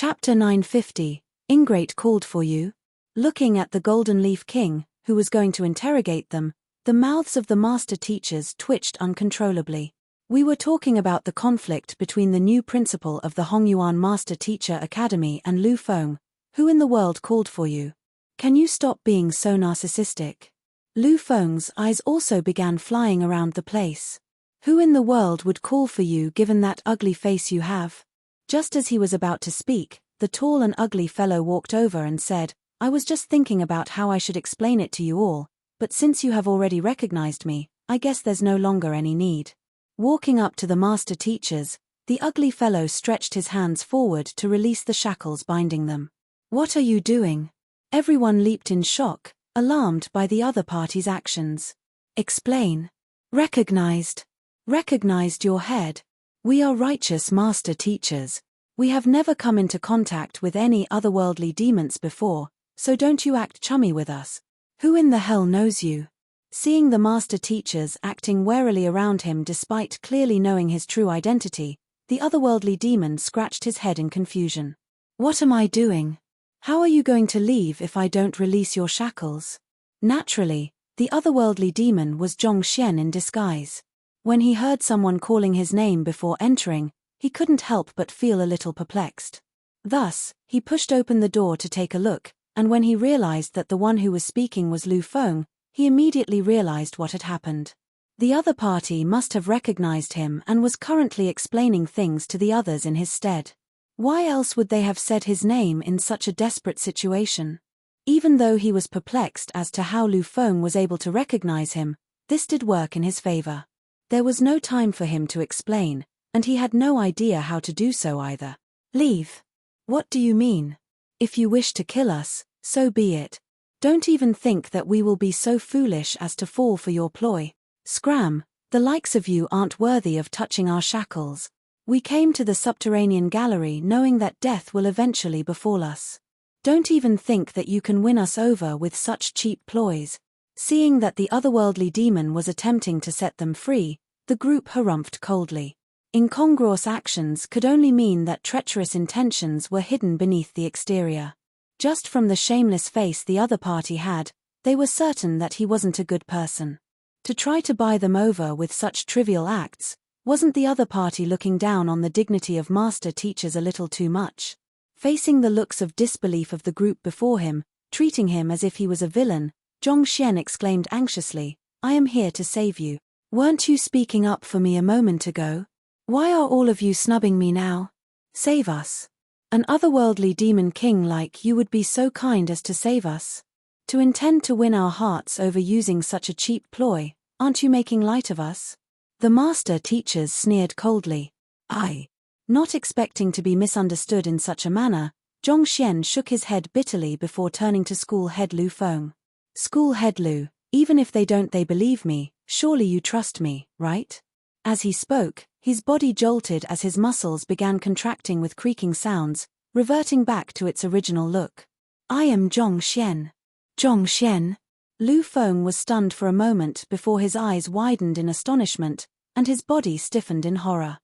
Chapter 950, Ingrate called for you. Looking at the Golden Leaf King, who was going to interrogate them, the mouths of the master teachers twitched uncontrollably. We were talking about the conflict between the new principal of the Hongyuan Master Teacher Academy and Lu Feng. Who in the world called for you? Can you stop being so narcissistic? Lu Feng's eyes also began flying around the place. Who in the world would call for you given that ugly face you have? Just as he was about to speak, the tall and ugly fellow walked over and said, I was just thinking about how I should explain it to you all, but since you have already recognized me, I guess there's no longer any need. Walking up to the master teachers, the ugly fellow stretched his hands forward to release the shackles binding them. What are you doing? Everyone leaped in shock, alarmed by the other party's actions. Explain. Recognized. Recognized your head. We are righteous master teachers. We have never come into contact with any otherworldly demons before, so don't you act chummy with us. Who in the hell knows you? Seeing the master teachers acting warily around him despite clearly knowing his true identity, the otherworldly demon scratched his head in confusion. What am I doing? How are you going to leave if I don't release your shackles? Naturally, the otherworldly demon was Zhongxian in disguise. When he heard someone calling his name before entering, he couldn't help but feel a little perplexed. Thus, he pushed open the door to take a look, and when he realized that the one who was speaking was Lu Feng, he immediately realized what had happened. The other party must have recognized him and was currently explaining things to the others in his stead. Why else would they have said his name in such a desperate situation? Even though he was perplexed as to how Lu Feng was able to recognize him, this did work in his favor. There was no time for him to explain, and he had no idea how to do so either. Leave. What do you mean? If you wish to kill us, so be it. Don't even think that we will be so foolish as to fall for your ploy. Scram, the likes of you aren't worthy of touching our shackles. We came to the subterranean gallery knowing that death will eventually befall us. Don't even think that you can win us over with such cheap ploys. Seeing that the otherworldly demon was attempting to set them free, the group harumphed coldly. Incongruous actions could only mean that treacherous intentions were hidden beneath the exterior. Just from the shameless face the other party had, they were certain that he wasn't a good person. To try to buy them over with such trivial acts, wasn't the other party looking down on the dignity of master teachers a little too much? Facing the looks of disbelief of the group before him, treating him as if he was a villain, Zhongxian exclaimed anxiously, I am here to save you. Weren't you speaking up for me a moment ago? Why are all of you snubbing me now? Save us. An otherworldly demon king like you would be so kind as to save us? To intend to win our hearts over using such a cheap ploy, aren't you making light of us? The master teachers sneered coldly. Not expecting to be misunderstood in such a manner, Zhongxian shook his head bitterly before turning to school head Lu Feng. School head Lu, even if they believe me, surely you trust me, right? As he spoke, his body jolted as his muscles began contracting with creaking sounds, reverting back to its original look. I am Zhongxian. Zhongxian? Lu Feng was stunned for a moment before his eyes widened in astonishment, and his body stiffened in horror.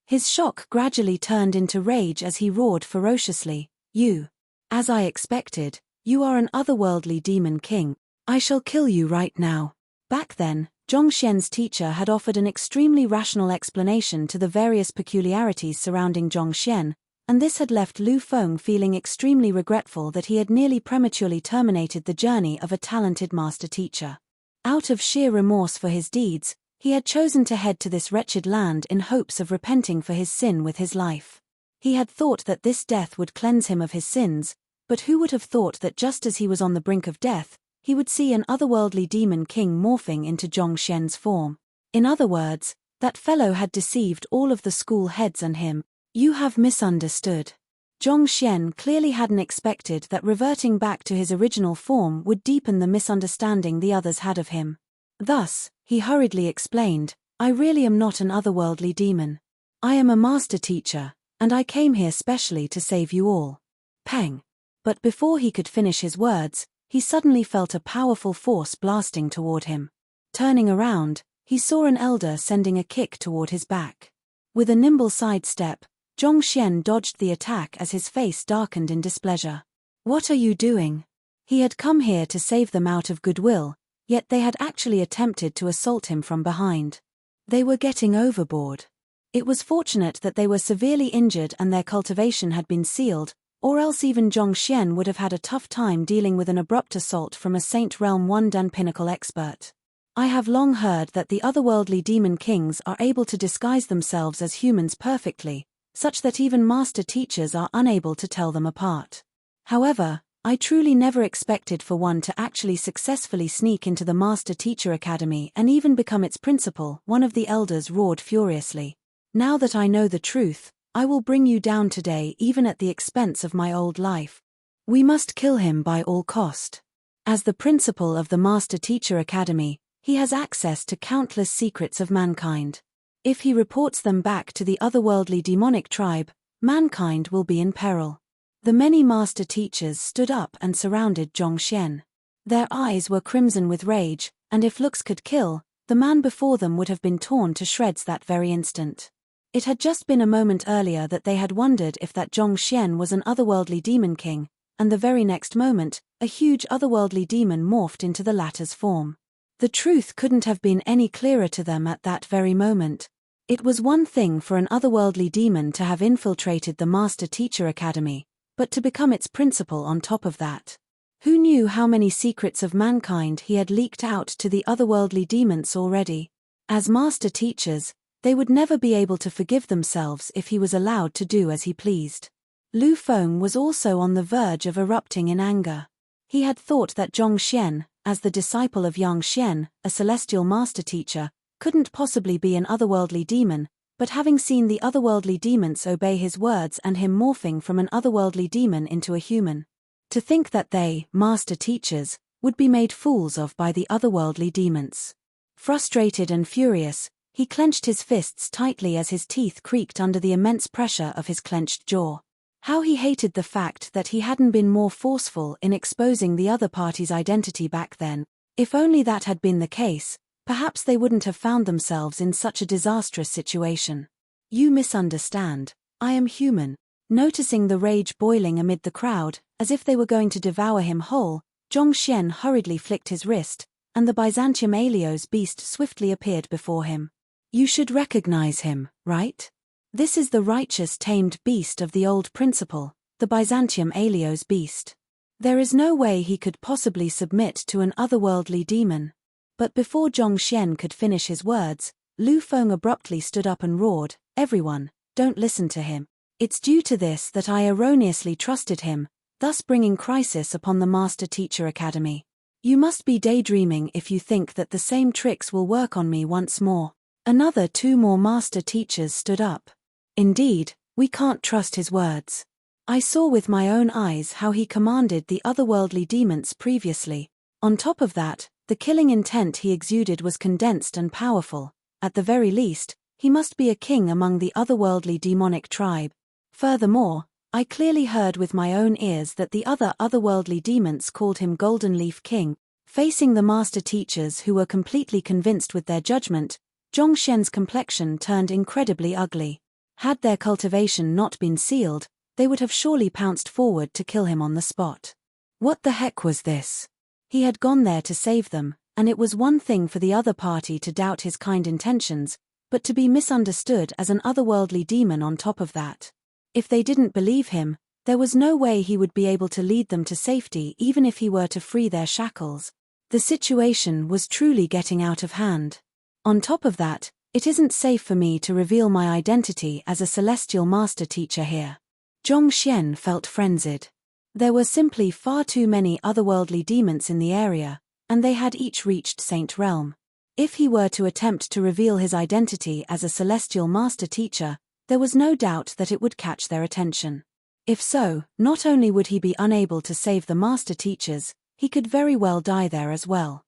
His shock gradually turned into rage as he roared ferociously, You! As I expected, you are an otherworldly demon king. I shall kill you right now. Back then, Zhongxian's teacher had offered an extremely rational explanation to the various peculiarities surrounding Zhongxian, and this had left Lu Feng feeling extremely regretful that he had nearly prematurely terminated the journey of a talented master teacher. Out of sheer remorse for his deeds, he had chosen to head to this wretched land in hopes of repenting for his sin with his life. He had thought that this death would cleanse him of his sins, but who would have thought that just as he was on the brink of death, he would see an otherworldly demon king morphing into Zhongxian's form. In other words, that fellow had deceived all of the school heads and him. You have misunderstood. Zhongxian clearly hadn't expected that reverting back to his original form would deepen the misunderstanding the others had of him. Thus, he hurriedly explained, I really am not an otherworldly demon. I am a master teacher, and I came here specially to save you all. Pang. But before he could finish his words, he suddenly felt a powerful force blasting toward him. Turning around, he saw an elder sending a kick toward his back. With a nimble sidestep, Zhongxian dodged the attack as his face darkened in displeasure. What are you doing? He had come here to save them out of goodwill, yet they had actually attempted to assault him from behind. They were getting overboard. It was fortunate that they were severely injured and their cultivation had been sealed, or else even Zhongxian would have had a tough time dealing with an abrupt assault from a Saint Realm 1 Dan pinnacle expert. I have long heard that the otherworldly demon kings are able to disguise themselves as humans perfectly, such that even master teachers are unable to tell them apart. However, I truly never expected for one to actually successfully sneak into the Master Teacher Academy and even become its principal, one of the elders roared furiously. Now that I know the truth, I will bring you down today even at the expense of my old life. We must kill him by all cost. As the principal of the Master Teacher Academy, he has access to countless secrets of mankind. If he reports them back to the otherworldly demonic tribe, mankind will be in peril. The many master teachers stood up and surrounded Zhongxian. Their eyes were crimson with rage, and if looks could kill, the man before them would have been torn to shreds that very instant. It had just been a moment earlier that they had wondered if that Zhongxian was an otherworldly demon king, and the very next moment, a huge otherworldly demon morphed into the latter's form. The truth couldn't have been any clearer to them at that very moment. It was one thing for an otherworldly demon to have infiltrated the Master Teacher Academy, but to become its principal on top of that. Who knew how many secrets of mankind he had leaked out to the otherworldly demons already? As master teachers, they would never be able to forgive themselves if he was allowed to do as he pleased. Lu Feng was also on the verge of erupting in anger. He had thought that Zhongxian, as the disciple of Yang Xian, a celestial master teacher, couldn't possibly be an otherworldly demon, but having seen the otherworldly demons obey his words and him morphing from an otherworldly demon into a human. To think that they, master teachers, would be made fools of by the otherworldly demons. Frustrated and furious, he clenched his fists tightly as his teeth creaked under the immense pressure of his clenched jaw. How he hated the fact that he hadn't been more forceful in exposing the other party's identity back then. If only that had been the case, perhaps they wouldn't have found themselves in such a disastrous situation. You misunderstand. I am human. Noticing the rage boiling amid the crowd, as if they were going to devour him whole, Zhongxian hurriedly flicked his wrist, and the Byzantium Alios beast swiftly appeared before him. You should recognize him, right? This is the righteous tamed beast of the old principle, the Byzantium Alios beast. There is no way he could possibly submit to an otherworldly demon. But before Zhongxian could finish his words, Lu Feng abruptly stood up and roared, "Everyone, don't listen to him. It's due to this that I erroneously trusted him, thus bringing crisis upon the Master Teacher Academy. You must be daydreaming if you think that the same tricks will work on me once more." Another two more master teachers stood up. Indeed, we can't trust his words. I saw with my own eyes how he commanded the otherworldly demons previously. On top of that, the killing intent he exuded was condensed and powerful. At the very least, he must be a king among the otherworldly demonic tribe. Furthermore, I clearly heard with my own ears that the other otherworldly demons called him Golden Leaf King. Facing the master teachers who were completely convinced with their judgment, Zhongxian's complexion turned incredibly ugly. Had their cultivation not been sealed, they would have surely pounced forward to kill him on the spot. What the heck was this? He had gone there to save them, and it was one thing for the other party to doubt his kind intentions, but to be misunderstood as an otherworldly demon on top of that. If they didn't believe him, there was no way he would be able to lead them to safety even if he were to free their shackles. The situation was truly getting out of hand. On top of that, it isn't safe for me to reveal my identity as a celestial master teacher here. Zhongxian felt frenzied. There were simply far too many otherworldly demons in the area, and they had each reached Saint Realm. If he were to attempt to reveal his identity as a celestial master teacher, there was no doubt that it would catch their attention. If so, not only would he be unable to save the master teachers, he could very well die there as well.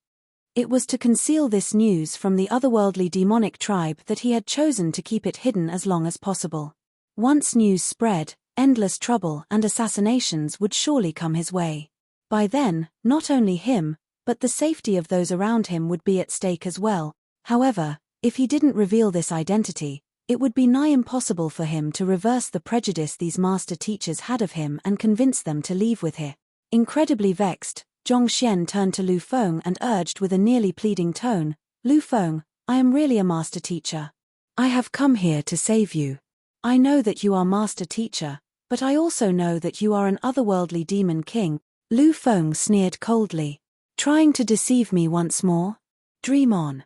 It was to conceal this news from the otherworldly demonic tribe that he had chosen to keep it hidden as long as possible. Once news spread, endless trouble and assassinations would surely come his way. By then, not only him, but the safety of those around him would be at stake as well. However, if he didn't reveal this identity, It would be nigh impossible for him to reverse the prejudice these master teachers had of him and convince them to leave with him. Incredibly vexed, Zhongxian turned to Lu Feng and urged with a nearly pleading tone, "Lu Feng, I am really a master teacher. I have come here to save you. I know that you are master teacher, but I also know that you are an otherworldly demon king." Lu Feng sneered coldly. "Trying to deceive me once more? Dream on."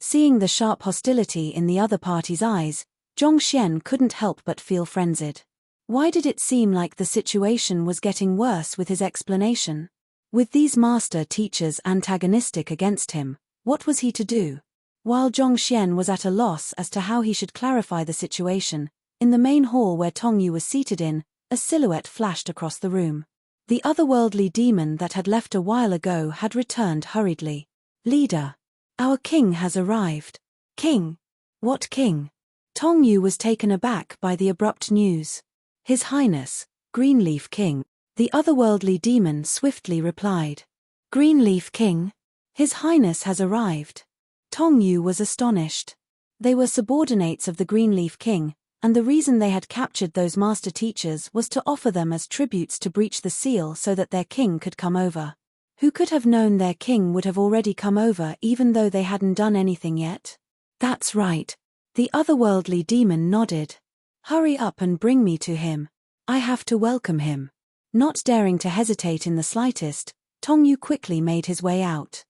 Seeing the sharp hostility in the other party's eyes, Zhongxian couldn't help but feel frenzied. Why did it seem like the situation was getting worse with his explanation? With these master teachers antagonistic against him, what was he to do? While Zhongxian was at a loss as to how he should clarify the situation, in the main hall where Tongyu was seated in, a silhouette flashed across the room. The otherworldly demon that had left a while ago had returned hurriedly. "Leader, our king has arrived." "King? What king?" Tongyu was taken aback by the abrupt news. "His Highness, Greenleaf King," the otherworldly demon swiftly replied. "Greenleaf King? His Highness has arrived." Tongyu was astonished. They were subordinates of the Greenleaf King, and the reason they had captured those master teachers was to offer them as tributes to breach the seal so that their king could come over. Who could have known their king would have already come over even though they hadn't done anything yet? "That's right." The otherworldly demon nodded. "Hurry up and bring me to him. I have to welcome him." Not daring to hesitate in the slightest, Tongyu quickly made his way out.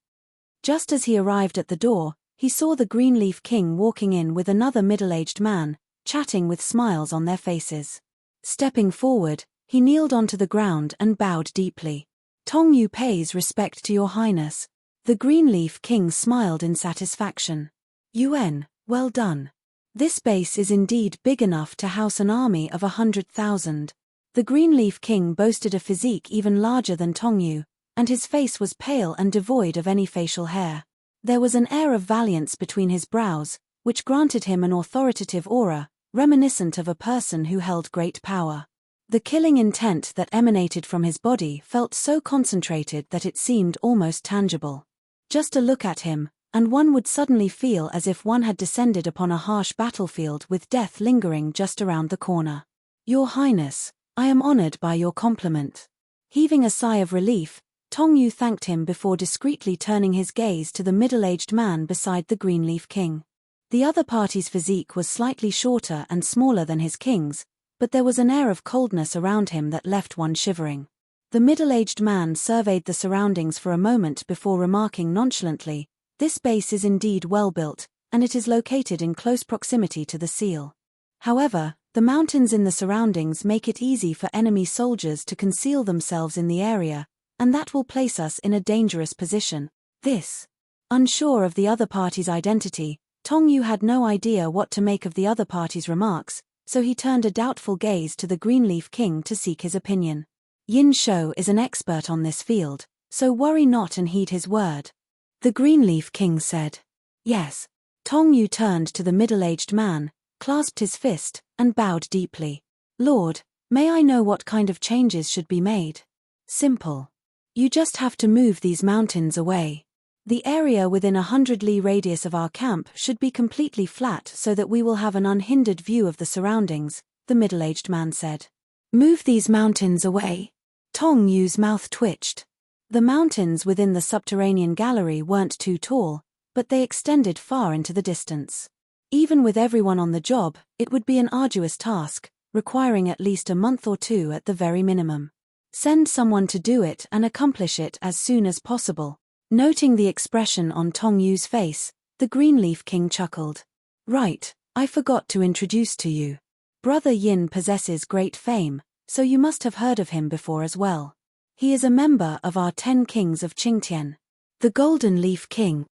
Just as he arrived at the door, he saw the Greenleaf King walking in with another middle-aged man, chatting with smiles on their faces. Stepping forward, he kneeled onto the ground and bowed deeply. "Tongyu pays respect to your highness." The Greenleaf King smiled in satisfaction. "Yuan, well done. This base is indeed big enough to house an army of 100,000. The Greenleaf King boasted a physique even larger than Tongyu, and his face was pale and devoid of any facial hair. There was an air of valiance between his brows, which granted him an authoritative aura, reminiscent of a person who held great power. The killing intent that emanated from his body felt so concentrated that it seemed almost tangible. Just a look at him, and one would suddenly feel as if one had descended upon a harsh battlefield with death lingering just around the corner. "Your Highness, I am honored by your compliment." Heaving a sigh of relief, Tongyu thanked him before discreetly turning his gaze to the middle-aged man beside the Greenleaf King. The other party's physique was slightly shorter and smaller than his king's, but there was an air of coldness around him that left one shivering. The middle-aged man surveyed the surroundings for a moment before remarking nonchalantly, "This base is indeed well built, and it is located in close proximity to the seal. However, the mountains in the surroundings make it easy for enemy soldiers to conceal themselves in the area, and that will place us in a dangerous position." Unsure of the other party's identity, Tongyu had no idea what to make of the other party's remarks, so he turned a doubtful gaze to the Greenleaf King to seek his opinion. "Yin Shou is an expert on this field, so worry not and heed his word," the Greenleaf King said. "Yes." Tongyu turned to the middle-aged man, clasped his fist, and bowed deeply. "Lord, may I know what kind of changes should be made?" "Simple. You just have to move these mountains away. The area within 100 li radius of our camp should be completely flat so that we will have an unhindered view of the surroundings," the middle-aged man said. "Move these mountains away?" Tongyu's mouth twitched. The mountains within the subterranean gallery weren't too tall, but they extended far into the distance. Even with everyone on the job, it would be an arduous task, requiring at least a month or two at the very minimum. Send someone to do it and accomplish it as soon as possible. Noting the expression on Tongyu's face, the Greenleaf King chuckled. "Right, I forgot to introduce to you. Brother Yin possesses great fame, so you must have heard of him before as well. He is a member of our 10 Kings of Qingtian. The Golden Leaf King."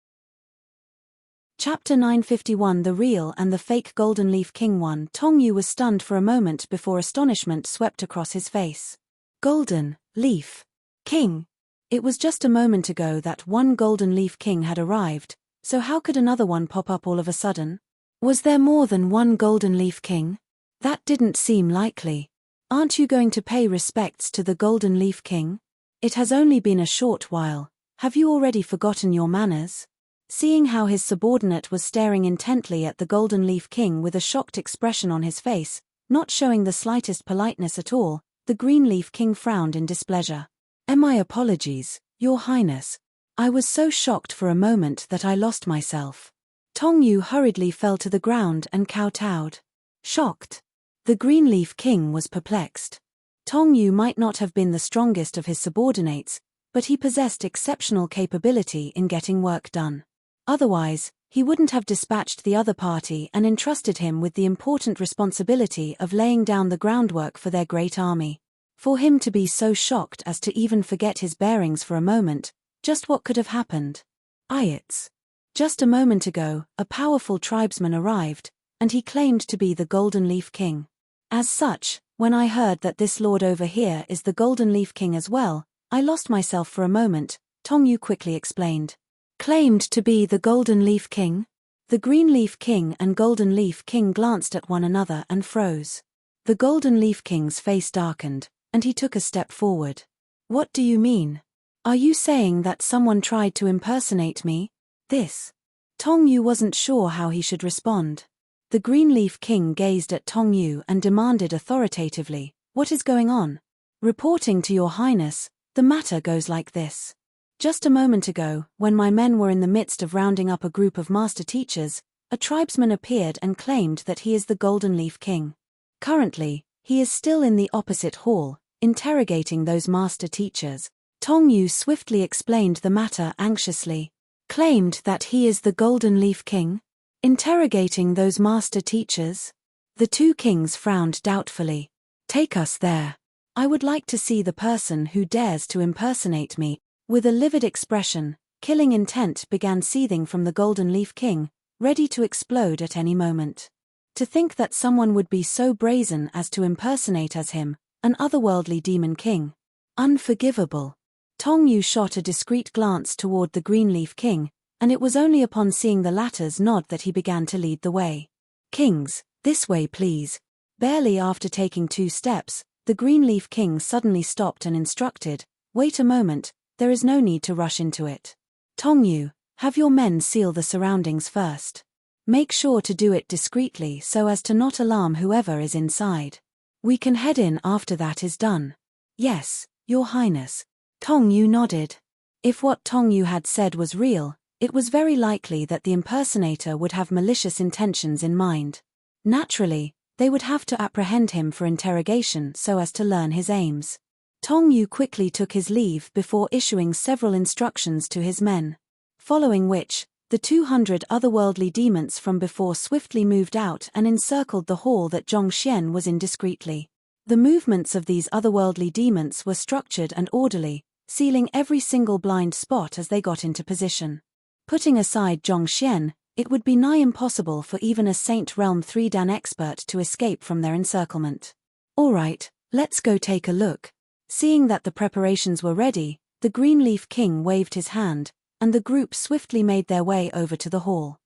Chapter 951 The Real and the Fake Golden Leaf King 1. Tongyu was stunned for a moment before astonishment swept across his face. Golden Leaf King? It was just a moment ago that one Golden Leaf King had arrived, so how could another one pop up all of a sudden? Was there more than one Golden Leaf King? That didn't seem likely. Aren't you going to pay respects to the Golden Leaf King? It has only been a short while. Have you already forgotten your manners? Seeing how his subordinate was staring intently at the Golden Leaf King with a shocked expression on his face, not showing the slightest politeness at all, the Green Leaf King frowned in displeasure. My apologies, Your Highness. I was so shocked for a moment that I lost myself. Tong Yu hurriedly fell to the ground and kowtowed. Shocked. The Green Leaf King was perplexed. Tong Yu might not have been the strongest of his subordinates, but he possessed exceptional capability in getting work done. Otherwise, he wouldn't have dispatched the other party and entrusted him with the important responsibility of laying down the groundwork for their great army. For him to be so shocked as to even forget his bearings for a moment, just what could have happened? It's just a moment ago, a powerful tribesman arrived, and he claimed to be the Golden Leaf King. As such, when I heard that this lord over here is the Golden Leaf King as well, I lost myself for a moment, Tong Yu quickly explained. Claimed to be the Golden Leaf King? The Green Leaf King and Golden Leaf King glanced at one another and froze. The Golden Leaf King's face darkened, and he took a step forward. What do you mean? Are you saying that someone tried to impersonate me? This. Tong Yu wasn't sure how he should respond. The Green Leaf King gazed at Tong Yu and demanded authoritatively, "What is going on?" "Reporting to Your Highness, the matter goes like this. Just a moment ago, when my men were in the midst of rounding up a group of master teachers, a tribesman appeared and claimed that he is the Golden Leaf King. Currently, he is still in the opposite hall, interrogating those master teachers." Tong Yu swiftly explained the matter anxiously. Claimed that he is the Golden Leaf King? Interrogating those master teachers? The two kings frowned doubtfully. Take us there. I would like to see the person who dares to impersonate me. With a livid expression, killing intent began seething from the Golden Leaf King, ready to explode at any moment. To think that someone would be so brazen as to impersonate as him, an otherworldly demon king. Unforgivable. Tong Yu shot a discreet glance toward the Green Leaf King, and it was only upon seeing the latter's nod that he began to lead the way. Kings, this way please. Barely after taking 2 steps, the Green Leaf King suddenly stopped and instructed, "Wait a moment, there is no need to rush into it. Tong Yu, have your men seal the surroundings first. Make sure to do it discreetly so as to not alarm whoever is inside. We can head in after that is done." "Yes, Your Highness." Tong Yu nodded. If what Tong Yu had said was real, it was very likely that the impersonator would have malicious intentions in mind. Naturally, they would have to apprehend him for interrogation so as to learn his aims. Tong Yu quickly took his leave before issuing several instructions to his men. Following which, the 200 otherworldly demons from before swiftly moved out and encircled the hall that Zhongxian was in discreetly. The movements of these otherworldly demons were structured and orderly, sealing every single blind spot as they got into position. Putting aside Zhongxian, it would be nigh impossible for even a Saint Realm 3 Dan expert to escape from their encirclement. All right, let's go take a look. Seeing that the preparations were ready, the Green Leaf King waved his hand, and the group swiftly made their way over to the hall.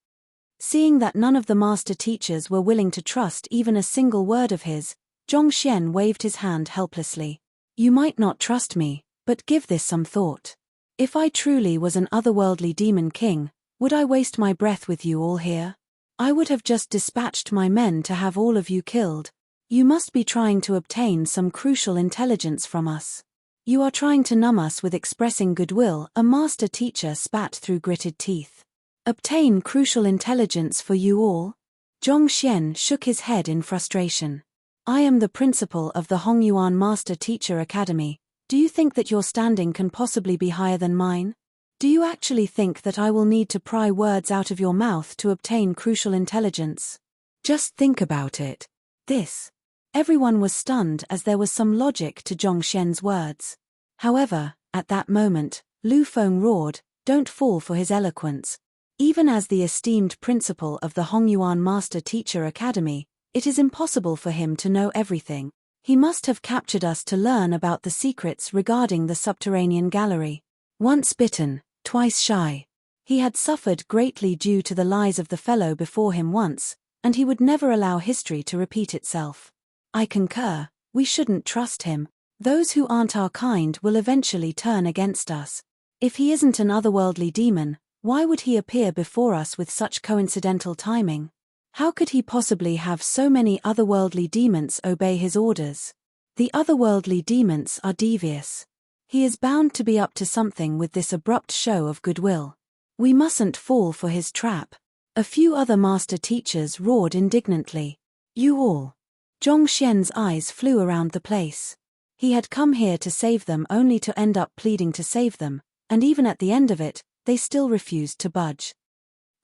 Seeing that none of the master teachers were willing to trust even a single word of his, Zhongxian waved his hand helplessly. "You might not trust me, but give this some thought. If I truly was an otherworldly demon king, would I waste my breath with you all here? I would have just dispatched my men to have all of you killed. You must be trying to obtain some crucial intelligence from us. You are trying to numb us with expressing goodwill," a master teacher spat through gritted teeth. "Obtain crucial intelligence for you all?" Zhongxian shook his head in frustration. "I am the principal of the Hongyuan Master Teacher Academy. Do you think that your standing can possibly be higher than mine? Do you actually think that I will need to pry words out of your mouth to obtain crucial intelligence? Just think about it. This." Everyone was stunned as there was some logic to Zhongxian's words. However, at that moment, Lu Feng roared, "Don't fall for his eloquence. Even as the esteemed principal of the Hongyuan Master Teacher Academy, it is impossible for him to know everything. He must have captured us to learn about the secrets regarding the subterranean gallery. Once bitten, twice shy. He had suffered greatly due to the lies of the fellow before him once, and he would never allow history to repeat itself. I concur, we shouldn't trust him. Those who aren't our kind will eventually turn against us. If he isn't an otherworldly demon, Why would he appear before us with such coincidental timing? How could he possibly have so many otherworldly demons obey his orders? The otherworldly demons are devious. He is bound to be up to something with this abrupt show of goodwill. We mustn't fall for his trap. A few other master teachers roared indignantly. You all. Zhongxian's eyes flew around the place. He had come here to save them only to end up pleading to save them, and even at the end of it, they still refused to budge.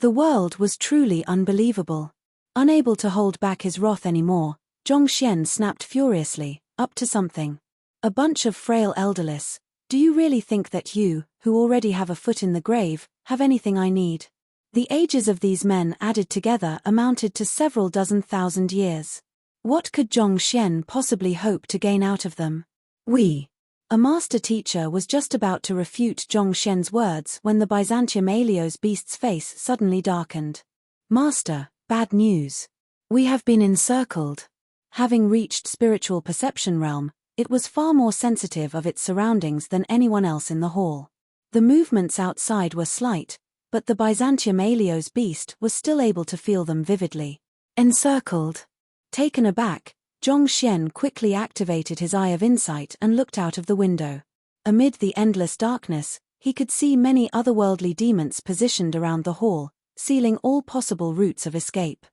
The world was truly unbelievable. Unable to hold back his wrath anymore, Zhongxian snapped furiously, up to something. A bunch of frail elderless, do you really think that you, who already have a foot in the grave, have anything I need? The ages of these men added together amounted to several dozen thousand years. What could Zhongxian possibly hope to gain out of them? A master teacher was just about to refute Zhongxian's words when the Byzantium Alios beast's face suddenly darkened. Master, bad news. We have been encircled. Having reached spiritual perception realm, it was far more sensitive of its surroundings than anyone else in the hall. The movements outside were slight, but the Byzantium Alios beast was still able to feel them vividly. Encircled. Taken aback, Zhongxian quickly activated his eye of insight and looked out of the window. Amid the endless darkness, he could see many otherworldly demons positioned around the hall, sealing all possible routes of escape.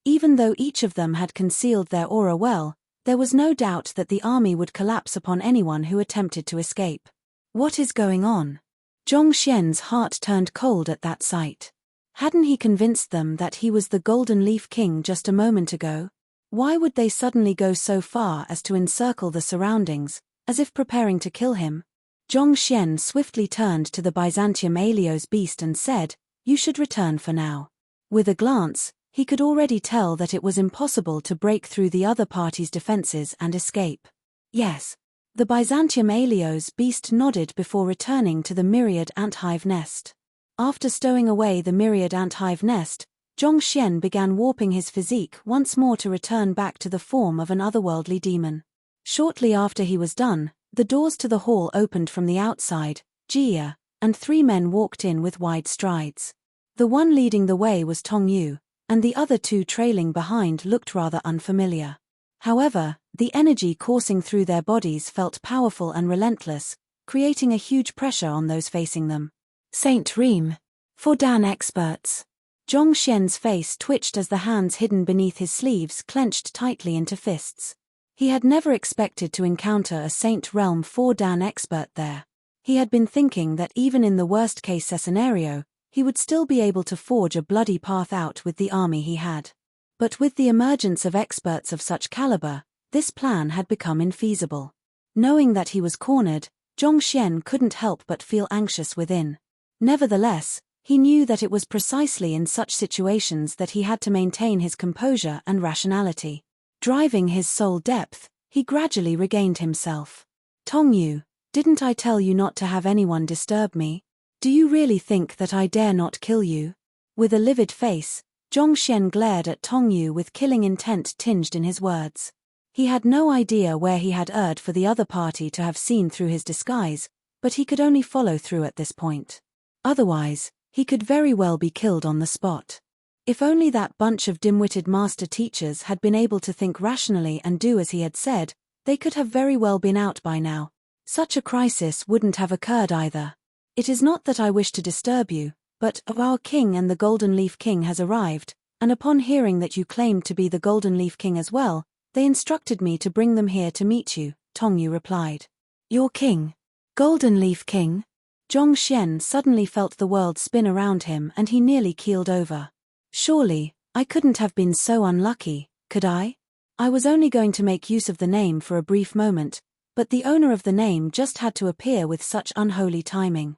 Even though each of them had concealed their aura well, there was no doubt that the army would collapse upon anyone who attempted to escape. What is going on? Zhongxian's heart turned cold at that sight. Hadn't he convinced them that he was the Golden Leaf King just a moment ago? Why would they suddenly go so far as to encircle the surroundings, as if preparing to kill him? Zhongxian swiftly turned to the Byzantium Alios beast and said, "You should return for now." With a glance, he could already tell that it was impossible to break through the other party's defenses and escape. Yes. The Byzantium Alios beast nodded before returning to the myriad anthive nest. After stowing away the myriad anthive nest, Zhongxian began warping his physique once more to return back to the form of an otherworldly demon. Shortly after he was done, the doors to the hall opened from the outside, Jia, and 3 men walked in with wide strides. The one leading the way was Tongyu, and the other 2 trailing behind looked rather unfamiliar. However, the energy coursing through their bodies felt powerful and relentless, creating a huge pressure on those facing them. Saint Reem. For Dan experts. Zhongxian's face twitched as the hands hidden beneath his sleeves clenched tightly into fists. He had never expected to encounter a Saint Realm 4 Dan expert there. He had been thinking that even in the worst-case scenario, he would still be able to forge a bloody path out with the army he had. But with the emergence of experts of such caliber, this plan had become infeasible. Knowing that he was cornered, Zhongxian couldn't help but feel anxious within. Nevertheless, he knew that it was precisely in such situations that he had to maintain his composure and rationality. Driving his soul depth, he gradually regained himself. Tongyu, didn't I tell you not to have anyone disturb me? Do you really think that I dare not kill you? With a livid face, Zhongxian glared at Tongyu with killing intent tinged in his words. He had no idea where he had erred for the other party to have seen through his disguise, but he could only follow through at this point. Otherwise, he could very well be killed on the spot. If only that bunch of dim-witted master teachers had been able to think rationally and do as he had said, they could have very well been out by now. Such a crisis wouldn't have occurred either. It is not that I wish to disturb you, but our king and the Golden Leaf King has arrived, and upon hearing that you claimed to be the Golden Leaf King as well, they instructed me to bring them here to meet you, Tongyu replied. Your king? Golden Leaf King? Zhongxian suddenly felt the world spin around him and he nearly keeled over. Surely, I couldn't have been so unlucky, could I? I was only going to make use of the name for a brief moment, but the owner of the name just had to appear with such unholy timing.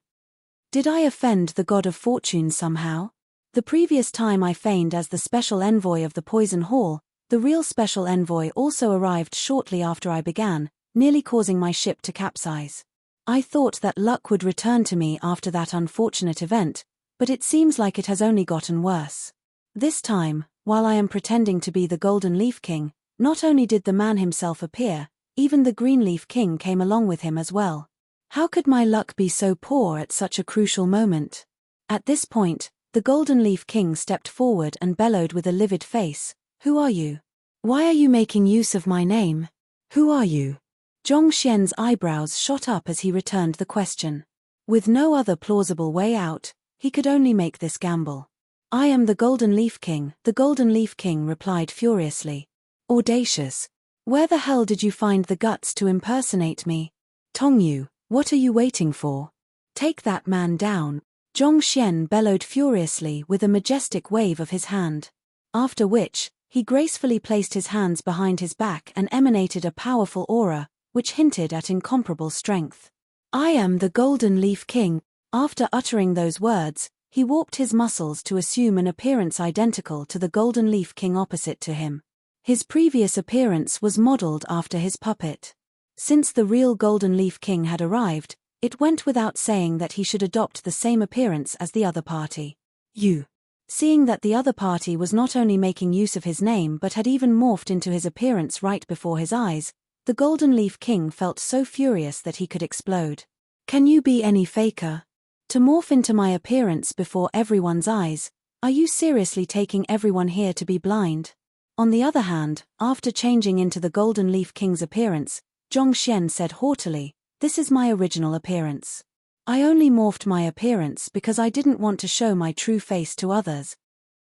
Did I offend the god of fortune somehow? The previous time I feigned as the special envoy of the Poison Hall, the real special envoy also arrived shortly after I began, nearly causing my ship to capsize. I thought that luck would return to me after that unfortunate event, but it seems like it has only gotten worse. This time, while I am pretending to be the Golden Leaf King, not only did the man himself appear, even the Green Leaf King came along with him as well. How could my luck be so poor at such a crucial moment? At this point, the Golden Leaf King stepped forward and bellowed with a livid face, "Who are you? Why are you making use of my name? Who are you?" Zhong Xian's eyebrows shot up as he returned the question. With no other plausible way out, he could only make this gamble. "I am the Golden Leaf King," the Golden Leaf King replied furiously. "Audacious. Where the hell did you find the guts to impersonate me? Tongyu, what are you waiting for? Take that man down." Zhong Xian bellowed furiously with a majestic wave of his hand. After which, he gracefully placed his hands behind his back and emanated a powerful aura, which hinted at incomparable strength. "I am the Golden Leaf King." After uttering those words, he warped his muscles to assume an appearance identical to the Golden Leaf King opposite to him. His previous appearance was modeled after his puppet. Since the real Golden Leaf King had arrived, it went without saying that he should adopt the same appearance as the other party. Seeing that the other party was not only making use of his name but had even morphed into his appearance right before his eyes, the Golden Leaf King felt so furious that he could explode. "Can you be any faker? To morph into my appearance before everyone's eyes, are you seriously taking everyone here to be blind?" On the other hand, after changing into the Golden Leaf King's appearance, Zhong Xian said haughtily, "This is my original appearance. I only morphed my appearance because I didn't want to show my true face to others."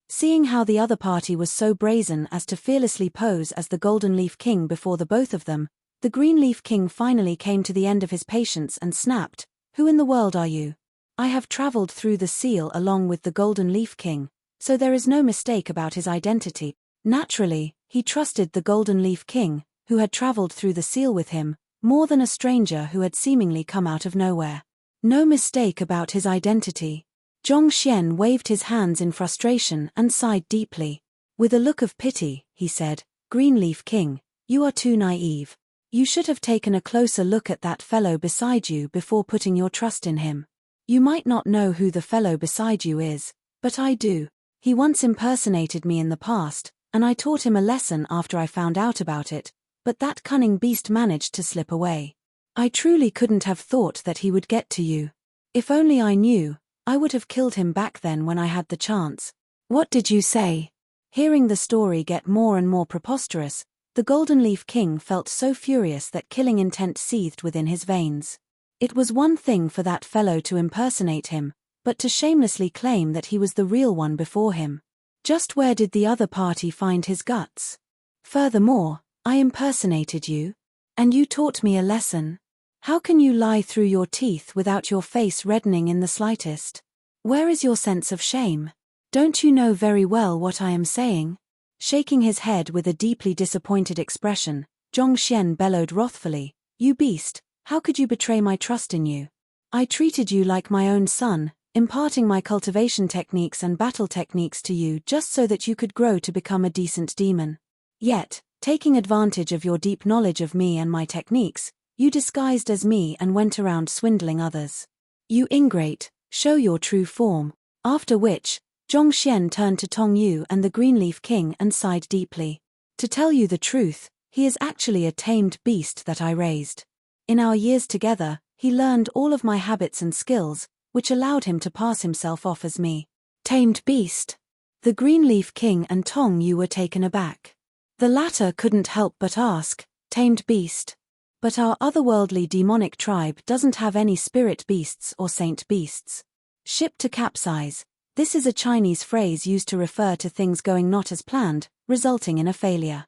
Seeing how the other party was so brazen as to fearlessly pose as the Golden Leaf King before the both of them, the Green Leaf King finally came to the end of his patience and snapped, "Who in the world are you? I have traveled through the seal along with the Golden Leaf King, so there is no mistake about his identity." Naturally, he trusted the Golden Leaf King, who had traveled through the seal with him, more than a stranger who had seemingly come out of nowhere. No mistake about his identity. Zhong Xian waved his hands in frustration and sighed deeply. With a look of pity, he said, "Green Leaf King, you are too naive. You should have taken a closer look at that fellow beside you before putting your trust in him. You might not know who the fellow beside you is, but I do. He once impersonated me in the past, and I taught him a lesson after I found out about it, but that cunning beast managed to slip away. I truly couldn't have thought that he would get to you. If only I knew, I would have killed him back then when I had the chance." "What did you say?" Hearing the story get more and more preposterous, the Golden Leaf King felt so furious that killing intent seethed within his veins. It was one thing for that fellow to impersonate him, but to shamelessly claim that he was the real one before him. Just where did the other party find his guts? Furthermore, I impersonated you? And you taught me a lesson? How can you lie through your teeth without your face reddening in the slightest? Where is your sense of shame? Don't you know very well what I am saying?" Shaking his head with a deeply disappointed expression, Zhong Xian bellowed wrathfully, "You beast, how could you betray my trust in you? I treated you like my own son, imparting my cultivation techniques and battle techniques to you just so that you could grow to become a decent demon. Yet, taking advantage of your deep knowledge of me and my techniques, you disguised as me and went around swindling others. You ingrate, show your true form." After which, Zhong Xian turned to Tong Yu and the Green Leaf King and sighed deeply. "To tell you the truth, he is actually a tamed beast that I raised. In our years together, he learned all of my habits and skills, which allowed him to pass himself off as me." "Tamed beast?" The Green Leaf King and Tong Yu were taken aback. The latter couldn't help but ask, "Tamed beast? But our otherworldly demonic tribe doesn't have any spirit beasts or saint beasts. Ship to capsize. This is a Chinese phrase used to refer to things going not as planned, resulting in a failure."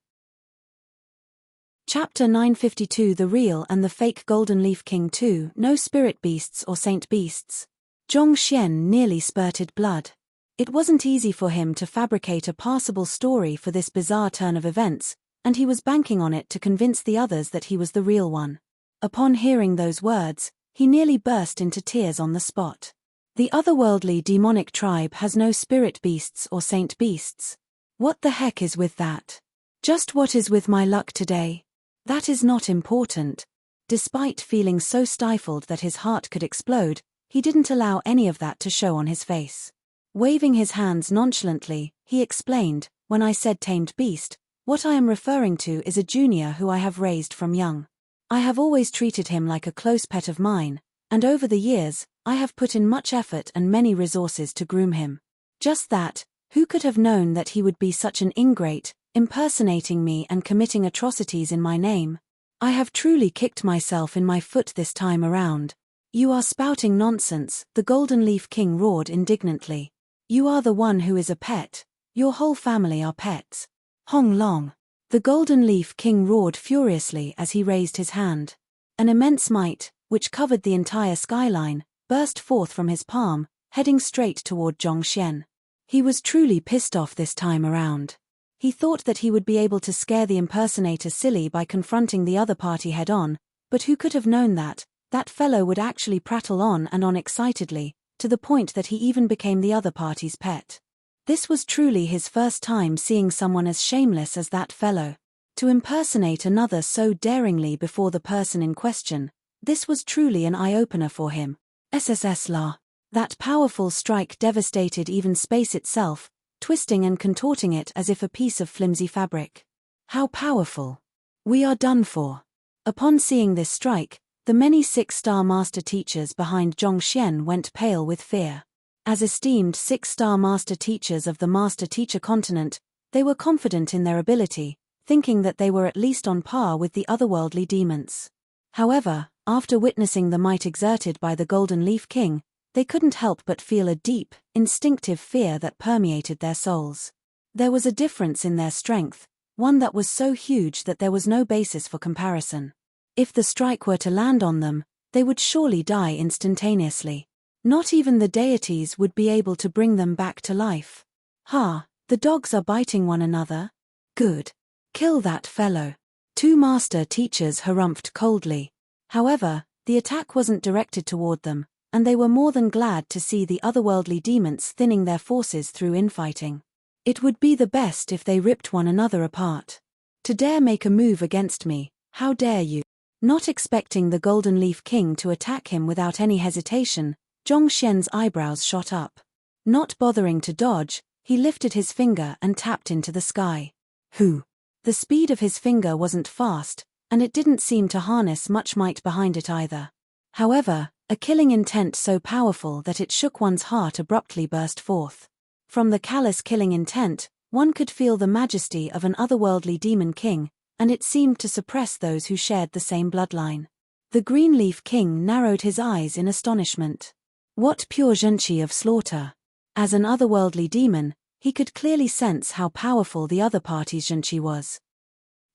Chapter 952 The Real and the Fake Golden Leaf King 2 No Spirit Beasts or Saint Beasts. Zhong Xian nearly spurted blood. It wasn't easy for him to fabricate a passable story for this bizarre turn of events, and he was banking on it to convince the others that he was the real one. Upon hearing those words, he nearly burst into tears on the spot. The otherworldly demonic tribe has no spirit beasts or saint beasts. What the heck is with that? Just what is with my luck today? That is not important. Despite feeling so stifled that his heart could explode, he didn't allow any of that to show on his face. Waving his hands nonchalantly, he explained, "When I said tamed beast, what I am referring to is a junior who I have raised from young. I have always treated him like a close pet of mine, and over the years, I have put in much effort and many resources to groom him. Just that, who could have known that he would be such an ingrate, impersonating me and committing atrocities in my name? I have truly kicked myself in my foot this time around. You are spouting nonsense, the Golden Leaf King roared indignantly. You are the one who is a pet. Your whole family are pets. Hong Long. The Golden Leaf King roared furiously as he raised his hand. An immense might, which covered the entire skyline, burst forth from his palm, heading straight toward Zhongxian. He was truly pissed off this time around. He thought that he would be able to scare the impersonator silly by confronting the other party head-on, but who could have known that that fellow would actually prattle on and on excitedly, to the point that he even became the other party's pet. This was truly his first time seeing someone as shameless as that fellow. To impersonate another so daringly before the person in question, this was truly an eye-opener for him. SSS La. That powerful strike devastated even space itself, twisting and contorting it as if a piece of flimsy fabric. How powerful! We are done for. Upon seeing this strike, the many 6-star master teachers behind Zhongxian went pale with fear. As esteemed 6-star master teachers of the Master Teacher continent, they were confident in their ability, thinking that they were at least on par with the otherworldly demons. However, after witnessing the might exerted by the Golden Leaf King, they couldn't help but feel a deep, instinctive fear that permeated their souls. There was a difference in their strength, one that was so huge that there was no basis for comparison. If the strike were to land on them, they would surely die instantaneously. Not even the deities would be able to bring them back to life. Ha, the dogs are biting one another? Good. Kill that fellow. 2 master teachers harumphed coldly. However, the attack wasn't directed toward them, and they were more than glad to see the otherworldly demons thinning their forces through infighting. It would be the best if they ripped one another apart. To dare make a move against me, how dare you? Not expecting the Golden Leaf King to attack him without any hesitation, Zhongxian's eyebrows shot up. Not bothering to dodge, he lifted his finger and tapped into the sky. Who? The speed of his finger wasn't fast, and it didn't seem to harness much might behind it either. However, a killing intent so powerful that it shook one's heart abruptly burst forth. From the callous killing intent, one could feel the majesty of an otherworldly demon king, and it seemed to suppress those who shared the same bloodline. The Green Leaf King narrowed his eyes in astonishment. What pure zhenqi of slaughter! As an otherworldly demon, he could clearly sense how powerful the other party's zhenqi was.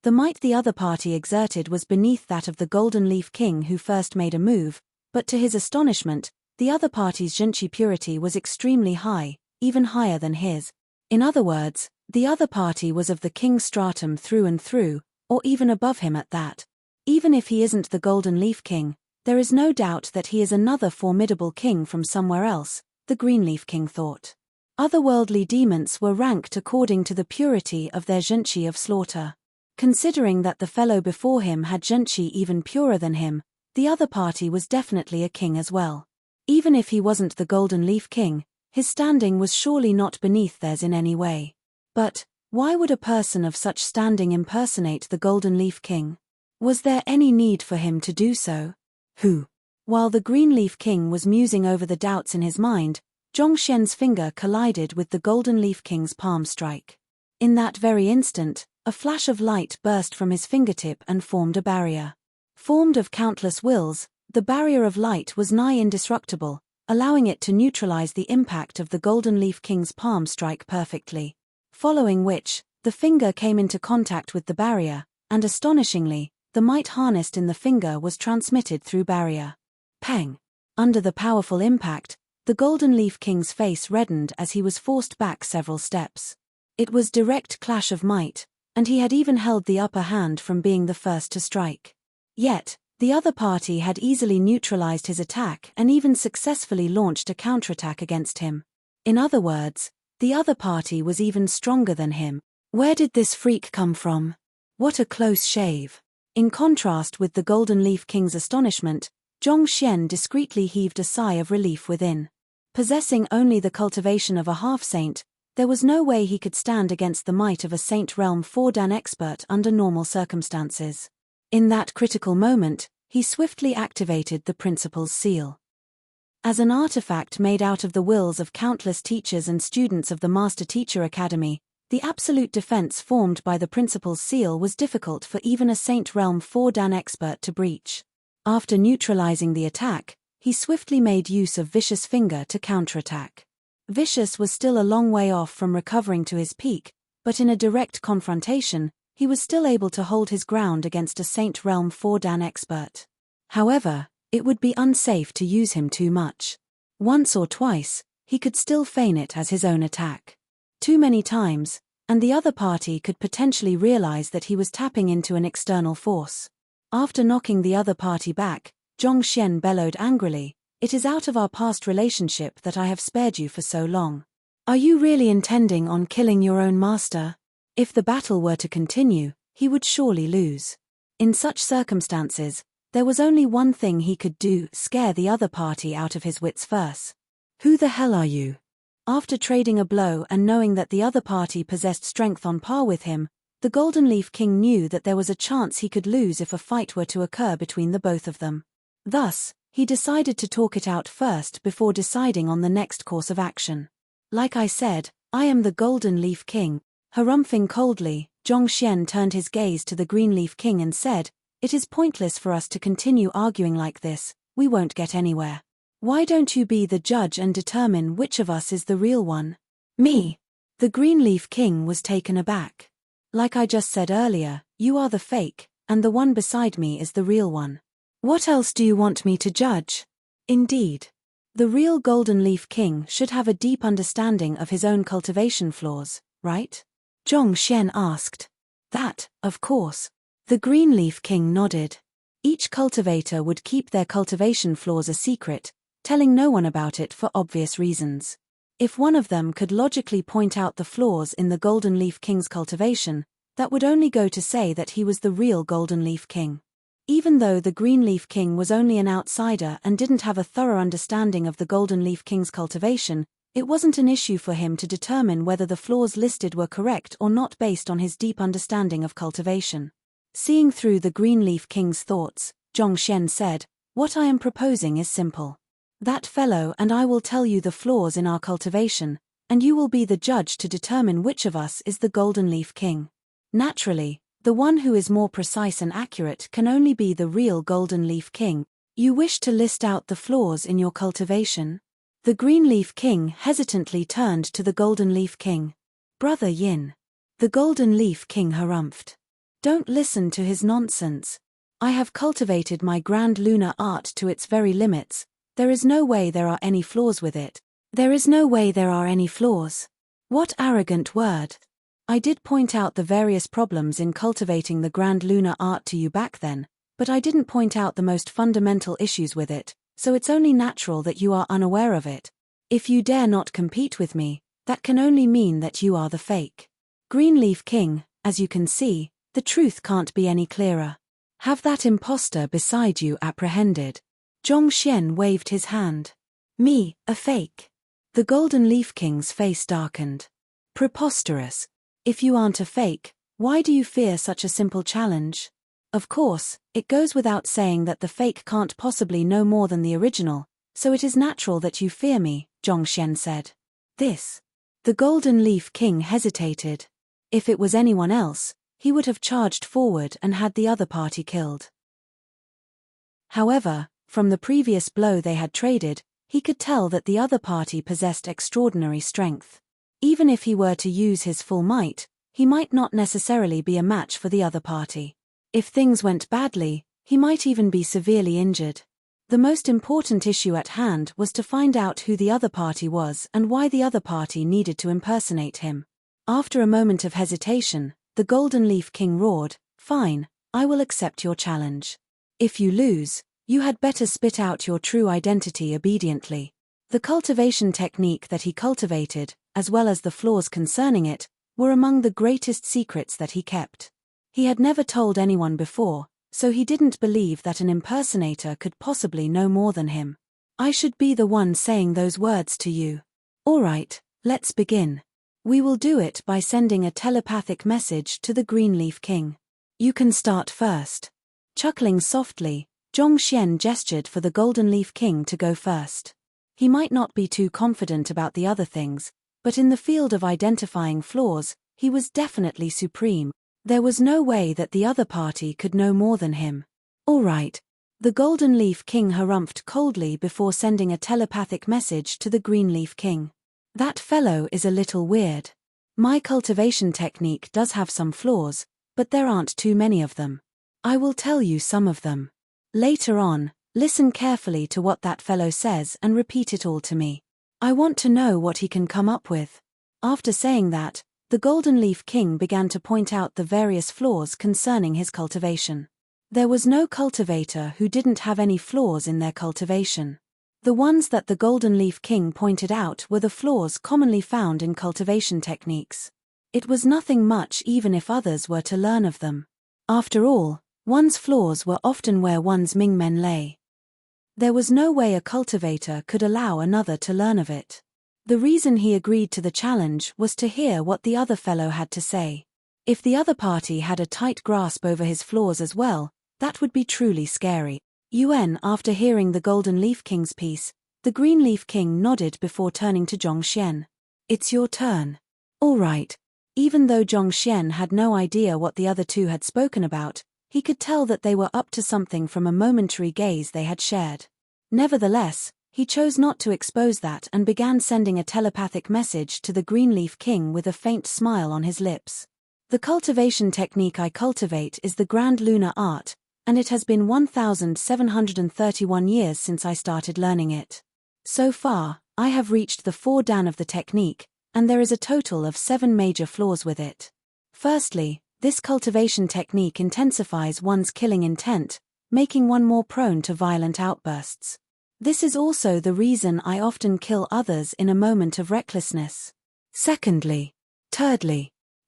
The might the other party exerted was beneath that of the Golden Leaf King who first made a move, but to his astonishment, the other party's zhenqi purity was extremely high, even higher than his. In other words, the other party was of the king's stratum through and through, or even above him at that. Even if he isn't the Golden Leaf King, there is no doubt that he is another formidable king from somewhere else, the Green Leaf King thought. Otherworldly demons were ranked according to the purity of their zhenqi of slaughter. Considering that the fellow before him had zhenqi even purer than him, the other party was definitely a king as well. Even if he wasn't the Golden Leaf King, his standing was surely not beneath theirs in any way. But, why would a person of such standing impersonate the Golden Leaf King? Was there any need for him to do so? Who? While the Green Leaf King was musing over the doubts in his mind, Zhongxian's finger collided with the Golden Leaf King's palm strike. In that very instant, a flash of light burst from his fingertip and formed a barrier. Formed of countless wills, the barrier of light was nigh indestructible, allowing it to neutralize the impact of the Golden Leaf King's palm strike perfectly. Following which, the finger came into contact with the barrier, and astonishingly, the might harnessed in the finger was transmitted through barrier. Pang! Under the powerful impact, the Golden Leaf King's face reddened as he was forced back several steps. It was direct clash of might, and he had even held the upper hand from being the first to strike. Yet, the other party had easily neutralized his attack and even successfully launched a counterattack against him. In other words, the other party was even stronger than him. Where did this freak come from? What a close shave. In contrast with the Golden Leaf King's astonishment, Zhongxian discreetly heaved a sigh of relief within. Possessing only the cultivation of a half-saint, there was no way he could stand against the might of a Saint Realm 4 Dan expert under normal circumstances. In that critical moment, he swiftly activated the principal's seal. As an artifact made out of the wills of countless teachers and students of the Master Teacher Academy, the absolute defense formed by the principal's seal was difficult for even a Saint Realm 4 Dan expert to breach. After neutralizing the attack, he swiftly made use of Vicious Finger to counterattack. Vicious was still a long way off from recovering to his peak, but in a direct confrontation, he was still able to hold his ground against a Saint Realm 4 Dan expert. However, it would be unsafe to use him too much. Once or twice, he could still feign it as his own attack. Too many times, and the other party could potentially realize that he was tapping into an external force. After knocking the other party back, Zhongxian bellowed angrily, "It is out of our past relationship that I have spared you for so long. Are you really intending on killing your own master?" If the battle were to continue, he would surely lose. In such circumstances, there was only one thing he could do: scare the other party out of his wits first. "Who the hell are you?" After trading a blow and knowing that the other party possessed strength on par with him, the Golden Leaf King knew that there was a chance he could lose if a fight were to occur between the both of them. Thus, he decided to talk it out first before deciding on the next course of action. "Like I said, I am the Golden Leaf King." Harumphing coldly, Zhongxian turned his gaze to the Green Leaf King and said, "It is pointless for us to continue arguing like this, we won't get anywhere. Why don't you be the judge and determine which of us is the real one?" "Me?" The Green Leaf King was taken aback. "Like I just said earlier, you are the fake, and the one beside me is the real one. What else do you want me to judge?" Indeed. The real Golden Leaf King should have a deep understanding of his own cultivation flaws, right? Zhongxian asked. "That, of course." The Green Leaf King nodded. Each cultivator would keep their cultivation flaws a secret, telling no one about it for obvious reasons. If one of them could logically point out the flaws in the Golden Leaf King's cultivation, that would only go to say that he was the real Golden Leaf King. Even though the Green Leaf King was only an outsider and didn't have a thorough understanding of the Golden Leaf King's cultivation, it wasn't an issue for him to determine whether the flaws listed were correct or not based on his deep understanding of cultivation. Seeing through the Green Leaf King's thoughts, Zhongxian said, "What I am proposing is simple. That fellow and I will tell you the flaws in our cultivation, and you will be the judge to determine which of us is the Golden Leaf King. Naturally, the one who is more precise and accurate can only be the real Golden Leaf King. You wish to list out the flaws in your cultivation?" The Green Leaf King hesitantly turned to the Golden Leaf King. "Brother Yin." The Golden Leaf King harumphed. "Don't listen to his nonsense. I have cultivated my grand lunar art to its very limits. There is no way there are any flaws with it. There is no way there are any flaws. What arrogant word. I did point out the various problems in cultivating the grand lunar art to you back then, but I didn't point out the most fundamental issues with it, so it's only natural that you are unaware of it. If you dare not compete with me, that can only mean that you are the fake. Green Leaf King, as you can see, the truth can't be any clearer. Have that imposter beside you apprehended." Zhongxian waved his hand. "Me, a fake?" The Golden Leaf King's face darkened. "Preposterous. If you aren't a fake, why do you fear such a simple challenge? Of course, it goes without saying that the fake can't possibly know more than the original, so it is natural that you fear me," Zhongxian said. "This." The Golden Leaf King hesitated. If it was anyone else, he would have charged forward and had the other party killed. However, from the previous blow they had traded, he could tell that the other party possessed extraordinary strength. Even if he were to use his full might, he might not necessarily be a match for the other party. If things went badly, he might even be severely injured. The most important issue at hand was to find out who the other party was and why the other party needed to impersonate him. After a moment of hesitation, the Golden Leaf King roared, "Fine, I will accept your challenge. If you lose, you had better spit out your true identity obediently." The cultivation technique that he cultivated, as well as the flaws concerning it, were among the greatest secrets that he kept. He had never told anyone before, so he didn't believe that an impersonator could possibly know more than him. "I should be the one saying those words to you. All right, let's begin. We will do it by sending a telepathic message to the Green Leaf King. You can start first." Chuckling softly, Zhongxian gestured for the Golden Leaf King to go first. He might not be too confident about the other things, but in the field of identifying flaws, he was definitely supreme. There was no way that the other party could know more than him. All right. The Golden Leaf King harumphed coldly before sending a telepathic message to the Green Leaf King. That fellow is a little weird. My cultivation technique does have some flaws, but there aren't too many of them. I will tell you some of them. Later on, listen carefully to what that fellow says and repeat it all to me. I want to know what he can come up with. After saying that, the Golden Leaf King began to point out the various flaws concerning his cultivation. There was no cultivator who didn't have any flaws in their cultivation. The ones that the Golden Leaf King pointed out were the flaws commonly found in cultivation techniques. It was nothing much even if others were to learn of them. After all, one's flaws were often where one's Mingmen lay. There was no way a cultivator could allow another to learn of it. The reason he agreed to the challenge was to hear what the other fellow had to say. If the other party had a tight grasp over his flaws as well, that would be truly scary. After hearing the Golden Leaf King's piece, the Green Leaf King nodded before turning to Zhongxian. It's your turn. All right. Even though Zhongxian had no idea what the other two had spoken about, he could tell that they were up to something from a momentary gaze they had shared. Nevertheless, he chose not to expose that and began sending a telepathic message to the Green Leaf King with a faint smile on his lips. The cultivation technique I cultivate is the Grand Lunar Art, and it has been 1,731 years since I started learning it. So far, I have reached the 4 dan of the technique, and there is a total of 7 major flaws with it. Firstly, this cultivation technique intensifies one's killing intent, making one more prone to violent outbursts. This is also the reason I often kill others in a moment of recklessness. Thirdly,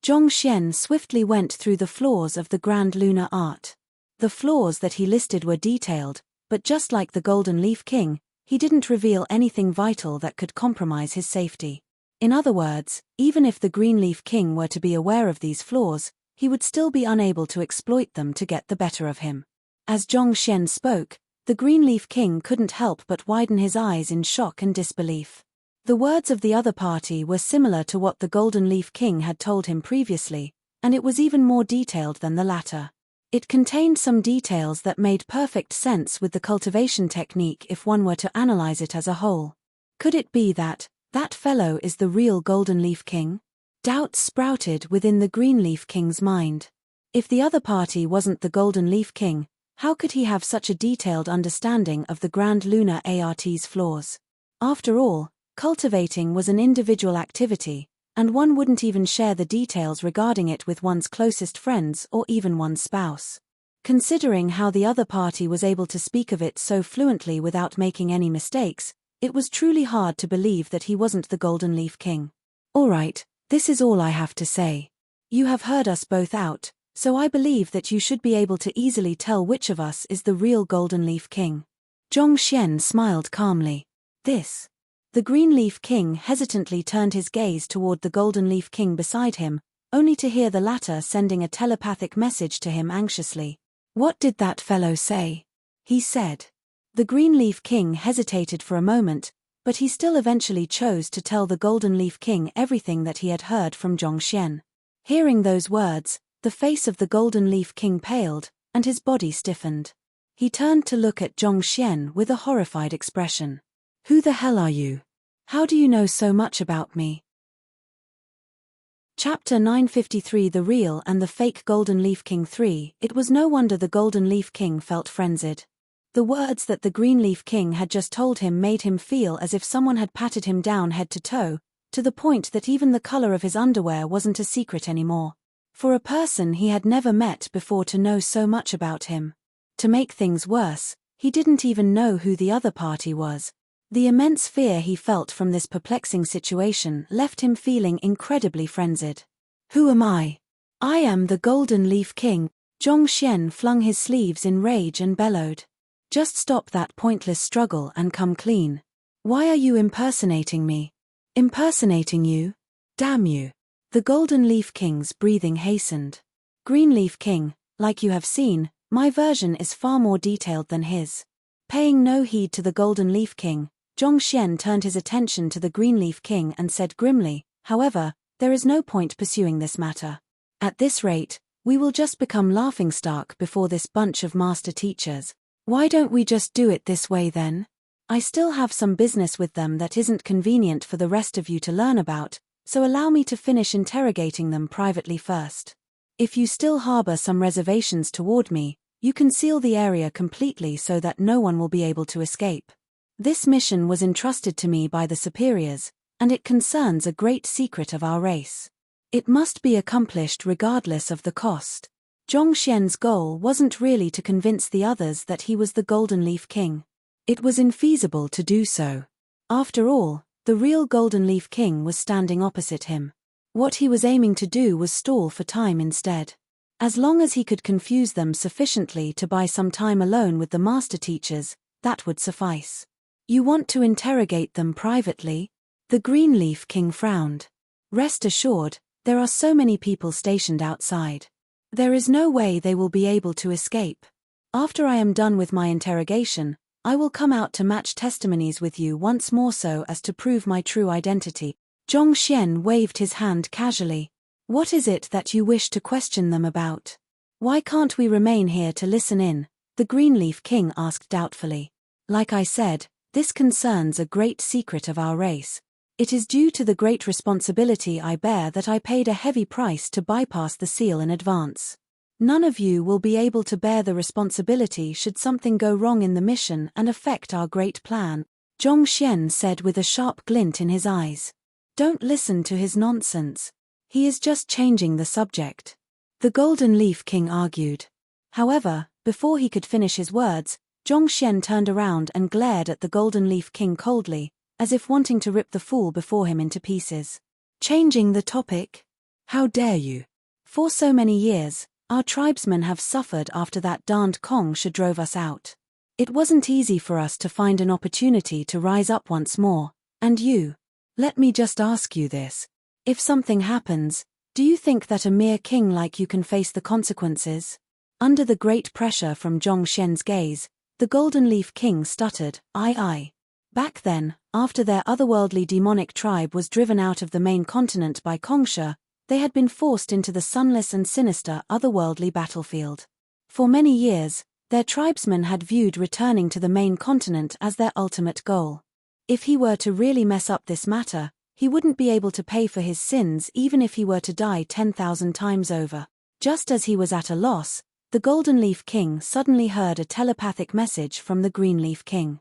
Zhongxian swiftly went through the flaws of the Grand Lunar Art. The flaws that he listed were detailed, but just like the Golden Leaf King, he didn't reveal anything vital that could compromise his safety. In other words, even if the Green Leaf King were to be aware of these flaws, he would still be unable to exploit them to get the better of him. As Zhongxian spoke, the Green Leaf King couldn't help but widen his eyes in shock and disbelief. The words of the other party were similar to what the Golden Leaf King had told him previously, and it was even more detailed than the latter. It contained some details that made perfect sense with the cultivation technique if one were to analyze it as a whole. Could it be that fellow is the real Golden Leaf King? Doubts sprouted within the Green Leaf King's mind. If the other party wasn't the Golden Leaf King, how could he have such a detailed understanding of the Grand Lunar Art's flaws? After all, cultivating was an individual activity, and one wouldn't even share the details regarding it with one's closest friends or even one's spouse. Considering how the other party was able to speak of it so fluently without making any mistakes, it was truly hard to believe that he wasn't the Golden Leaf King. All right. This is all I have to say. You have heard us both out, so I believe that you should be able to easily tell which of us is the real Golden Leaf King. Zhongxian smiled calmly. The Green Leaf King hesitantly turned his gaze toward the Golden Leaf King beside him, only to hear the latter sending a telepathic message to him anxiously. What did that fellow say? He said. The Green Leaf King hesitated for a moment, but he still eventually chose to tell the Golden Leaf King everything that he had heard from Zhongxian. Hearing those words, the face of the Golden Leaf King paled, and his body stiffened. He turned to look at Zhongxian with a horrified expression. Who the hell are you? How do you know so much about me? Chapter 953 The Real and the Fake Golden Leaf King 3. It was no wonder the Golden Leaf King felt frenzied. The words that the Green Leaf King had just told him made him feel as if someone had patted him down head to toe, to the point that even the color of his underwear wasn't a secret anymore. For a person he had never met before to know so much about him. To make things worse, he didn't even know who the other party was. The immense fear he felt from this perplexing situation left him feeling incredibly frenzied. Who am I? I am the Golden Leaf King. Zhongxian flung his sleeves in rage and bellowed. Just stop that pointless struggle and come clean. Why are you impersonating me? Impersonating you? Damn you. The Golden Leaf King's breathing hastened. Green Leaf King, like you have seen, My version is far more detailed than his. Paying no heed to the Golden Leaf King, Zhongxian turned his attention to the Green Leaf King and said grimly, "However, there is no point pursuing this matter. At this rate, we will just become laughingstock before this bunch of master teachers. Why don't we just do it this way then? I still have some business with them that isn't convenient for the rest of you to learn about, so allow me to finish interrogating them privately first. If you still harbor some reservations toward me, you can seal the area completely so that no one will be able to escape. This mission was entrusted to me by the superiors, and it concerns a great secret of our race. It must be accomplished regardless of the cost." Zhongxian's goal wasn't really to convince the others that he was the Golden Leaf King. It was infeasible to do so. After all, the real Golden Leaf King was standing opposite him. What he was aiming to do was stall for time instead. As long as he could confuse them sufficiently to buy some time alone with the master teachers, that would suffice. "You want to interrogate them privately?" The Green Leaf King frowned. "Rest assured, there are so many people stationed outside. There is no way they will be able to escape. After I am done with my interrogation, I will come out to match testimonies with you once more so as to prove my true identity." Zhongxian waved his hand casually. "What is it that you wish to question them about? Why can't we remain here to listen in?" the Green Leaf King asked doubtfully. "Like I said, this concerns a great secret of our race. It is due to the great responsibility I bear that I paid a heavy price to bypass the seal in advance. None of you will be able to bear the responsibility should something go wrong in the mission and affect our great plan," Zhongxian said with a sharp glint in his eyes. "Don't listen to his nonsense. He is just changing the subject," the Golden Leaf King argued. However, before he could finish his words, Zhongxian turned around and glared at the Golden Leaf King coldly, as if wanting to rip the fool before him into pieces. "Changing the topic? How dare you? For so many years, our tribesmen have suffered after that darned Kongsha drove us out. It wasn't easy for us to find an opportunity to rise up once more, and you. Let me just ask you this. If something happens, do you think that a mere king like you can face the consequences?" Under the great pressure from Zhongxian's gaze, the Golden Leaf King stuttered, "Aye. Back then, after their otherworldly demonic tribe was driven out of the main continent by Kongsha, they had been forced into the sunless and sinister otherworldly battlefield. For many years, their tribesmen had viewed returning to the main continent as their ultimate goal. If he were to really mess up this matter, he wouldn't be able to pay for his sins even if he were to die 10,000 times over." Just as he was at a loss, the Golden Leaf King suddenly heard a telepathic message from the Green Leaf King.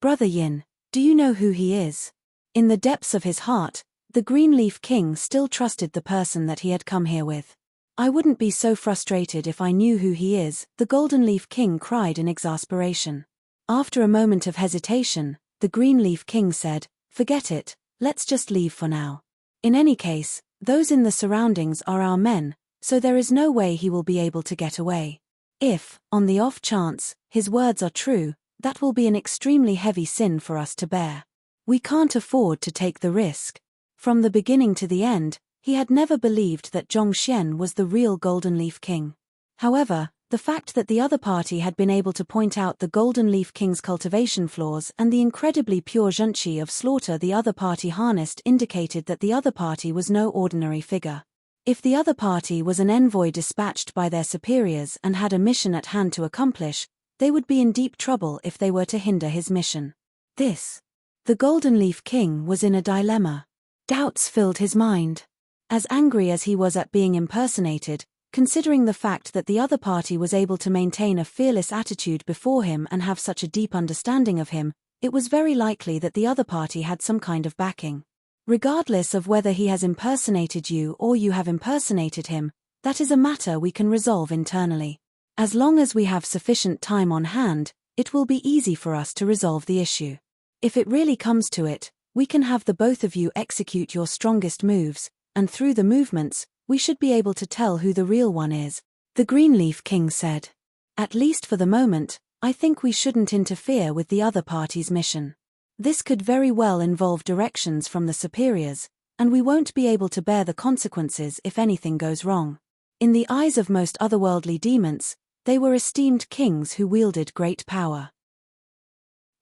"Brother Yin, do you know who he is?" In the depths of his heart, the Green Leaf King still trusted the person that he had come here with. "I wouldn't be so frustrated if I knew who he is," the Golden Leaf King cried in exasperation. After a moment of hesitation, the Green Leaf King said, "Forget it, let's just leave for now. In any case, those in the surroundings are our men, so there is no way he will be able to get away. If, on the off chance, his words are true, that will be an extremely heavy sin for us to bear. We can't afford to take the risk." From the beginning to the end, he had never believed that Zhongxian was the real Golden Leaf King. However, the fact that the other party had been able to point out the Golden Leaf King's cultivation flaws and the incredibly pure zhenqi of slaughter the other party harnessed indicated that the other party was no ordinary figure. If the other party was an envoy dispatched by their superiors and had a mission at hand to accomplish, they would be in deep trouble if they were to hinder his mission. The Golden Leaf King was in a dilemma. Doubts filled his mind. As angry as he was at being impersonated, considering the fact that the other party was able to maintain a fearless attitude before him and have such a deep understanding of him, it was very likely that the other party had some kind of backing. Regardless of whether he has impersonated you or you have impersonated him, that is a matter we can resolve internally. As long as we have sufficient time on hand, it will be easy for us to resolve the issue. If it really comes to it, we can have the both of you execute your strongest moves, and through the movements, we should be able to tell who the real one is," the Green Leaf King said. "At least for the moment, I think we shouldn't interfere with the other party's mission. This could very well involve directions from the superiors, and we won't be able to bear the consequences if anything goes wrong. In the eyes of most otherworldly demons, They were esteemed kings who wielded great power.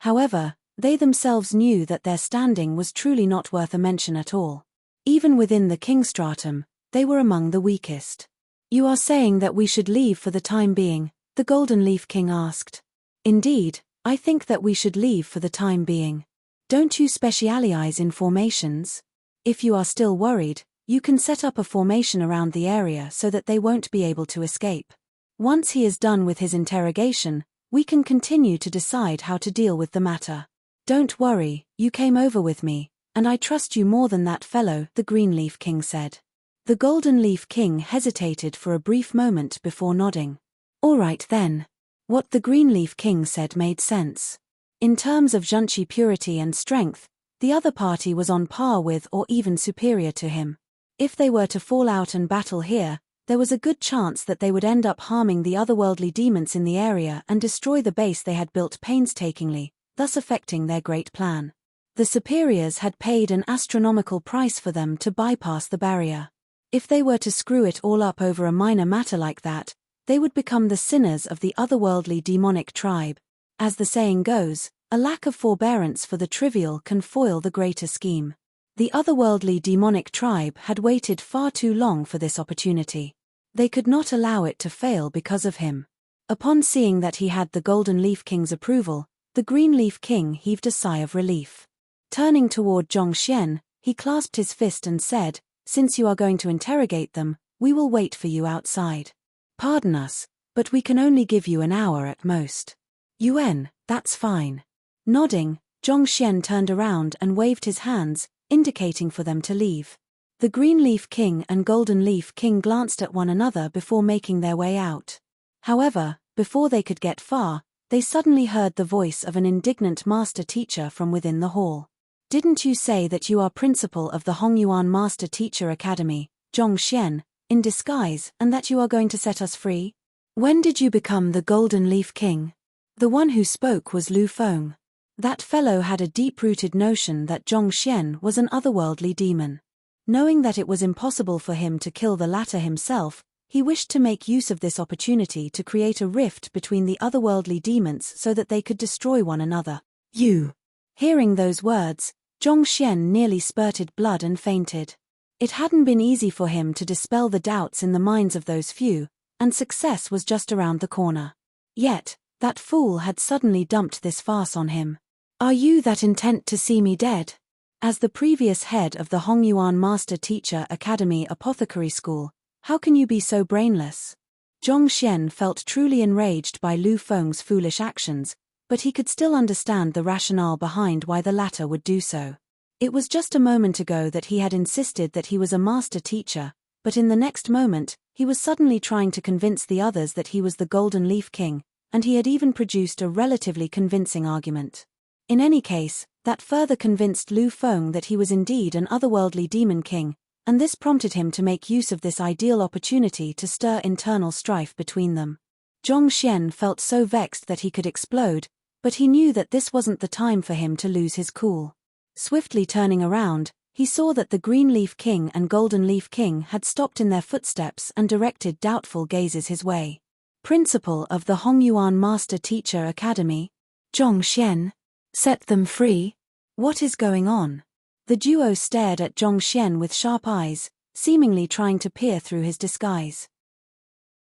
However, they themselves knew that their standing was truly not worth a mention at all. Even within the kingstratum, they were among the weakest. "You are saying that we should leave for the time being?" the Golden Leaf King asked. "Indeed, I think that we should leave for the time being. Don't you specialize in formations? If you are still worried, you can set up a formation around the area so that they won't be able to escape. Once he is done with his interrogation, we can continue to decide how to deal with the matter. Don't worry, you came over with me, and I trust you more than that fellow," the Green Leaf King said. The Golden Leaf King hesitated for a brief moment before nodding. "All right then." What the Green Leaf King said made sense. In terms of Junchi purity and strength, the other party was on par with or even superior to him. If they were to fall out and battle here, there was a good chance that they would end up harming the otherworldly demons in the area and destroy the base they had built painstakingly, thus affecting their great plan. The superiors had paid an astronomical price for them to bypass the barrier. If they were to screw it all up over a minor matter like that, they would become the sinners of the otherworldly demonic tribe. As the saying goes, a lack of forbearance for the trivial can foil the greater scheme. The otherworldly demonic tribe had waited far too long for this opportunity. They could not allow it to fail because of him. Upon seeing that he had the Golden Leaf King's approval, the Green Leaf King heaved a sigh of relief. Turning toward Zhongxian, he clasped his fist and said, "Since you are going to interrogate them, we will wait for you outside. Pardon us, but we can only give you an hour at most." "Yuan, that's fine." Nodding, Zhongxian turned around and waved his hands, indicating for them to leave. The Green Leaf King and Golden Leaf King glanced at one another before making their way out. However, before they could get far, they suddenly heard the voice of an indignant master teacher from within the hall. "Didn't you say that you are principal of the Hongyuan Master Teacher Academy, Zhongxian, in disguise, and that you are going to set us free? When did you become the Golden Leaf King?" The one who spoke was Lu Feng. That fellow had a deep-rooted notion that Zhongxian was an otherworldly demon. Knowing that it was impossible for him to kill the latter himself, he wished to make use of this opportunity to create a rift between the otherworldly demons so that they could destroy one another. "You!" Hearing those words, Zhongxian nearly spurted blood and fainted. It hadn't been easy for him to dispel the doubts in the minds of those few, and success was just around the corner. Yet, that fool had suddenly dumped this farce on him. "Are you that intent to see me dead?" As the previous head of the Hongyuan Master Teacher Academy Apothecary School, how can you be so brainless? Zhongxian felt truly enraged by Lu Feng's foolish actions, but he could still understand the rationale behind why the latter would do so. It was just a moment ago that he had insisted that he was a master teacher, but in the next moment, he was suddenly trying to convince the others that he was the Golden Leaf King, and he had even produced a relatively convincing argument. In any case, that further convinced Lu Feng that he was indeed an otherworldly demon king, and this prompted him to make use of this ideal opportunity to stir internal strife between them. Zhongxian felt so vexed that he could explode, but he knew that this wasn't the time for him to lose his cool. Swiftly turning around, he saw that the Green Leaf King and Golden Leaf King had stopped in their footsteps and directed doubtful gazes his way. "Principal of the Hongyuan Master Teacher Academy? Zhongxian? Set them free? What is going on?" The duo stared at Zhongxian with sharp eyes, seemingly trying to peer through his disguise.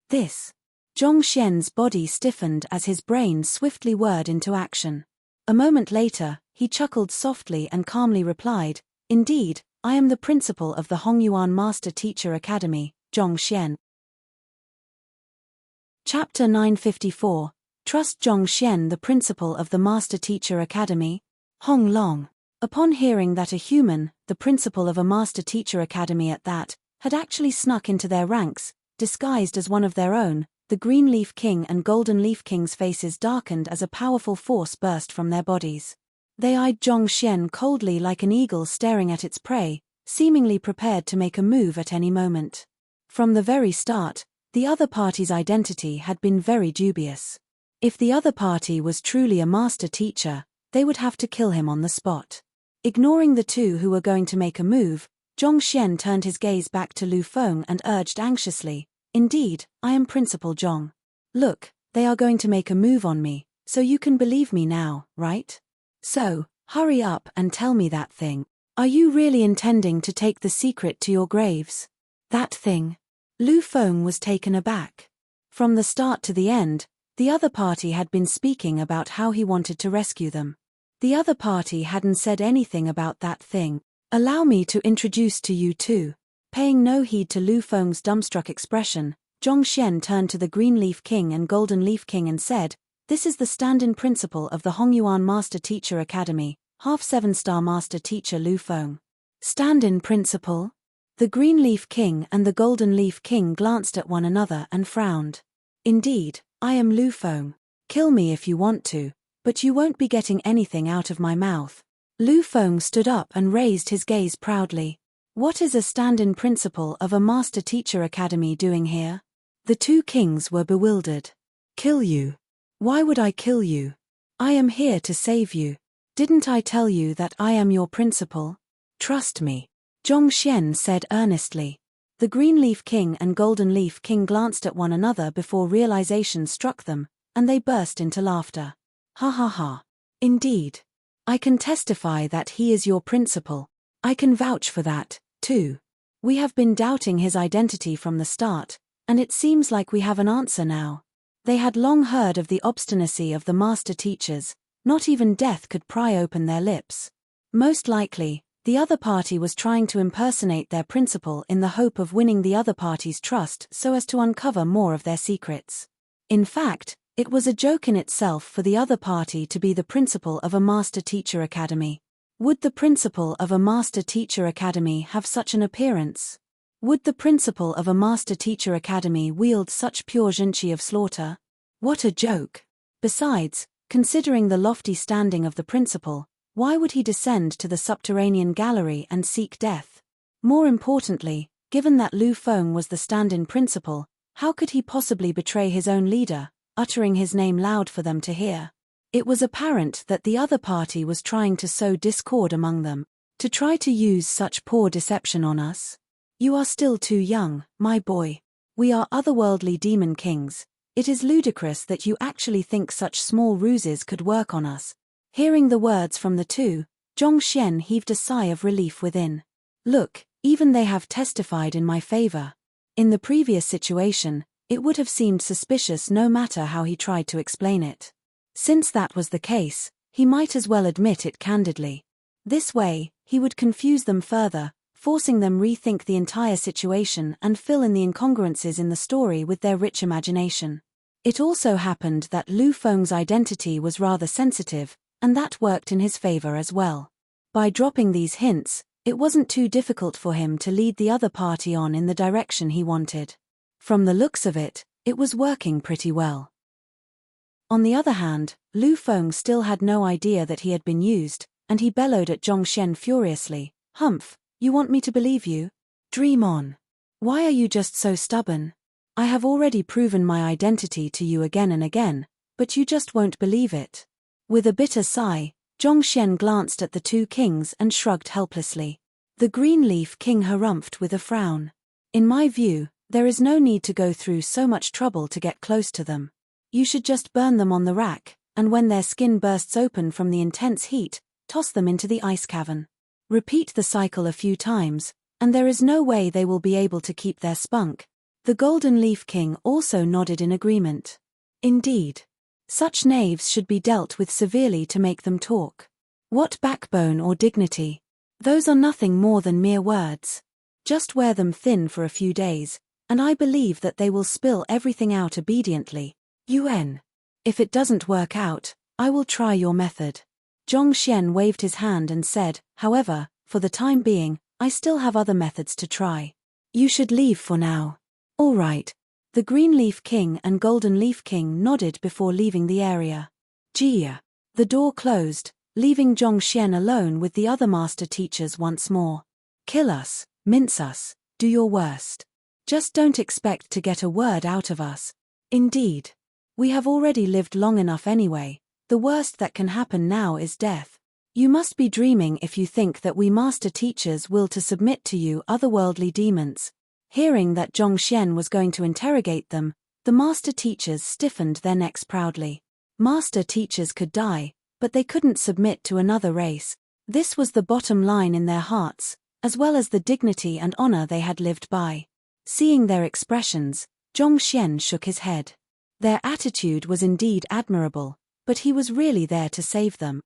"This." Zhongxian's body stiffened as his brain swiftly whirred into action. A moment later, he chuckled softly and calmly replied, "Indeed, I am the principal of the Hongyuan Master Teacher Academy, Zhongxian." Chapter 954. Trust Zhongxian, the principal of the Master Teacher Academy? Hong Long. Upon hearing that a human, the principal of a Master Teacher Academy at that, had actually snuck into their ranks, disguised as one of their own, the Green Leaf King and Golden Leaf King's faces darkened as a powerful force burst from their bodies. They eyed Zhongxian coldly like an eagle staring at its prey, seemingly prepared to make a move at any moment. From the very start, the other party's identity had been very dubious. If the other party was truly a master teacher, they would have to kill him on the spot. Ignoring the two who were going to make a move, Zhongxian turned his gaze back to Lu Feng and urged anxiously, "Indeed, I am Principal Zhong. Look, they are going to make a move on me, so you can believe me now, right? So, hurry up and tell me that thing. Are you really intending to take the secret to your graves? That thing? Lu Feng was taken aback. From the start to the end, the other party had been speaking about how he wanted to rescue them. The other party hadn't said anything about that thing. Allow me to introduce to you too. Paying no heed to Lu Feng's dumbstruck expression, Zhongxian turned to the Green Leaf King and Golden Leaf King and said, "This is the stand-in principal of the Hongyuan Master Teacher Academy, half 7-star Master Teacher Lu Feng." Stand-in principal? The Green Leaf King and the Golden Leaf King glanced at one another and frowned. Indeed, I am Lu Feng. Kill me if you want to, but you won't be getting anything out of my mouth. Lu Feng stood up and raised his gaze proudly. What is a stand-in principal of a Master Teacher Academy doing here? The two kings were bewildered. Kill you? Why would I kill you? I am here to save you. Didn't I tell you that I am your principal? Trust me. Zhongxian said earnestly. The Green Leaf King and Golden Leaf King glanced at one another before realization struck them, and they burst into laughter. Ha ha ha. Indeed. I can testify that he is your principal. I can vouch for that, too. We have been doubting his identity from the start, and it seems like we have an answer now. They had long heard of the obstinacy of the master teachers. Not even death could pry open their lips. Most likely, the other party was trying to impersonate their principal in the hope of winning the other party's trust so as to uncover more of their secrets. In fact, it was a joke in itself for the other party to be the principal of a Master Teacher Academy. Would the principal of a Master Teacher Academy have such an appearance? Would the principal of a Master Teacher Academy wield such pure zhenqi of slaughter? What a joke! Besides, considering the lofty standing of the principal, why would he descend to the subterranean gallery and seek death? More importantly, given that Lu Feng was the stand-in principal, how could he possibly betray his own leader, uttering his name loud for them to hear? It was apparent that the other party was trying to sow discord among them, to try to use such poor deception on us. You are still too young, my boy. We are otherworldly demon kings. It is ludicrous that you actually think such small ruses could work on us. Hearing the words from the two, Zhongxian heaved a sigh of relief within. Look, even they have testified in my favor. In the previous situation, it would have seemed suspicious no matter how he tried to explain it. Since that was the case, he might as well admit it candidly. This way, he would confuse them further, forcing them rethink the entire situation and fill in the incongruences in the story with their rich imagination. It also happened that Lu Feng's identity was rather sensitive, and that worked in his favor as well. By dropping these hints, it wasn't too difficult for him to lead the other party on in the direction he wanted. From the looks of it, it was working pretty well. On the other hand, Lu Feng still had no idea that he had been used, and he bellowed at Zhongxian furiously, "Humph, you want me to believe you? Dream on. Why are you just so stubborn? I have already proven my identity to you again and again, but you just won't believe it." With a bitter sigh, Zhongxian glanced at the two kings and shrugged helplessly. The Green Leaf King harumphed with a frown. In my view, there is no need to go through so much trouble to get close to them. You should just burn them on the rack, and when their skin bursts open from the intense heat, toss them into the ice cavern. Repeat the cycle a few times, and there is no way they will be able to keep their spunk. The Golden Leaf King also nodded in agreement. Indeed. Such knaves should be dealt with severely to make them talk. What backbone or dignity? Those are nothing more than mere words. Just wear them thin for a few days, and I believe that they will spill everything out obediently. UN. If it doesn't work out, I will try your method. Zhongxian waved his hand and said, however, for the time being, I still have other methods to try. You should leave for now. All right. The Green Leaf King and Golden Leaf King nodded before leaving the area. Jia. The door closed, leaving Zhongxian alone with the other master teachers once more. Kill us, mince us, do your worst. Just don't expect to get a word out of us. Indeed. We have already lived long enough anyway. The worst that can happen now is death. You must be dreaming if you think that we master teachers will to submit to you otherworldly demons. Hearing that Zhongxian was going to interrogate them, The master teachers stiffened their necks proudly. Master teachers could die, but they couldn't submit to another race. This was the bottom line in their hearts, as well as the dignity and honor they had lived by. Seeing their expressions, Zhongxian shook his head. Their attitude was indeed admirable, but he was really there to save them.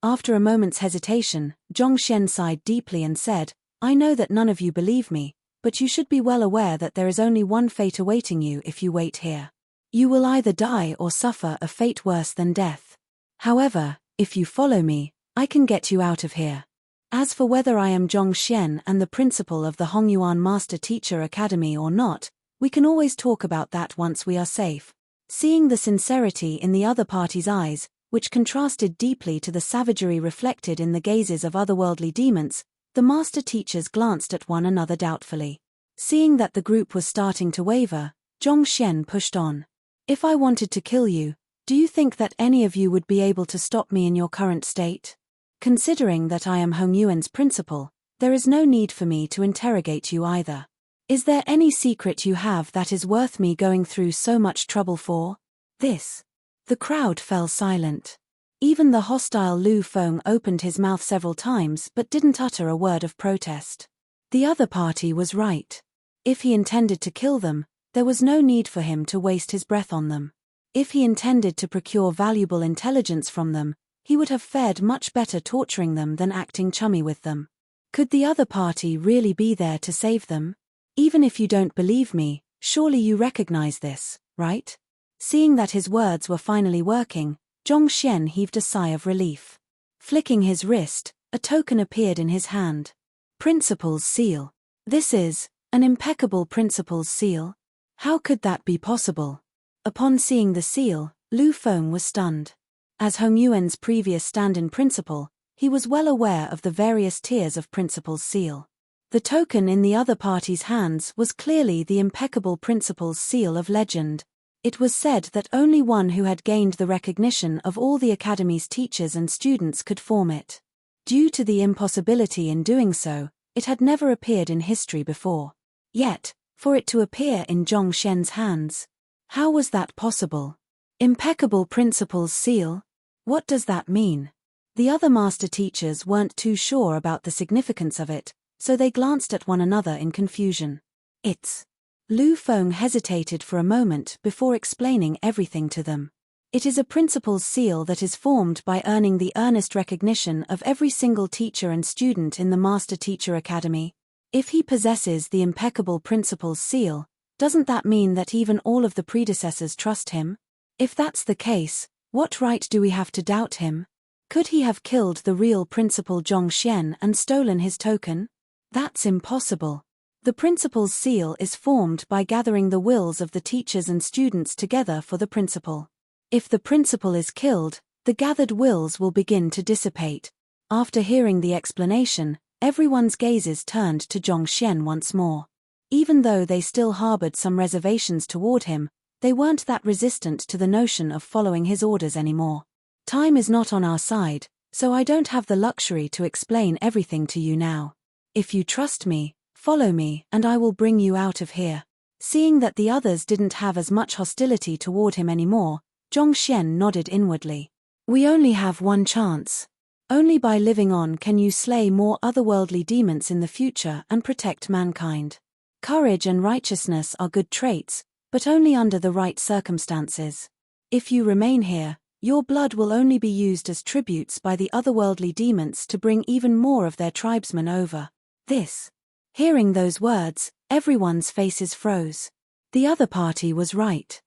After a moment's hesitation, Zhongxian sighed deeply and said, "I know that none of you believe me, but you should be well aware that there is only one fate awaiting you if you wait here. You will either die or suffer a fate worse than death. However, if you follow me, I can get you out of here. As for whether I am Zhongxian and the principal of the Hongyuan Master Teacher Academy or not, we can always talk about that once we are safe." Seeing the sincerity in the other party's eyes, which contrasted deeply to the savagery reflected in the gazes of otherworldly demons, the master teachers glanced at one another doubtfully. Seeing that the group was starting to waver, Zhongxian pushed on. "If I wanted to kill you, do you think that any of you would be able to stop me in your current state? Considering that I am Hongyuan's principal, there is no need for me to interrogate you either. Is there any secret you have that is worth me going through so much trouble for?" This. The crowd fell silent. Even the hostile Lu Feng opened his mouth several times but didn't utter a word of protest. The other party was right. If he intended to kill them, there was no need for him to waste his breath on them. If he intended to procure valuable intelligence from them, he would have fared much better torturing them than acting chummy with them. Could the other party really be there to save them? Even if you don't believe me, surely you recognize this, right? Seeing that his words were finally working, Zhongxian heaved a sigh of relief. Flicking his wrist, a token appeared in his hand. Principal's seal. This is an impeccable principal's seal. How could that be possible? Upon seeing the seal, Lu Feng was stunned. As Hongyuan's previous stand-in principal, he was well aware of the various tiers of principal's seal. The token in the other party's hands was clearly the impeccable principal's seal of legend. It was said that only one who had gained the recognition of all the academy's teachers and students could form it. Due to the impossibility in doing so, it had never appeared in history before. Yet, for it to appear in Zhongxian's hands, how was that possible? Impeccable principal's seal? What does that mean? The other master teachers weren't too sure about the significance of it, so they glanced at one another in confusion. It's. Lu Feng hesitated for a moment before explaining everything to them. It is a principal's seal that is formed by earning the earnest recognition of every single teacher and student in the Master Teacher Academy. If he possesses the impeccable principal's seal, doesn't that mean that even all of the predecessors trust him? If that's the case, what right do we have to doubt him? Could he have killed the real principal Zhongxian and stolen his token? That's impossible. The principal's seal is formed by gathering the wills of the teachers and students together for the principal. If the principal is killed, the gathered wills will begin to dissipate. After hearing the explanation, everyone's gazes turned to Zhongxian once more. Even though they still harbored some reservations toward him, they weren't that resistant to the notion of following his orders anymore. Time is not on our side, so I don't have the luxury to explain everything to you now. If you trust me, follow me and I will bring you out of here. Seeing that the others didn't have as much hostility toward him anymore, Zhongxian nodded inwardly. We only have one chance. Only by living on can you slay more otherworldly demons in the future and protect mankind. Courage and righteousness are good traits, but only under the right circumstances. If you remain here, your blood will only be used as tributes by the otherworldly demons to bring even more of their tribesmen over. This. Hearing those words, everyone's faces froze. The other party was right.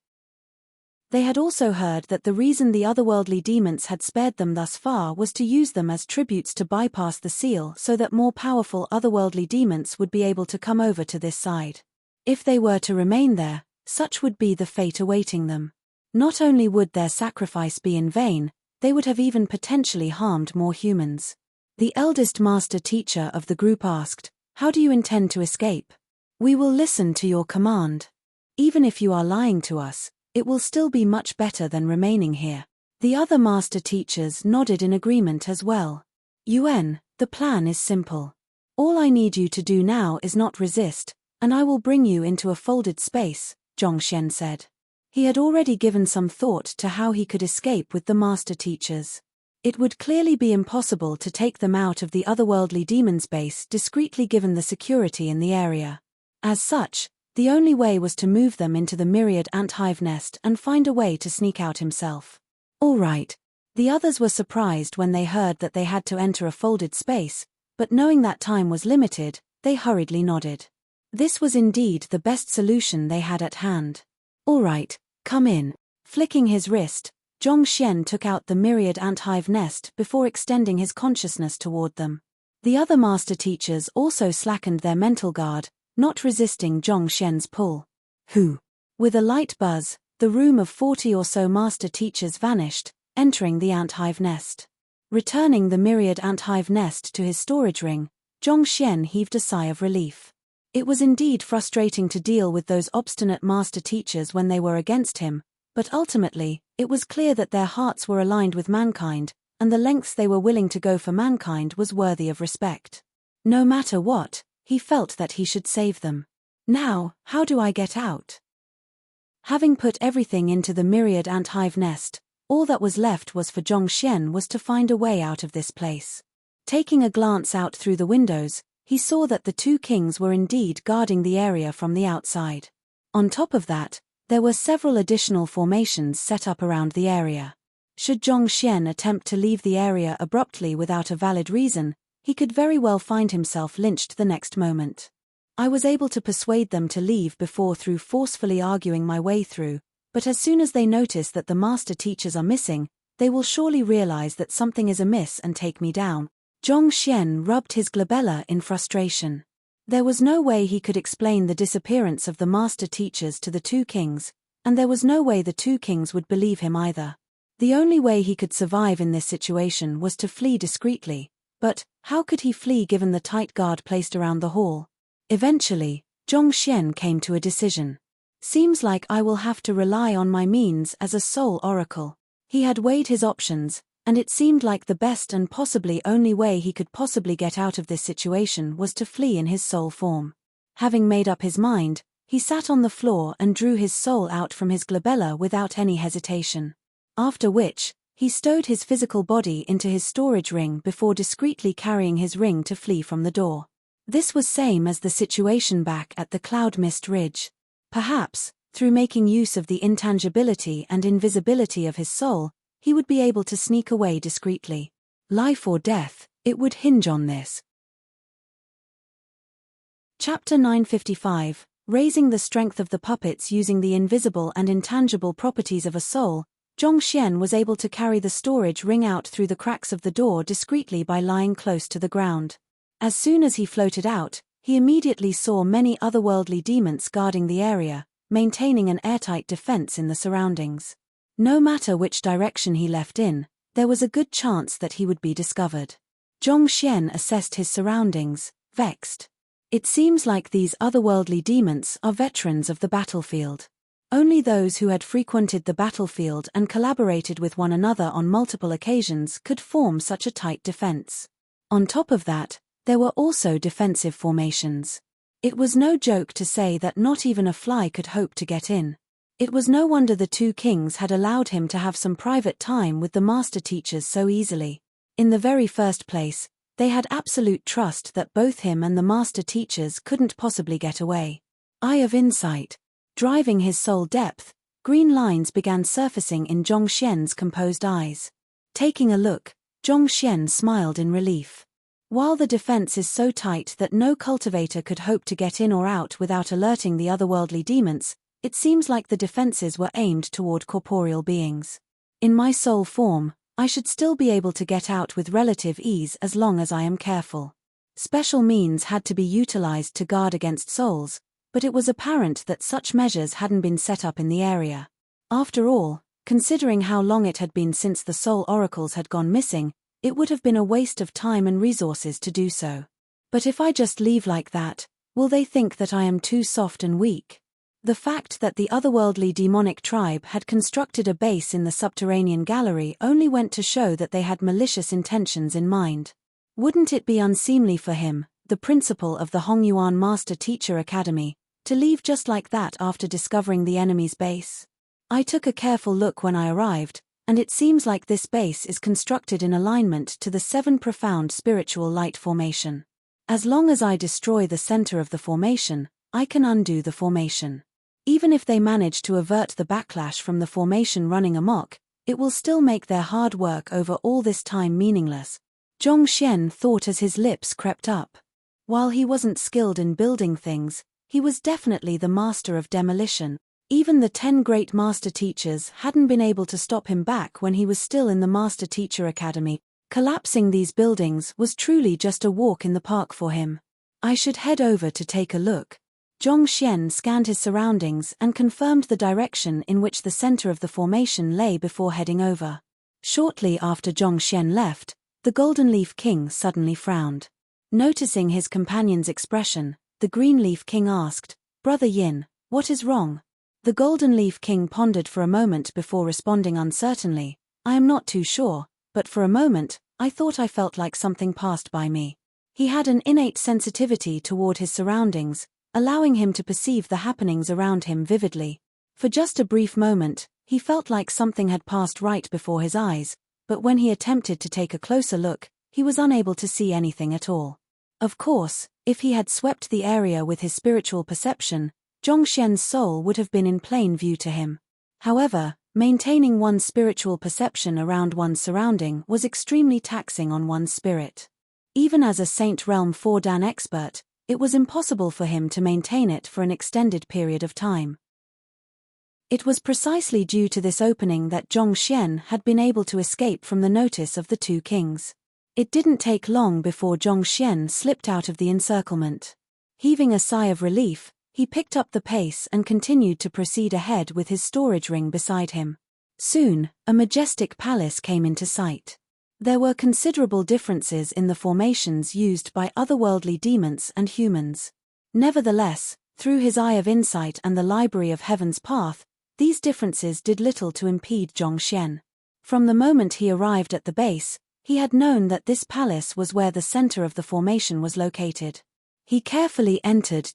They had also heard that the reason the otherworldly demons had spared them thus far was to use them as tributes to bypass the seal so that more powerful otherworldly demons would be able to come over to this side. If they were to remain there, such would be the fate awaiting them. Not only would their sacrifice be in vain, they would have even potentially harmed more humans. The eldest master teacher of the group asked, "How do you intend to escape?" "We will listen to your command. Even if you are lying to us, it will still be much better than remaining here." The other master teachers nodded in agreement as well. "Yuan, the plan is simple. All I need you to do now is not resist, and I will bring you into a folded space, Zhongxian said. He had already given some thought to how he could escape with the master teachers. It would clearly be impossible to take them out of the otherworldly demon's base discreetly given the security in the area. As such, the only way was to move them into the myriad ant hive nest and find a way to sneak out himself. All right. The others were surprised when they heard that they had to enter a folded space, but knowing that time was limited, they hurriedly nodded. This was indeed the best solution they had at hand. All right, come in. Flicking his wrist, Zhongxian took out the myriad ant hive nest before extending his consciousness toward them. The other master teachers also slackened their mental guard, not resisting Zhongxian's pull. Who? With a light buzz, the room of 40 or so master teachers vanished, entering the ant hive nest. Returning the myriad ant hive nest to his storage ring, Zhongxian heaved a sigh of relief. It was indeed frustrating to deal with those obstinate master teachers when they were against him, but ultimately, it was clear that their hearts were aligned with mankind, and the lengths they were willing to go for mankind was worthy of respect. No matter what, he felt that he should save them. Now, how do I get out? Having put everything into the myriad ant hive nest, all that was left was for Zhongxian was to find a way out of this place. Taking a glance out through the windows, he saw that the two kings were indeed guarding the area from the outside. On top of that, there were several additional formations set up around the area. Should Zhongxian attempt to leave the area abruptly without a valid reason, he could very well find himself lynched the next moment. I was able to persuade them to leave before through forcefully arguing my way through, but as soon as they notice that the master teachers are missing, they will surely realize that something is amiss and take me down. Zhongxian rubbed his glabella in frustration. There was no way he could explain the disappearance of the master teachers to the two kings, and there was no way the two kings would believe him either. The only way he could survive in this situation was to flee discreetly, but how could he flee given the tight guard placed around the hall? Eventually, Zhongxian came to a decision. Seems like I will have to rely on my means as a soul oracle. He had weighed his options, and it seemed like the best and possibly only way he could possibly get out of this situation was to flee in his soul form. Having made up his mind, he sat on the floor and drew his soul out from his glabella without any hesitation. After which, he stowed his physical body into his storage ring before discreetly carrying his ring to flee from the door. This was same as the situation back at the Cloud Mist Ridge. Perhaps, through making use of the intangibility and invisibility of his soul, he would be able to sneak away discreetly. Life or death, it would hinge on this. Chapter 955, Raising the Strength of the Puppets Using the Invisible and Intangible Properties of a Soul. Zhongxian was able to carry the storage ring out through the cracks of the door discreetly by lying close to the ground. As soon as he floated out, he immediately saw many otherworldly demons guarding the area, maintaining an airtight defense in the surroundings. No matter which direction he left in, there was a good chance that he would be discovered. Zhongxian assessed his surroundings, vexed. It seems like these otherworldly demons are veterans of the battlefield. Only those who had frequented the battlefield and collaborated with one another on multiple occasions could form such a tight defense. On top of that, there were also defensive formations. It was no joke to say that not even a fly could hope to get in. It was no wonder the two kings had allowed him to have some private time with the master teachers so easily. In the very first place, they had absolute trust that both him and the master teachers couldn't possibly get away. Eye of insight. Driving his soul depth, green lines began surfacing in Zhongxian's composed eyes. Taking a look, Zhongxian smiled in relief. While the defense is so tight that no cultivator could hope to get in or out without alerting the otherworldly demons, it seems like the defenses were aimed toward corporeal beings. In my soul form, I should still be able to get out with relative ease as long as I am careful. Special means had to be utilized to guard against souls, but it was apparent that such measures hadn't been set up in the area. After all, considering how long it had been since the soul oracles had gone missing, it would have been a waste of time and resources to do so. But if I just leave like that, will they think that I am too soft and weak? The fact that the otherworldly demonic tribe had constructed a base in the subterranean gallery only went to show that they had malicious intentions in mind. Wouldn't it be unseemly for him, the principal of the Hongyuan Master Teacher Academy, To leave just like that after discovering the enemy's base? I took a careful look when I arrived, and it seems like this base is constructed in alignment to the 7 profound spiritual light formation. As long as I destroy the center of the formation, I can undo the formation. Even if they manage to avert the backlash from the formation running amok, it will still make their hard work over all this time meaningless. Zhongxian thought as his lips crept up. While he wasn't skilled in building things, he was definitely the master of demolition. Even the 10 great master teachers hadn't been able to stop him back when he was still in the Master Teacher Academy. Collapsing these buildings was truly just a walk in the park for him. I should head over to take a look. Zhongxian scanned his surroundings and confirmed the direction in which the center of the formation lay before heading over. Shortly after Zhongxian left, the Golden Leaf King suddenly frowned. Noticing his companion's expression, the Green Leaf King asked, "Brother Yin, what is wrong?" The Golden Leaf King pondered for a moment before responding uncertainly, "I am not too sure, but for a moment, I thought I felt like something passed by me." He had an innate sensitivity toward his surroundings, allowing him to perceive the happenings around him vividly. For just a brief moment, he felt like something had passed right before his eyes, but when he attempted to take a closer look, he was unable to see anything at all. Of course, if he had swept the area with his spiritual perception, Zhongxian's soul would have been in plain view to him. However, maintaining one's spiritual perception around one's surrounding was extremely taxing on one's spirit. Even as a Saint Realm 4 Dan expert, it was impossible for him to maintain it for an extended period of time. It was precisely due to this opening that Zhongxian had been able to escape from the notice of the 2 kings. It didn't take long before Zhongxian slipped out of the encirclement. Heaving a sigh of relief, he picked up the pace and continued to proceed ahead with his storage ring beside him. Soon, a majestic palace came into sight. There were considerable differences in the formations used by otherworldly demons and humans. Nevertheless, through his eye of insight and the library of Heaven's Path, these differences did little to impede Zhongxian. From the moment he arrived at the base, he had known that this palace was where the center of the formation was located. He carefully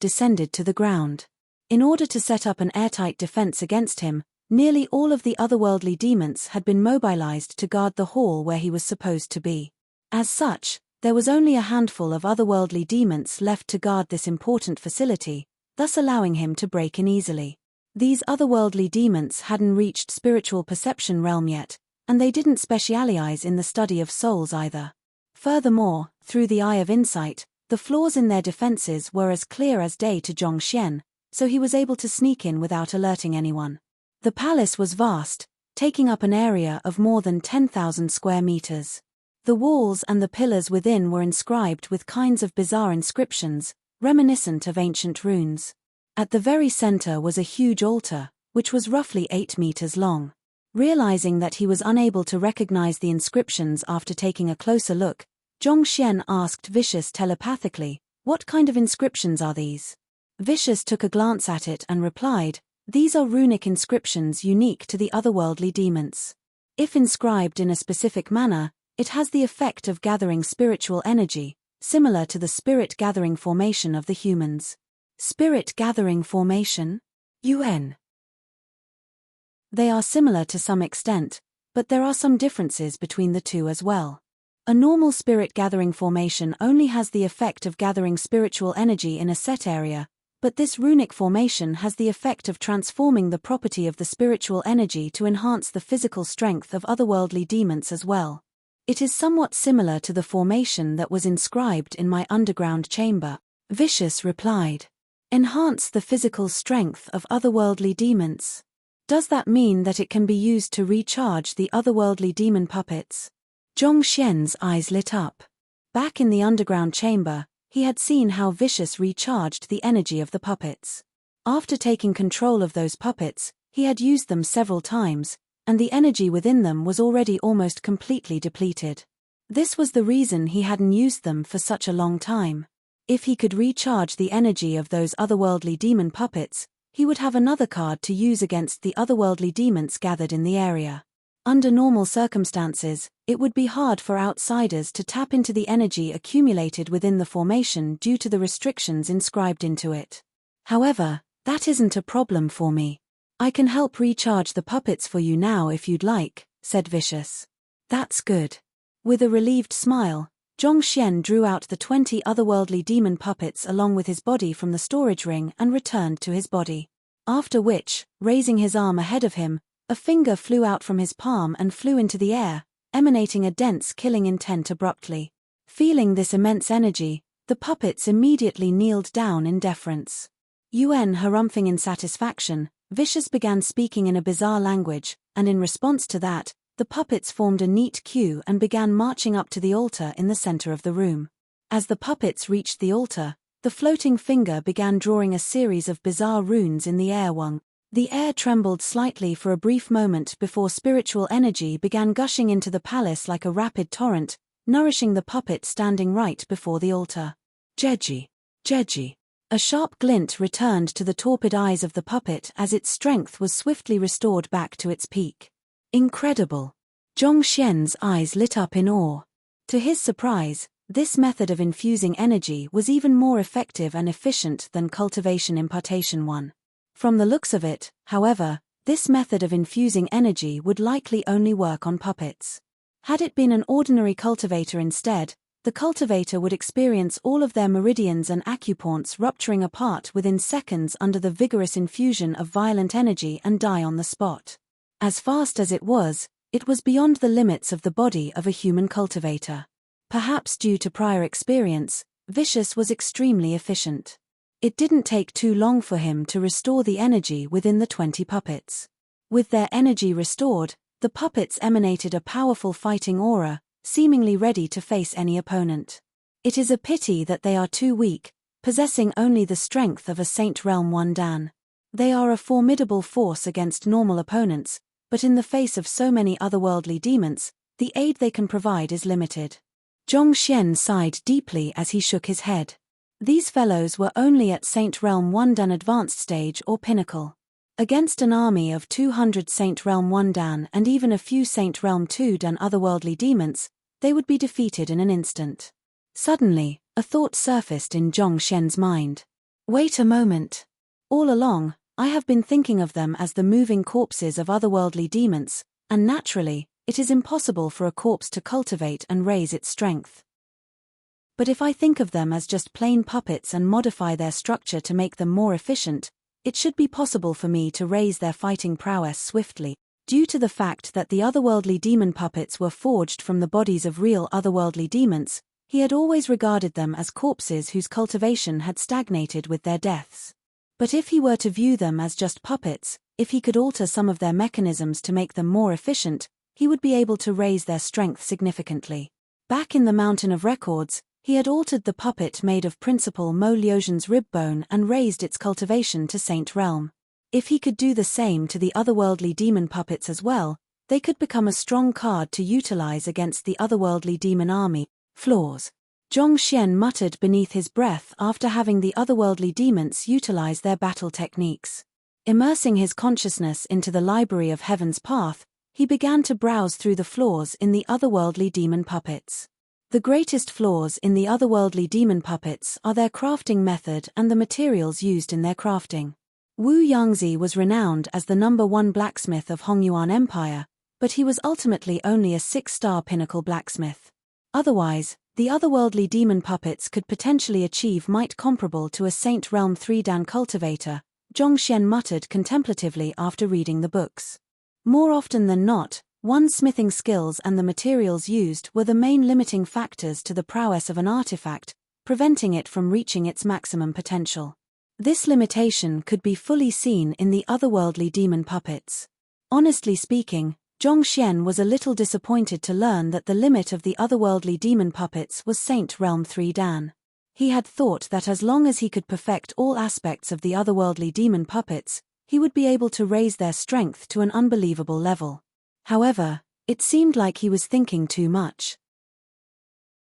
descended to the ground. In order to set up an airtight defense against him, nearly all of the otherworldly demons had been mobilized to guard the hall where he was supposed to be. As such, there was only a handful of otherworldly demons left to guard this important facility, thus allowing him to break in easily. These otherworldly demons hadn't reached spiritual perception realm yet, and they didn't specialize in the study of souls either. Furthermore, through the eye of insight, the flaws in their defenses were as clear as day to Zhongxian, so he was able to sneak in without alerting anyone. The palace was vast, taking up an area of more than 10,000 square meters. The walls and the pillars within were inscribed with kinds of bizarre inscriptions, reminiscent of ancient runes. At the very center was a huge altar, which was roughly 8 meters long. Realizing that he was unable to recognize the inscriptions after taking a closer look, Zhongxian asked Vicious telepathically, "What kind of inscriptions are these?" Vicious took a glance at it and replied, "These are runic inscriptions unique to the otherworldly demons. If inscribed in a specific manner, it has the effect of gathering spiritual energy, similar to the spirit-gathering formation of the humans." Spirit-gathering formation? UN. They are similar to some extent, but there are some differences between the two as well. A normal spirit-gathering formation only has the effect of gathering spiritual energy in a set area, but this runic formation has the effect of transforming the property of the spiritual energy to enhance the physical strength of otherworldly demons as well. It is somewhat similar to the formation that was inscribed in my underground chamber, Vicious replied. Enhance the physical strength of otherworldly demons. Does that mean that it can be used to recharge the otherworldly demon puppets? Zhongxian's eyes lit up. Back in the underground chamber, he had seen how Vicious recharged the energy of the puppets. After taking control of those puppets, he had used them several times, and the energy within them was already almost completely depleted. This was the reason he hadn't used them for such a long time. If he could recharge the energy of those otherworldly demon puppets, he would have another card to use against the otherworldly demons gathered in the area. Under normal circumstances, it would be hard for outsiders to tap into the energy accumulated within the formation due to the restrictions inscribed into it. However, that isn't a problem for me. I can help recharge the puppets for you now if you'd like, said Vicious. That's good. With a relieved smile, Zhongxian drew out the 20 otherworldly demon puppets along with his body from the storage ring and returned to his body. After which, raising his arm ahead of him, a finger flew out from his palm and flew into the air, emanating a dense killing intent abruptly. Feeling this immense energy, the puppets immediately kneeled down in deference. Yuan harumphing in satisfaction, Vicious began speaking in a bizarre language, and in response to that, the puppets formed a neat queue and began marching up to the altar in the center of the room. As the puppets reached the altar, the floating finger began drawing a series of bizarre runes in the air. The air trembled slightly for a brief moment before spiritual energy began gushing into the palace like a rapid torrent, nourishing the puppet standing right before the altar. Jeji. Jeji. A sharp glint returned to the torpid eyes of the puppet as its strength was swiftly restored back to its peak. Incredible. Zhongxian's eyes lit up in awe. To his surprise, this method of infusing energy was even more effective and efficient than cultivation impartation one. From the looks of it, however, this method of infusing energy would likely only work on puppets. Had it been an ordinary cultivator instead, the cultivator would experience all of their meridians and acupoints rupturing apart within seconds under the vigorous infusion of violent energy and die on the spot. As fast as it was beyond the limits of the body of a human cultivator. Perhaps due to prior experience, Vicious was extremely efficient. It didn't take too long for him to restore the energy within the 20 puppets. With their energy restored, the puppets emanated a powerful fighting aura, seemingly ready to face any opponent. It is a pity that they are too weak, possessing only the strength of a Saint Realm 1 Dan. They are a formidable force against normal opponents, but in the face of so many otherworldly demons, the aid they can provide is limited. Zhongxian sighed deeply as he shook his head. These fellows were only at Saint Realm 1 Dan advanced stage or pinnacle. Against an army of 200 Saint Realm 1 Dan and even a few Saint Realm 2 Dan otherworldly demons, they would be defeated in an instant. Suddenly, a thought surfaced in Zhongxian's mind. Wait a moment. All along, I have been thinking of them as the moving corpses of otherworldly demons, and naturally, it is impossible for a corpse to cultivate and raise its strength. But if I think of them as just plain puppets and modify their structure to make them more efficient, it should be possible for me to raise their fighting prowess swiftly. Due to the fact that the otherworldly demon puppets were forged from the bodies of real otherworldly demons, he had always regarded them as corpses whose cultivation had stagnated with their deaths. But if he were to view them as just puppets, if he could alter some of their mechanisms to make them more efficient, he would be able to raise their strength significantly. Back in the Mountain of Records, he had altered the puppet made of Principal Mo Liuxian's rib bone and raised its cultivation to Saint Realm. If he could do the same to the otherworldly demon puppets as well, they could become a strong card to utilize against the otherworldly demon army. Flaws. Zhongxian muttered beneath his breath after having the otherworldly demons utilize their battle techniques. Immersing his consciousness into the library of Heaven's Path, he began to browse through the flaws in the otherworldly demon puppets. The greatest flaws in the otherworldly demon puppets are their crafting method and the materials used in their crafting. Wu Yangzi was renowned as the #1 blacksmith of Hongyuan Empire, but he was ultimately only a 6-star pinnacle blacksmith. Otherwise, the otherworldly demon puppets could potentially achieve might comparable to a Saint Realm 3 Dan cultivator, Zhongxian muttered contemplatively after reading the books. More often than not, one's smithing skills and the materials used were the main limiting factors to the prowess of an artifact, preventing it from reaching its maximum potential. This limitation could be fully seen in the otherworldly demon puppets. Honestly speaking, Zhongxian was a little disappointed to learn that the limit of the otherworldly demon puppets was Saint Realm 3 Dan. He had thought that as long as he could perfect all aspects of the otherworldly demon puppets, he would be able to raise their strength to an unbelievable level. However, it seemed like he was thinking too much.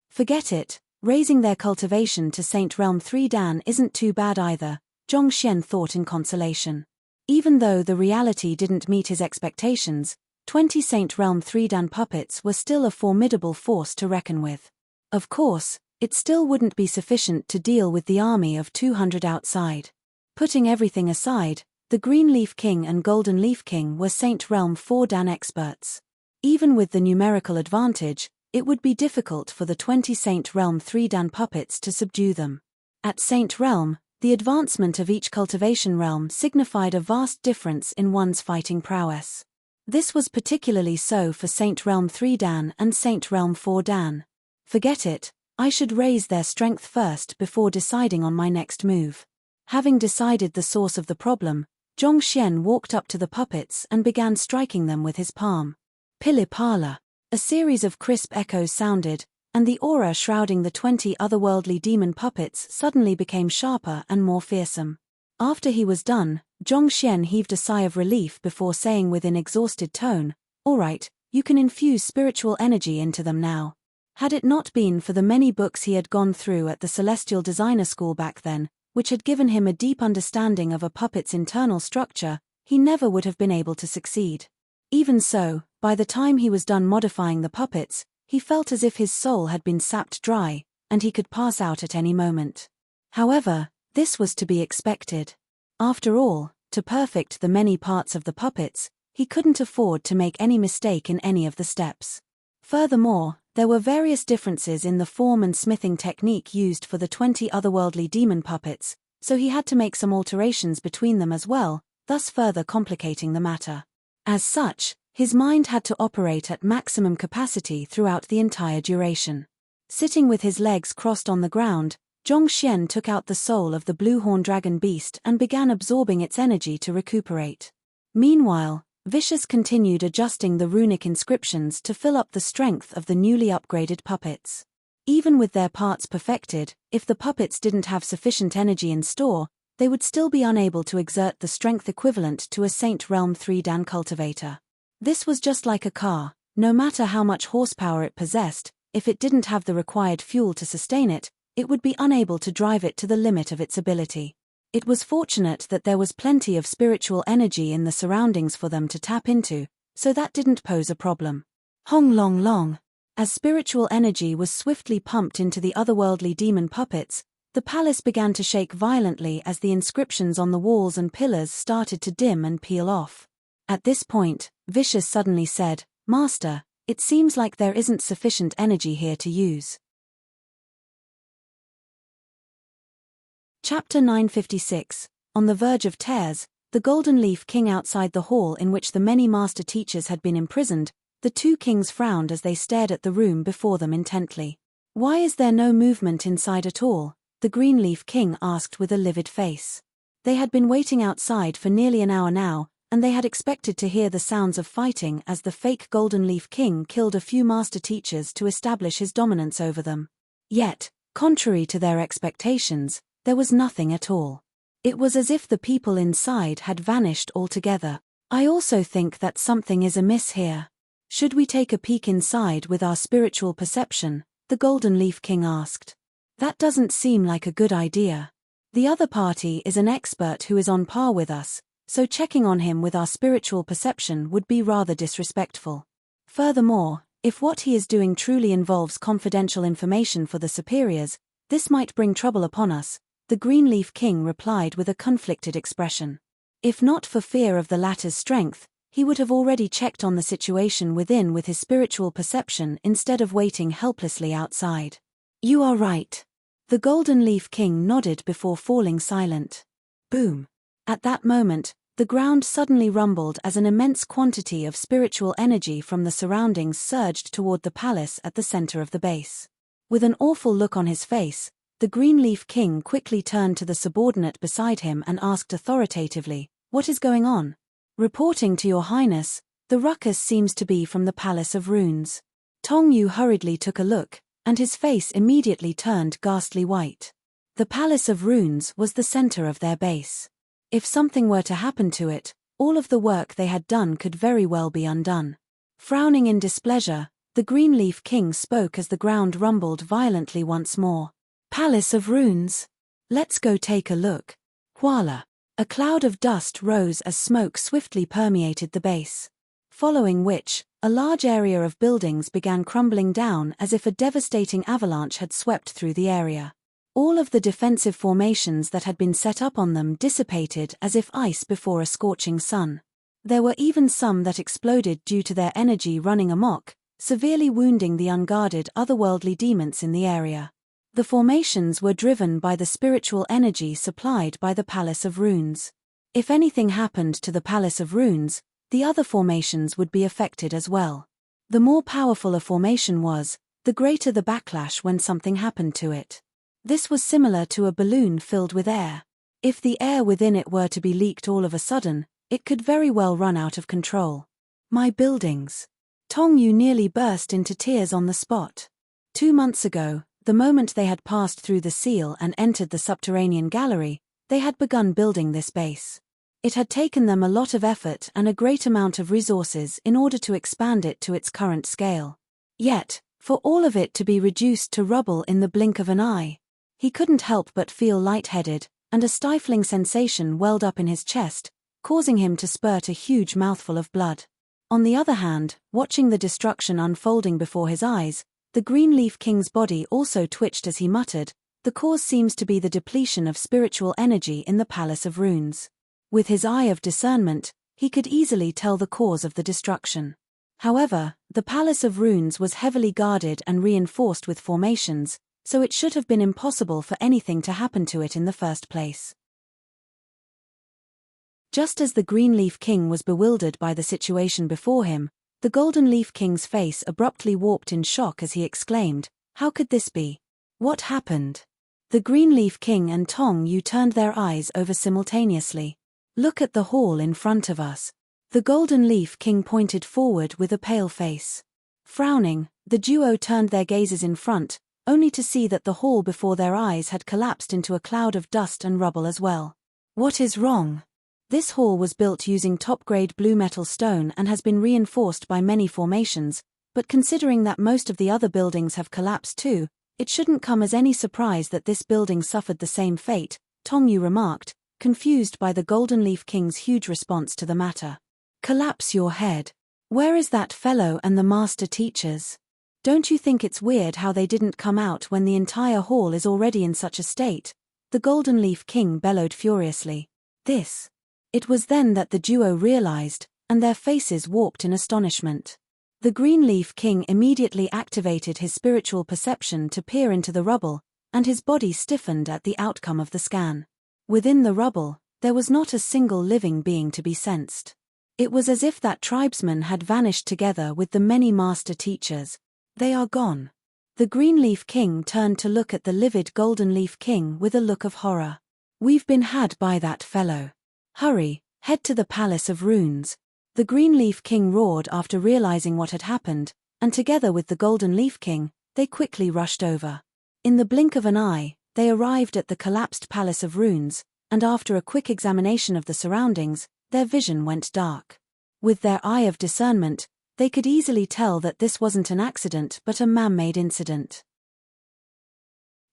Forget it, raising their cultivation to Saint Realm 3 Dan isn't too bad either, Zhongxian thought in consolation. Even though the reality didn't meet his expectations, 20 Saint Realm 3 Dan puppets were still a formidable force to reckon with. Of course, it still wouldn't be sufficient to deal with the army of 200 outside. Putting everything aside, the Green Leaf King and Golden Leaf King were Saint Realm 4 Dan experts. Even with the numerical advantage, it would be difficult for the 20 Saint Realm 3 Dan puppets to subdue them. At Saint Realm, the advancement of each cultivation realm signified a vast difference in one's fighting prowess. This was particularly so for Saint Realm 3 Dan and Saint Realm 4 Dan. Forget it, I should raise their strength first before deciding on my next move. Having decided the source of the problem, Zhongxian walked up to the puppets and began striking them with his palm. Pili-pala. A series of crisp echoes sounded, and the aura shrouding the 20 otherworldly demon puppets suddenly became sharper and more fearsome. After he was done, Zhongxian heaved a sigh of relief before saying with an exhausted tone, "All right, you can infuse spiritual energy into them now." Had it not been for the many books he had gone through at the Celestial Designer School back then, which had given him a deep understanding of a puppet's internal structure, he never would have been able to succeed. Even so, by the time he was done modifying the puppets, he felt as if his soul had been sapped dry, and he could pass out at any moment. However, this was to be expected. After all, to perfect the many parts of the puppets, he couldn't afford to make any mistake in any of the steps. Furthermore, there were various differences in the form and smithing technique used for the 20 otherworldly demon puppets, so he had to make some alterations between them as well, thus further complicating the matter. As such, his mind had to operate at maximum capacity throughout the entire duration. Sitting with his legs crossed on the ground, Zhongxian took out the soul of the blue-horn dragon beast and began absorbing its energy to recuperate. Meanwhile, Vicious continued adjusting the runic inscriptions to fill up the strength of the newly upgraded puppets. Even with their parts perfected, if the puppets didn't have sufficient energy in store, they would still be unable to exert the strength equivalent to a Saint Realm 3 Dan cultivator. This was just like a car. No matter how much horsepower it possessed, if it didn't have the required fuel to sustain it, it would be unable to drive it to the limit of its ability. It was fortunate that there was plenty of spiritual energy in the surroundings for them to tap into, so that didn't pose a problem. Hong long long. As spiritual energy was swiftly pumped into the otherworldly demon puppets, the palace began to shake violently as the inscriptions on the walls and pillars started to dim and peel off. At this point, Vicious suddenly said, "Master, it seems like there isn't sufficient energy here to use." Chapter 956. On the verge of tears, the Golden Leaf King outside the hall in which the many master teachers had been imprisoned, the two kings frowned as they stared at the room before them intently. "Why is there no movement inside at all?" the Green Leaf King asked with a livid face. They had been waiting outside for nearly an hour now, and they had expected to hear the sounds of fighting as the fake Golden Leaf King killed a few master teachers to establish his dominance over them. Yet, contrary to their expectations, there was nothing at all. It was as if the people inside had vanished altogether. "I also think that something is amiss here. Should we take a peek inside with our spiritual perception?" the Golden Leaf King asked. "That doesn't seem like a good idea. The other party is an expert who is on par with us, so checking on him with our spiritual perception would be rather disrespectful. Furthermore, if what he is doing truly involves confidential information for the superiors, this might bring trouble upon us," the Green Leaf King replied with a conflicted expression. If not for fear of the latter's strength, he would have already checked on the situation within with his spiritual perception instead of waiting helplessly outside. "You are right." The Golden Leaf King nodded before falling silent. Boom. At that moment, the ground suddenly rumbled as an immense quantity of spiritual energy from the surroundings surged toward the palace at the center of the base. With an awful look on his face, the Green Leaf King quickly turned to the subordinate beside him and asked authoritatively, "What is going on?" "Reporting to your highness, the ruckus seems to be from the Palace of Runes." Tong Yu hurriedly took a look, and his face immediately turned ghastly white. The Palace of Runes was the center of their base. If something were to happen to it, all of the work they had done could very well be undone. Frowning in displeasure, the Green Leaf King spoke as the ground rumbled violently once more. "Palace of Runes. Let's go take a look." Voila! A cloud of dust rose as smoke swiftly permeated the base. Following which, a large area of buildings began crumbling down as if a devastating avalanche had swept through the area. All of the defensive formations that had been set up on them dissipated as if ice before a scorching sun. There were even some that exploded due to their energy running amok, severely wounding the unguarded otherworldly demons in the area. The formations were driven by the spiritual energy supplied by the Palace of Runes. If anything happened to the Palace of Runes, the other formations would be affected as well. The more powerful a formation was, the greater the backlash when something happened to it. This was similar to a balloon filled with air. If the air within it were to be leaked all of a sudden, it could very well run out of control. My buildings. Tong Yu nearly burst into tears on the spot. 2 months ago, the moment they had passed through the seal and entered the subterranean gallery, they had begun building this base. It had taken them a lot of effort and a great amount of resources in order to expand it to its current scale. Yet, for all of it to be reduced to rubble in the blink of an eye, he couldn't help but feel lightheaded, and a stifling sensation welled up in his chest, causing him to spurt a huge mouthful of blood. On the other hand, watching the destruction unfolding before his eyes, the Greenleaf King's body also twitched as he muttered, "The cause seems to be the depletion of spiritual energy in the Palace of Runes." With his eye of discernment, he could easily tell the cause of the destruction. However, the Palace of Runes was heavily guarded and reinforced with formations, so it should have been impossible for anything to happen to it in the first place. Just as the Greenleaf King was bewildered by the situation before him, the Golden Leaf King's face abruptly warped in shock as he exclaimed, "How could this be? What happened?" The Greenleaf King and Tong Yu turned their eyes over simultaneously. "Look at the hall in front of us." The Golden Leaf King pointed forward with a pale face. Frowning, the duo turned their gazes in front, only to see that the hall before their eyes had collapsed into a cloud of dust and rubble as well. "What is wrong?" This hall was built using top-grade blue metal stone and has been reinforced by many formations, but considering that most of the other buildings have collapsed too, it shouldn't come as any surprise that this building suffered the same fate, Tong Yu remarked, confused by the Golden Leaf King's huge response to the matter. "Collapse your head. Where is that fellow and the master teachers? Don't you think it's weird how they didn't come out when the entire hall is already in such a state?" The Golden Leaf King bellowed furiously. It was then that the duo realized, and their faces warped in astonishment. The Greenleaf King immediately activated his spiritual perception to peer into the rubble, and his body stiffened at the outcome of the scan. Within the rubble, there was not a single living being to be sensed. It was as if that tribesman had vanished together with the many master teachers. "They are gone." The Greenleaf King turned to look at the livid Golden Leaf King with a look of horror. "We've been had by that fellow. Hurry, head to the Palace of Runes." The Greenleaf King roared after realizing what had happened, and together with the Golden Leaf King, they quickly rushed over. In the blink of an eye, they arrived at the collapsed Palace of Runes, and after a quick examination of the surroundings, their vision went dark. With their eye of discernment, they could easily tell that this wasn't an accident but a man-made incident.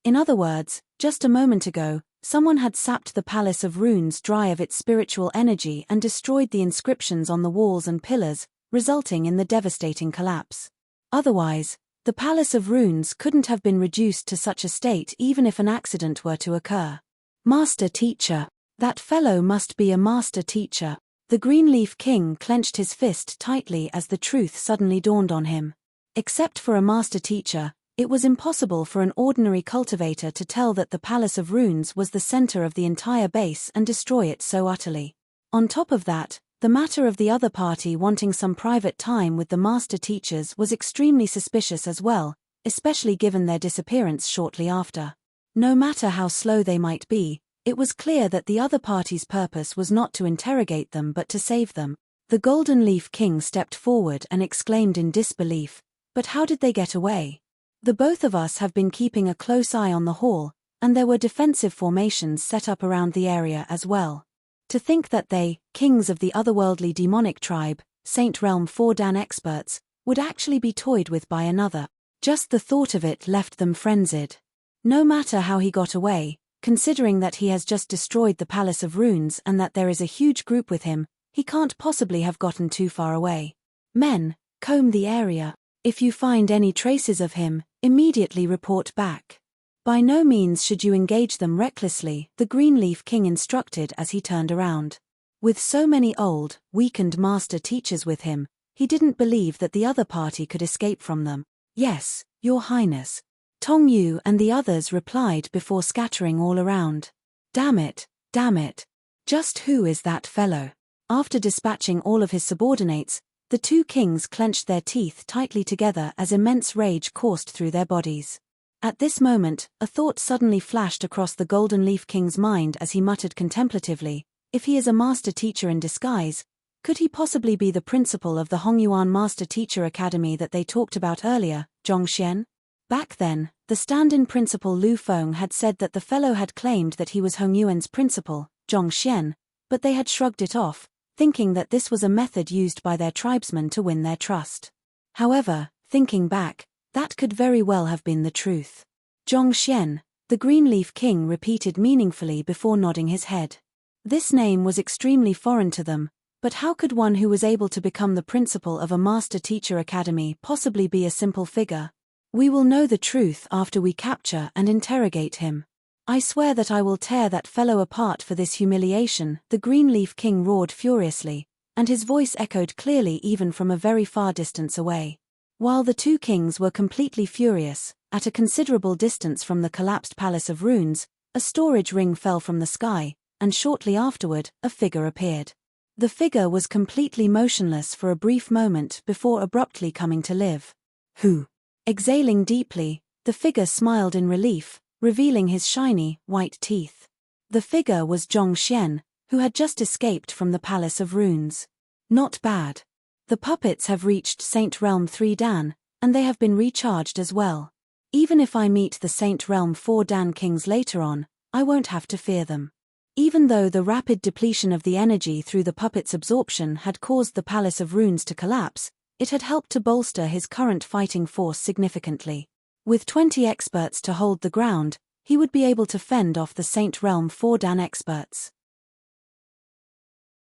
In other words, just a moment ago, someone had sapped the Palace of Runes dry of its spiritual energy and destroyed the inscriptions on the walls and pillars, resulting in the devastating collapse. Otherwise, the Palace of Runes couldn't have been reduced to such a state even if an accident were to occur. "Master Teacher. That fellow must be a master teacher." The Greenleaf King clenched his fist tightly as the truth suddenly dawned on him. Except for a master teacher, it was impossible for an ordinary cultivator to tell that the Palace of Runes was the center of the entire base and destroy it so utterly. On top of that, the matter of the other party wanting some private time with the master teachers was extremely suspicious as well, especially given their disappearance shortly after. No matter how slow they might be, it was clear that the other party's purpose was not to interrogate them but to save them. The Golden Leaf King stepped forward and exclaimed in disbelief, "But how did they get away? The both of us have been keeping a close eye on the hall, and there were defensive formations set up around the area as well. To think that they, kings of the otherworldly demonic tribe, Saint Realm 4 Dan experts, would actually be toyed with by another. Just the thought of it left them frenzied. No matter how he got away, considering that he has just destroyed the Palace of Runes and that there is a huge group with him, he can't possibly have gotten too far away. Men, comb the area. If you find any traces of him, immediately report back." By no means should you engage them recklessly, the Greenleaf King instructed as he turned around. With so many old, weakened master teachers with him, he didn't believe that the other party could escape from them. Yes, Your Highness. Tong Yu and the others replied before scattering all around. Damn it, damn it. Just who is that fellow? After dispatching all of his subordinates, the two kings clenched their teeth tightly together as immense rage coursed through their bodies. At this moment, a thought suddenly flashed across the Golden Leaf King's mind as he muttered contemplatively, if he is a master teacher in disguise, could he possibly be the principal of the Hongyuan Master Teacher Academy that they talked about earlier, Zhongxian? Back then, the stand-in principal Lu Feng had said that the fellow had claimed that he was Hongyuan's principal, Zhongxian, but they had shrugged it off, thinking that this was a method used by their tribesmen to win their trust. However, thinking back, that could very well have been the truth. Zhongxian, the Greenleaf King repeated meaningfully before nodding his head. This name was extremely foreign to them, but how could one who was able to become the principal of a Master Teacher Academy possibly be a simple figure? We will know the truth after we capture and interrogate him. I swear that I will tear that fellow apart for this humiliation, the Greenleaf King roared furiously, and his voice echoed clearly even from a very far distance away. While the two kings were completely furious, at a considerable distance from the collapsed Palace of Runes, a storage ring fell from the sky, and shortly afterward, a figure appeared. The figure was completely motionless for a brief moment before abruptly coming to life. Who? Exhaling deeply, the figure smiled in relief, revealing his shiny, white teeth. The figure was Zhongxian, who had just escaped from the Palace of Runes. Not bad. The puppets have reached Saint Realm 3 Dan, and they have been recharged as well. Even if I meet the Saint Realm 4 Dan kings later on, I won't have to fear them. Even though the rapid depletion of the energy through the puppet's absorption had caused the Palace of Runes to collapse, it had helped to bolster his current fighting force significantly. With 20 experts to hold the ground, he would be able to fend off the Saint Realm 4 Dan experts.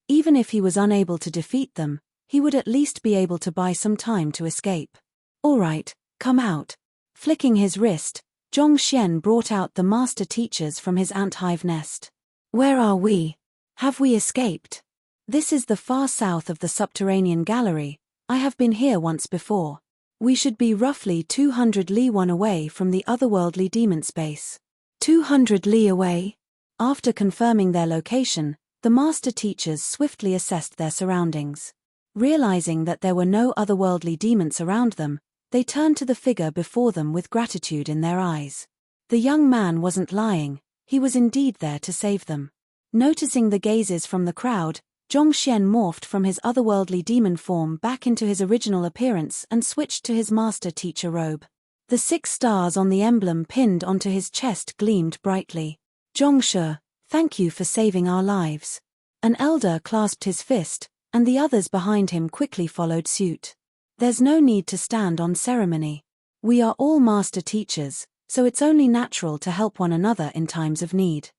Even if he was unable to defeat them, he would at least be able to buy some time to escape. All right, come out. Flicking his wrist, Zhongxian brought out the master teachers from his ant-hive nest. Where are we? Have we escaped? This is the far south of the subterranean gallery. I have been here once before. We should be roughly 200 li one away from the otherworldly demon space. 200 li away? After confirming their location, the master teachers swiftly assessed their surroundings. Realizing that there were no otherworldly demons around them, they turned to the figure before them with gratitude in their eyes. The young man wasn't lying, he was indeed there to save them. Noticing the gazes from the crowd, Zhongxian morphed from his otherworldly demon form back into his original appearance and switched to his master teacher robe. The 6 stars on the emblem pinned onto his chest gleamed brightly. Zhongshe, thank you for saving our lives. An elder clasped his fist, and the others behind him quickly followed suit. There's no need to stand on ceremony. We are all master teachers, so it's only natural to help one another in times of need.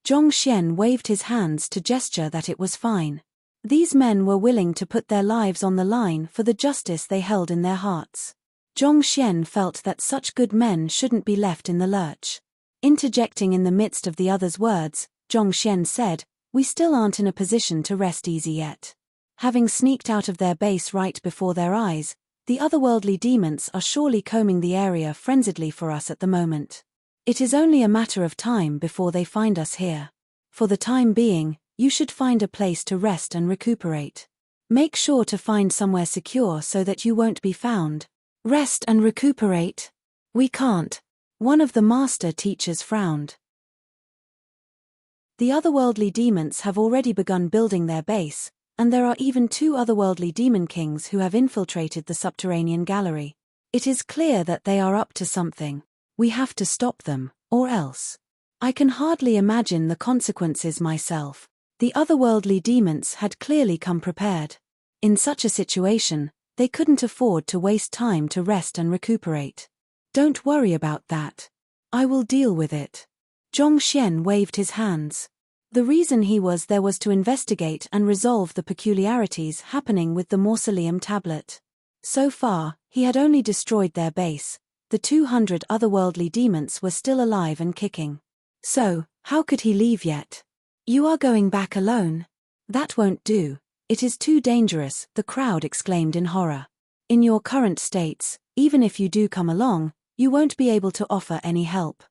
Zhongxian waved his hands to gesture that it was fine. These men were willing to put their lives on the line for the justice they held in their hearts. Zhongxian felt that such good men shouldn't be left in the lurch. Interjecting in the midst of the others' words, Zhongxian said, "We still aren't in a position to rest easy yet. Having sneaked out of their base right before their eyes, the otherworldly demons are surely combing the area frenziedly for us at the moment. It is only a matter of time before they find us here. For the time being, you should find a place to rest and recuperate. Make sure to find somewhere secure so that you won't be found." Rest and recuperate? We can't. One of the master teachers frowned. The otherworldly demons have already begun building their base, and there are even 2 otherworldly demon kings who have infiltrated the subterranean gallery. It is clear that they are up to something. We have to stop them, or else. I can hardly imagine the consequences myself. The otherworldly demons had clearly come prepared. In such a situation, they couldn't afford to waste time to rest and recuperate. Don't worry about that. I will deal with it. Zhongxian waved his hands. The reason he was there was to investigate and resolve the peculiarities happening with the mausoleum tablet. So far, he had only destroyed their base. the 200 otherworldly demons were still alive and kicking. So, how could he leave yet? You are going back alone? That won't do. It is too dangerous, the crowd exclaimed in horror. In your current states, even if you do come along, you won't be able to offer any help.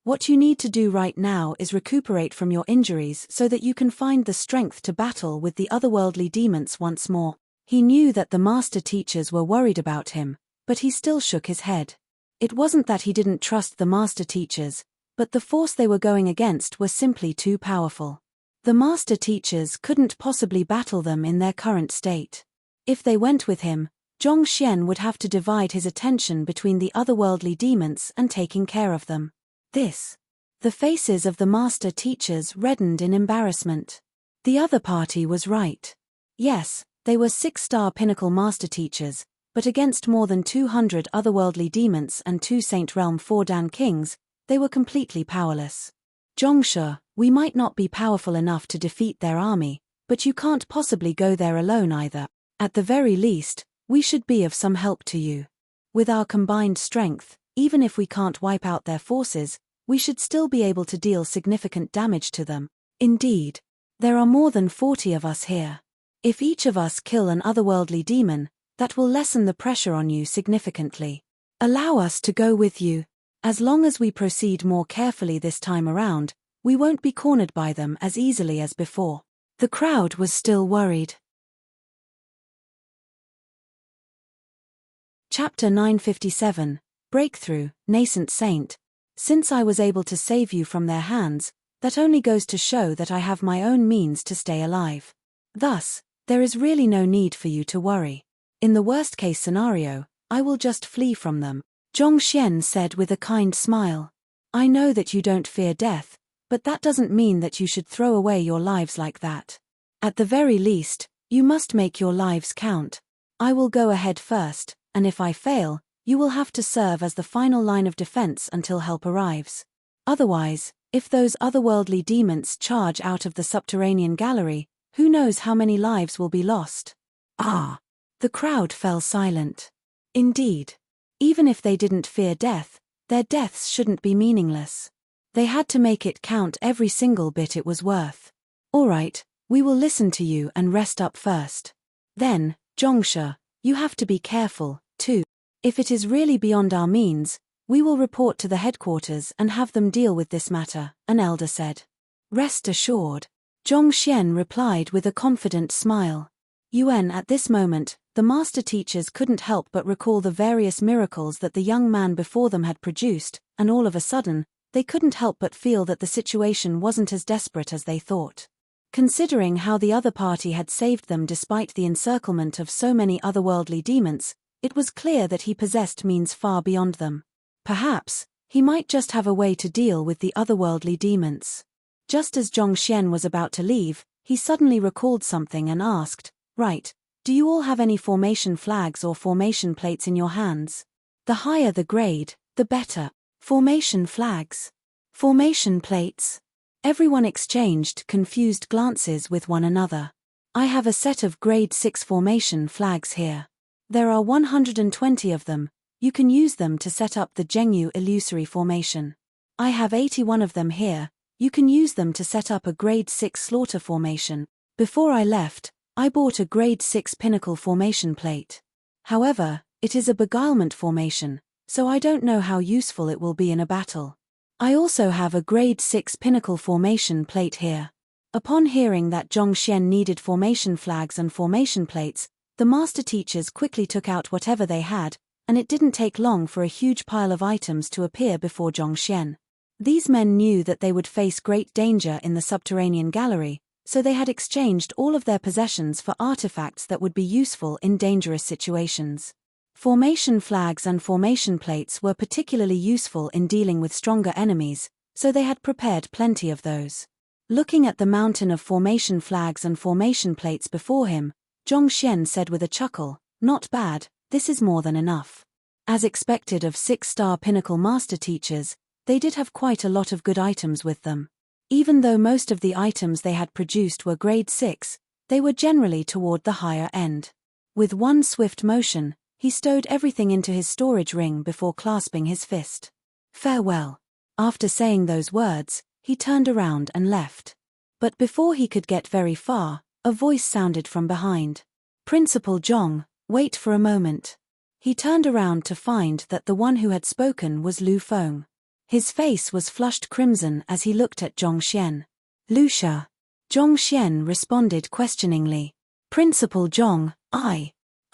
What you need to do right now is recuperate from your injuries so that you can find the strength to battle with the otherworldly demons once more. He knew that the master teachers were worried about him, but he still shook his head. It wasn't that he didn't trust the master teachers, but the force they were going against was simply too powerful. The master teachers couldn't possibly battle them in their current state. If they went with him, Zhongxian would have to divide his attention between the otherworldly demons and taking care of them. The faces of the master teachers reddened in embarrassment. The other party was right. Yes, they were 6-star pinnacle master teachers, but against more than 200 otherworldly demons and 2 Saint Realm 4 Dan Kings, they were completely powerless. Zhongshe, we might not be powerful enough to defeat their army, but you can't possibly go there alone either. At the very least, we should be of some help to you. With our combined strength, even if we can't wipe out their forces, we should still be able to deal significant damage to them. Indeed, there are more than 40 of us here. If each of us kill an otherworldly demon, that will lessen the pressure on you significantly. Allow us to go with you. As long as we proceed more carefully this time around, we won't be cornered by them as easily as before. The crowd was still worried. Chapter 957, Breakthrough, Nascent Saint. Since I was able to save you from their hands, that only goes to show that I have my own means to stay alive. Thus, there is really no need for you to worry. In the worst-case scenario, I will just flee from them, Zhongxian said with a kind smile. I know that you don't fear death, but that doesn't mean that you should throw away your lives like that. At the very least, you must make your lives count. I will go ahead first, and if I fail, you will have to serve as the final line of defense until help arrives. Otherwise, if those otherworldly demons charge out of the subterranean gallery, who knows how many lives will be lost? The crowd fell silent. Indeed. Even if they didn't fear death, their deaths shouldn't be meaningless. They had to make it count every single bit it was worth. All right, we will listen to you and rest up first. Then, Zhongshe, you have to be careful, too. If it is really beyond our means, we will report to the headquarters and have them deal with this matter, an elder said. Rest assured. Zhongxian replied with a confident smile. Yuan, at this moment, the master teachers couldn't help but recall the various miracles that the young man before them had produced, and all of a sudden, they couldn't help but feel that the situation wasn't as desperate as they thought. Considering how the other party had saved them despite the encirclement of so many otherworldly demons, it was clear that he possessed means far beyond them. Perhaps, he might just have a way to deal with the otherworldly demons. Just as Zhongxian was about to leave, he suddenly recalled something and asked, Right, do you all have any formation flags or formation plates in your hands? The higher the grade, the better. Formation flags. Formation plates. Everyone exchanged confused glances with one another. I have a set of grade 6 formation flags here. There are 120 of them. You can use them to set up the Zhengyu illusory formation. I have 81 of them here. You can use them to set up a grade 6 slaughter formation. Before I left, I bought a grade 6 pinnacle formation plate. However, it is a beguilement formation, so I don't know how useful it will be in a battle. I also have a grade 6 pinnacle formation plate here. Upon hearing that Zhongxian needed formation flags and formation plates, the master teachers quickly took out whatever they had, and it didn't take long for a huge pile of items to appear before Zhongxian. These men knew that they would face great danger in the subterranean gallery, so they had exchanged all of their possessions for artifacts that would be useful in dangerous situations. Formation flags and formation plates were particularly useful in dealing with stronger enemies, so they had prepared plenty of those. Looking at the mountain of formation flags and formation plates before him, Zhongxian said with a chuckle, Not bad, this is more than enough. As expected of 6-star pinnacle master teachers, they did have quite a lot of good items with them. Even though most of the items they had produced were grade 6, they were generally toward the higher end. With one swift motion, He stowed everything into his storage ring before clasping his fist. Farewell. After saying those words, he turned around and left. But before he could get very far, a voice sounded from behind. Principal Zhong, wait for a moment. He turned around to find that the one who had spoken was Lu Feng. His face was flushed crimson as he looked at Zhong Xian. Lucia. Zhong Xian responded questioningly. Principal Zhong,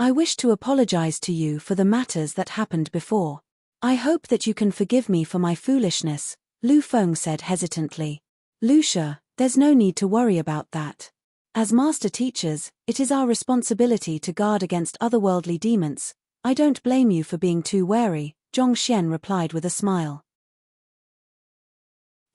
I wish to apologize to you for the matters that happened before. I hope that you can forgive me for my foolishness, Lu Feng said hesitantly. Lucia, there's no need to worry about that. As master teachers, it is our responsibility to guard against otherworldly demons. I don't blame you for being too wary, Zhong Xian replied with a smile.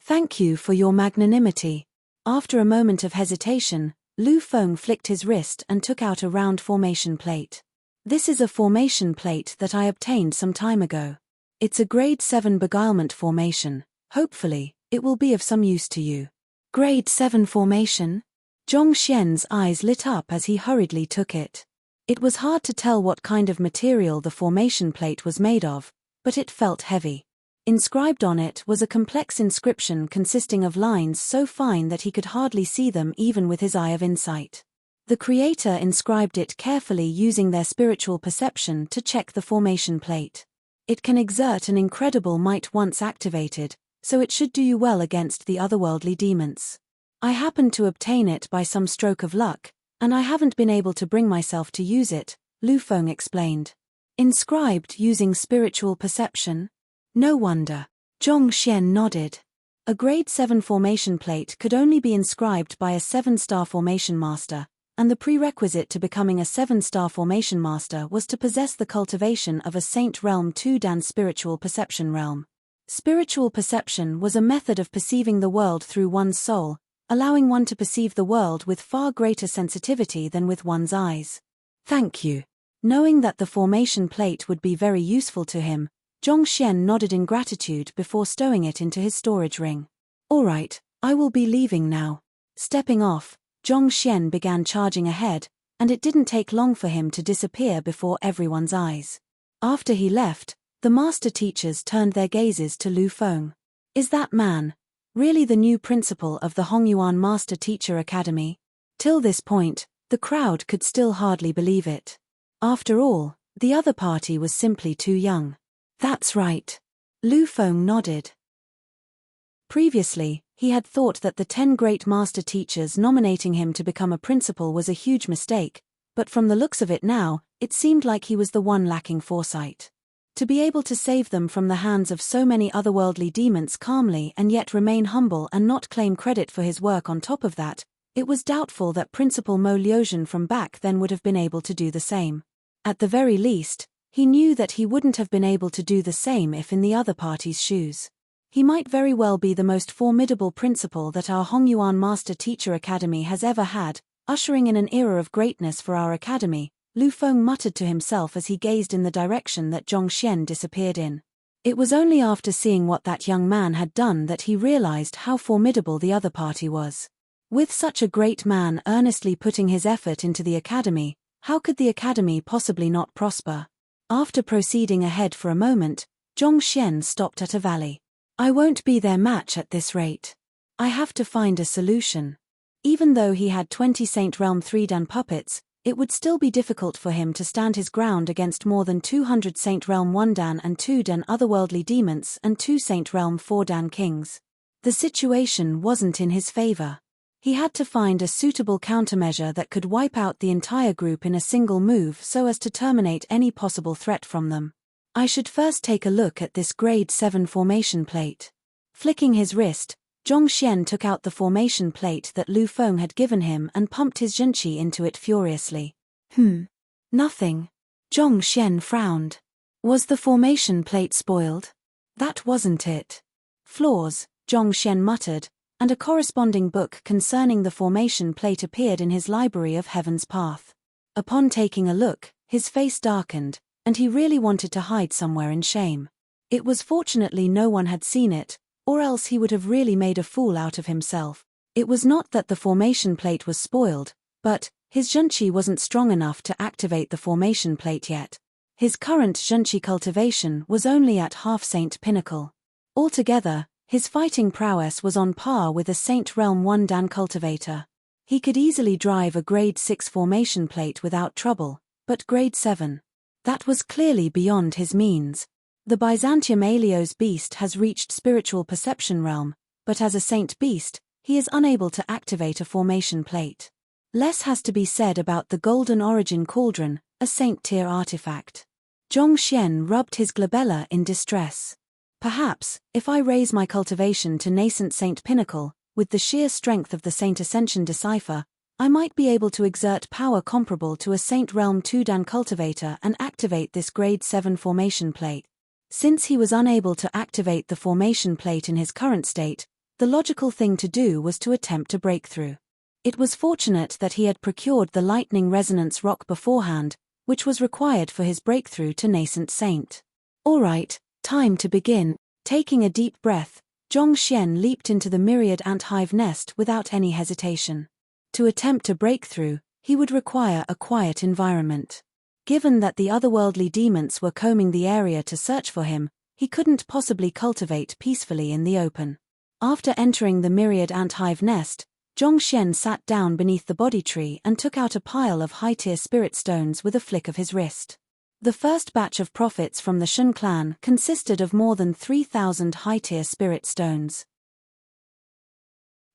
Thank you for your magnanimity. After a moment of hesitation, Lu Feng flicked his wrist and took out a round formation plate. This is a formation plate that I obtained some time ago. It's a grade 7 beguilement formation. Hopefully, it will be of some use to you. Grade 7 formation? Zhong Xian's eyes lit up as he hurriedly took it. It was hard to tell what kind of material the formation plate was made of, but it felt heavy. Inscribed on it was a complex inscription consisting of lines so fine that he could hardly see them even with his eye of insight. The creator inscribed it carefully using their spiritual perception to check the formation plate. It can exert an incredible might once activated, so it should do you well against the otherworldly demons. I happened to obtain it by some stroke of luck, and I haven't been able to bring myself to use it, Lu Feng explained. Inscribed using spiritual perception? No wonder. Zhong Xian nodded. A grade 7 formation plate could only be inscribed by a 7-star formation master, and the prerequisite to becoming a 7-star formation master was to possess the cultivation of a Saint Realm 2-dan spiritual perception realm. Spiritual perception was a method of perceiving the world through one's soul, allowing one to perceive the world with far greater sensitivity than with one's eyes. Thank you. Knowing that the formation plate would be very useful to him, Zhong Xian nodded in gratitude before stowing it into his storage ring. All right, I will be leaving now. Stepping off, Zhong Xian began charging ahead, and it didn't take long for him to disappear before everyone's eyes. After he left, the master teachers turned their gazes to Lu Feng. Is that man really the new principal of the Hongyuan Master Teacher Academy? Till this point, the crowd could still hardly believe it. After all, the other party was simply too young. That's right. Lu Feng nodded. Previously, he had thought that the 10 great master teachers nominating him to become a principal was a huge mistake, but from the looks of it now, it seemed like he was the one lacking foresight. To be able to save them from the hands of so many otherworldly demons calmly and yet remain humble and not claim credit for his work on top of that, it was doubtful that Principal Mo Liuzhen from back then would have been able to do the same. At the very least, he knew that he wouldn't have been able to do the same if in the other party's shoes. He might very well be the most formidable principal that our Hongyuan Master Teacher Academy has ever had, ushering in an era of greatness for our academy, Lu Feng muttered to himself as he gazed in the direction that Zhong Xian disappeared in. It was only after seeing what that young man had done that he realized how formidable the other party was. With such a great man earnestly putting his effort into the academy, how could the academy possibly not prosper? After proceeding ahead for a moment, Zhong Xian stopped at a valley. I won't be their match at this rate. I have to find a solution. Even though he had 20 Saint Realm 3-dan puppets, it would still be difficult for him to stand his ground against more than 200 Saint Realm 1-dan and 2-dan otherworldly demons and 2 Saint Realm 4-dan kings. The situation wasn't in his favor. He had to find a suitable countermeasure that could wipe out the entire group in a single move so as to terminate any possible threat from them. I should first take a look at this grade 7 formation plate. Flicking his wrist, Zhong Xian took out the formation plate that Lu Feng had given him and pumped his zhenqi into it furiously. Nothing. Zhong Xian frowned. Was the formation plate spoiled? That wasn't it. Flaws, Zhong Xian muttered, and a corresponding book concerning the formation plate appeared in his library of Heaven's Path. Upon taking a look, his face darkened, and he really wanted to hide somewhere in shame. It was fortunately no one had seen it, or else he would have really made a fool out of himself. It was not that the formation plate was spoiled, but his zhenqi wasn't strong enough to activate the formation plate yet. His current Zhenqi cultivation was only at half-saint pinnacle. Altogether, his fighting prowess was on par with a Saint Realm 1 Dan cultivator. He could easily drive a grade 6 formation plate without trouble, but grade 7. That was clearly beyond his means. The Byzantium Alios beast has reached spiritual perception realm, but as a saint beast, he is unable to activate a formation plate. Less has to be said about the Golden Origin Cauldron, a saint-tier artifact. Zhong Xian rubbed his glabella in distress. Perhaps, if I raise my cultivation to nascent saint pinnacle, with the sheer strength of the Saint Ascension Decipher, I might be able to exert power comparable to a Saint Realm 2 Dan cultivator and activate this grade 7 formation plate. Since he was unable to activate the formation plate in his current state, the logical thing to do was to attempt a breakthrough. It was fortunate that he had procured the lightning resonance rock beforehand, which was required for his breakthrough to nascent saint. All right, time to begin. Taking a deep breath, Zhong Xian leaped into the myriad ant hive nest without any hesitation. To attempt a breakthrough, he would require a quiet environment. Given that the otherworldly demons were combing the area to search for him, he couldn't possibly cultivate peacefully in the open. After entering the myriad ant hive nest, Zhong Xian sat down beneath the body tree and took out a pile of high-tier spirit stones with a flick of his wrist. The first batch of profits from the Shun clan consisted of more than 3,000 high-tier spirit stones.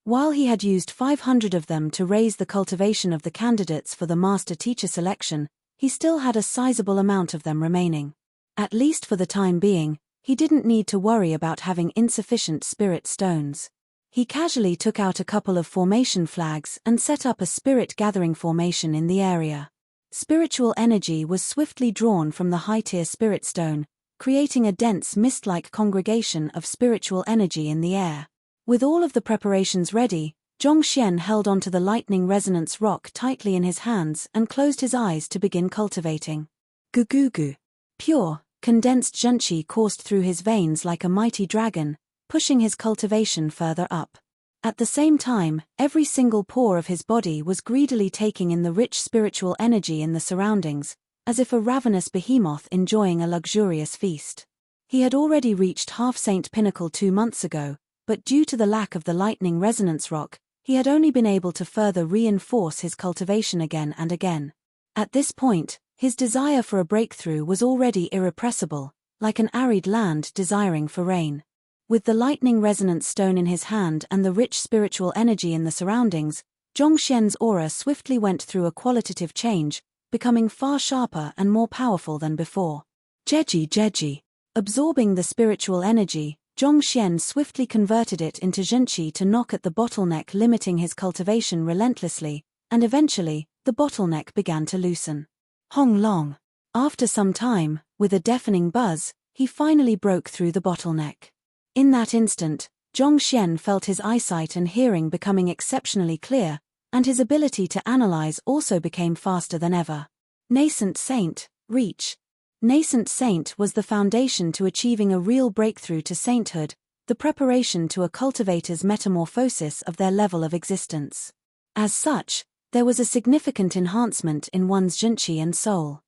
While he had used 500 of them to raise the cultivation of the candidates for the master-teacher selection, he still had a sizable amount of them remaining. At least for the time being, he didn't need to worry about having insufficient spirit stones. He casually took out a couple of formation flags and set up a spirit gathering formation in the area. Spiritual energy was swiftly drawn from the high-tier spirit stone, creating a dense mist-like congregation of spiritual energy in the air. With all of the preparations ready, Zhong Xian held onto the lightning resonance rock tightly in his hands and closed his eyes to begin cultivating. Gugugu. Pure, condensed zhenqi coursed through his veins like a mighty dragon, pushing his cultivation further up. At the same time, every single pore of his body was greedily taking in the rich spiritual energy in the surroundings, as if a ravenous behemoth enjoying a luxurious feast. He had already reached half-saint pinnacle 2 months ago, but due to the lack of the lightning resonance rock, he had only been able to further reinforce his cultivation again and again. At this point, his desire for a breakthrough was already irrepressible, like an arid land desiring for rain. With the lightning resonance stone in his hand and the rich spiritual energy in the surroundings, Zhong Xian's aura swiftly went through a qualitative change, becoming far sharper and more powerful than before. Jeji. Absorbing the spiritual energy, Zhong Xian swiftly converted it into zhenqi to knock at the bottleneck, limiting his cultivation relentlessly, and eventually, the bottleneck began to loosen. Hong Long. After some time, with a deafening buzz, he finally broke through the bottleneck. In that instant, Zhong Xian felt his eyesight and hearing becoming exceptionally clear, and his ability to analyze also became faster than ever. Nascent Saint, reach. Nascent Saint was the foundation to achieving a real breakthrough to sainthood, the preparation to a cultivator's metamorphosis of their level of existence. As such, there was a significant enhancement in one's zhenqi and soul.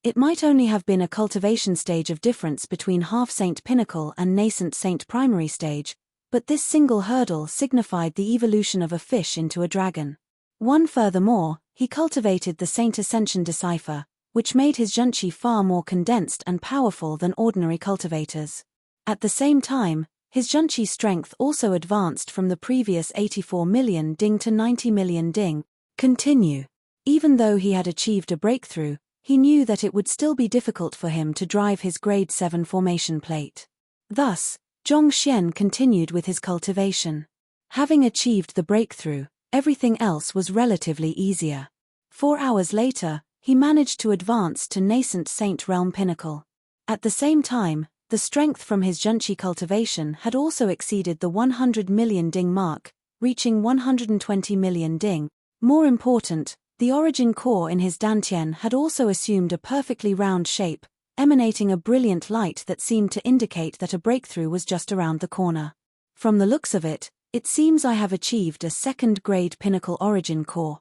It might only have been a cultivation stage of difference between half-saint pinnacle and nascent saint primary stage, but this single hurdle signified the evolution of a fish into a dragon. Furthermore, he cultivated the Saint Ascension Decipher, which made his zhenqi far more condensed and powerful than ordinary cultivators. At the same time, his zhenqi strength also advanced from the previous 84 million ding to 90 million ding. Continue. Even though he had achieved a breakthrough, he knew that it would still be difficult for him to drive his grade 7 formation plate. Thus, Zhong Xian continued with his cultivation. Having achieved the breakthrough, everything else was relatively easier. 4 hours later, he managed to advance to nascent Saint Realm pinnacle. At the same time, the strength from his zhenqi cultivation had also exceeded the 100 million ding mark, reaching 120 million ding. More important, the origin core in his dantian had also assumed a perfectly round shape, emanating a brilliant light that seemed to indicate that a breakthrough was just around the corner. From the looks of it, it seems I have achieved a second-grade pinnacle origin core.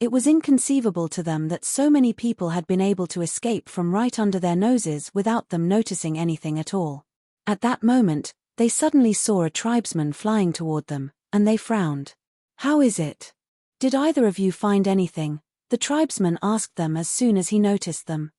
It was inconceivable to them that so many people had been able to escape from right under their noses without them noticing anything at all. At that moment, they suddenly saw a tribesman flying toward them, and they frowned. "How is it? Did either of you find anything?" the tribesman asked them as soon as he noticed them.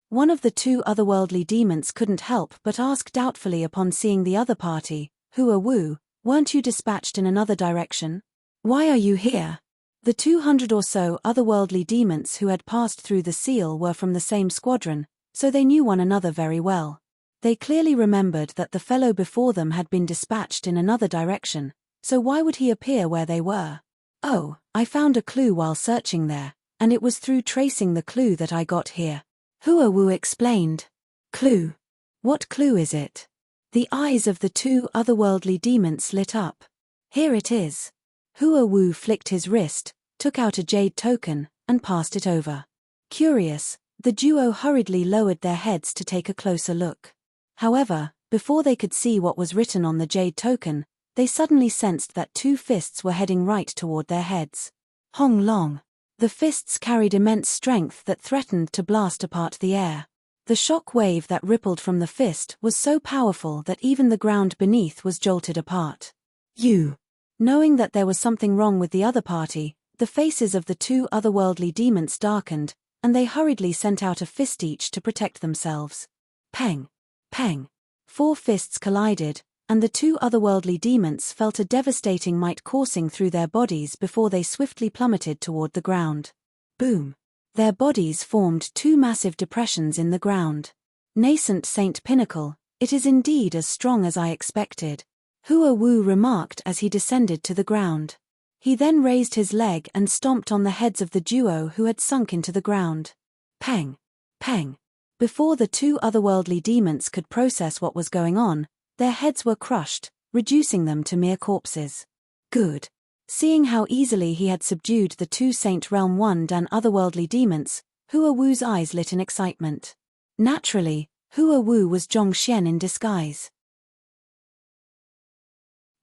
One of the two otherworldly demons couldn't help but ask doubtfully upon seeing the other party, "Who are Wu, weren't you dispatched in another direction? Why are you here?" The 200 or so otherworldly demons who had passed through the seal were from the same squadron, so they knew one another very well. They clearly remembered that the fellow before them had been dispatched in another direction, so why would he appear where they were? "Oh, I found a clue while searching there, and it was through tracing the clue that I got here," Hua Wu explained. "Clue? What clue is it?" The eyes of the two otherworldly demons lit up. "Here it is." Hua Wu flicked his wrist, took out a jade token, and passed it over. Curious, the duo hurriedly lowered their heads to take a closer look. However, before they could see what was written on the jade token, they suddenly sensed that two fists were heading right toward their heads. Hong Long. The fists carried immense strength that threatened to blast apart the air. The shock wave that rippled from the fist was so powerful that even the ground beneath was jolted apart. "You." Knowing that there was something wrong with the other party, the faces of the two otherworldly demons darkened, and they hurriedly sent out a fist each to protect themselves. Peng! Peng! 4 fists collided, and the two otherworldly demons felt a devastating might coursing through their bodies before they swiftly plummeted toward the ground. Boom! Their bodies formed 2 massive depressions in the ground. "Nascent Saint Pinnacle, it is indeed as strong as I expected," Hua Wu remarked as he descended to the ground. He then raised his leg and stomped on the heads of the duo who had sunk into the ground. Peng! Peng! Before the two otherworldly demons could process what was going on, their heads were crushed, reducing them to mere corpses. Good. Seeing how easily he had subdued the 2 Saint Realm 1 Dan otherworldly demons, Hua Wu's eyes lit in excitement. Naturally, Hua Wu was Zhongxian in disguise.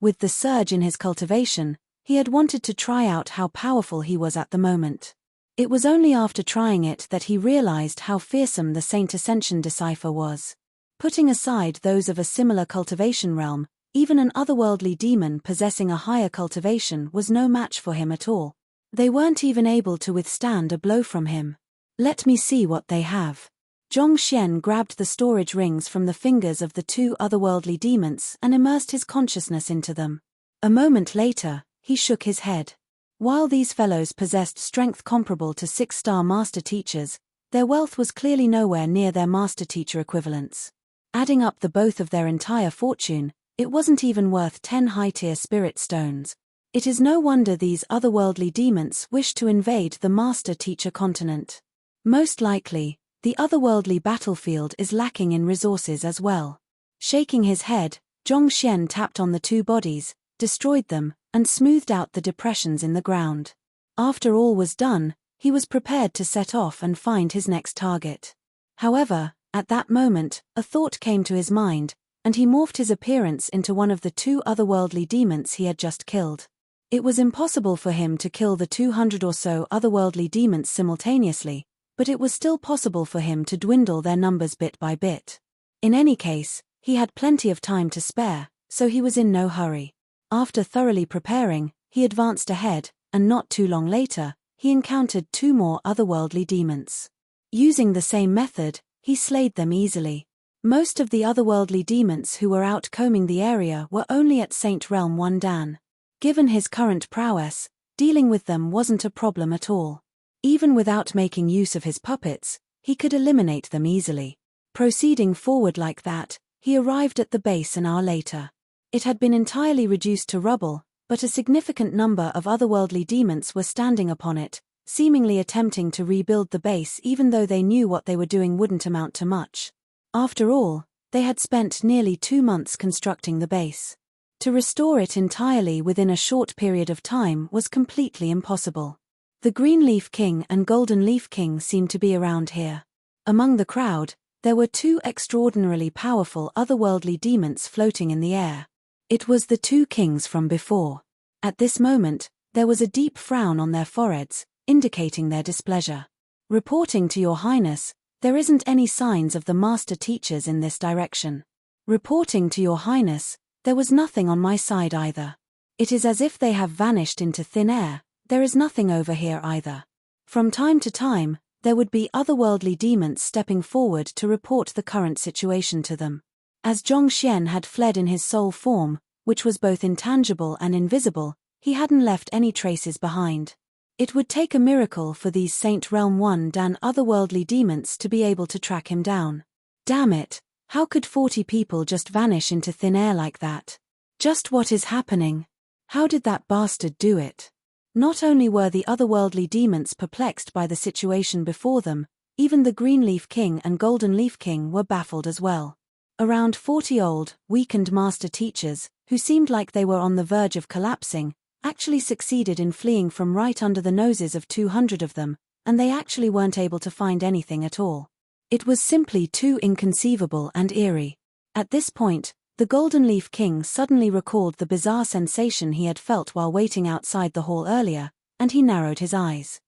With the surge in his cultivation, he had wanted to try out how powerful he was at the moment. It was only after trying it that he realized how fearsome the Saint Ascension decipher was. Putting aside those of a similar cultivation realm, even an otherworldly demon possessing a higher cultivation was no match for him at all. They weren't even able to withstand a blow from him. "Let me see what they have." Zhongxian grabbed the storage rings from the fingers of the two otherworldly demons and immersed his consciousness into them. A moment later, he shook his head. While these fellows possessed strength comparable to 6-star master teachers, their wealth was clearly nowhere near their master teacher equivalents. Adding up the both of their entire fortune, it wasn't even worth 10 high-tier spirit stones. It is no wonder these otherworldly demons wished to invade the master teacher continent. Most likely, the otherworldly battlefield is lacking in resources as well. Shaking his head, Zhongxian tapped on the 2 bodies, destroyed them, and smoothed out the depressions in the ground. After all was done, he was prepared to set off and find his next target. However, at that moment, a thought came to his mind, and he morphed his appearance into one of the 2 otherworldly demons he had just killed. It was impossible for him to kill the 200 or so otherworldly demons simultaneously, but it was still possible for him to dwindle their numbers bit by bit. In any case, he had plenty of time to spare, so he was in no hurry. After thoroughly preparing, he advanced ahead, and not too long later, he encountered 2 more otherworldly demons. Using the same method, he slayed them easily. Most of the otherworldly demons who were out combing the area were only at Saint Realm 1 Dan. Given his current prowess, dealing with them wasn't a problem at all. Even without making use of his puppets, he could eliminate them easily. Proceeding forward like that, he arrived at the base an hour later. It had been entirely reduced to rubble, but a significant number of otherworldly demons were standing upon it, seemingly attempting to rebuild the base even though they knew what they were doing wouldn't amount to much. After all, they had spent nearly 2 months constructing the base. To restore it entirely within a short period of time was completely impossible. The Green Leaf King and Golden Leaf King seemed to be around here. Among the crowd, there were 2 extraordinarily powerful otherworldly demons floating in the air. It was the 2 kings from before. At this moment, There was a deep frown on their foreheads, indicating their displeasure. Reporting to your highness, there isn't any signs of the master teachers in this direction. Reporting to your highness, there was nothing on my side either. It is as if they have vanished into thin air, there is nothing over here either. From time to time, there would be otherworldly demons stepping forward to report the current situation to them. As Zhongxian had fled in his soul form, which was both intangible and invisible, he hadn't left any traces behind. It would take a miracle for these Saint Realm 1 Dan otherworldly demons to be able to track him down. Damn it, how could 40 people just vanish into thin air like that? Just what is happening? How did that bastard do it? Not only were the otherworldly demons perplexed by the situation before them, even the Green Leaf King and Golden Leaf King were baffled as well. Around 40 old, weakened master teachers, who seemed like they were on the verge of collapsing, actually succeeded in fleeing from right under the noses of 200 of them, and they actually weren't able to find anything at all. It was simply too inconceivable and eerie. At this point, the Golden Leaf King suddenly recalled the bizarre sensation he had felt while waiting outside the hall earlier, and he narrowed his eyes.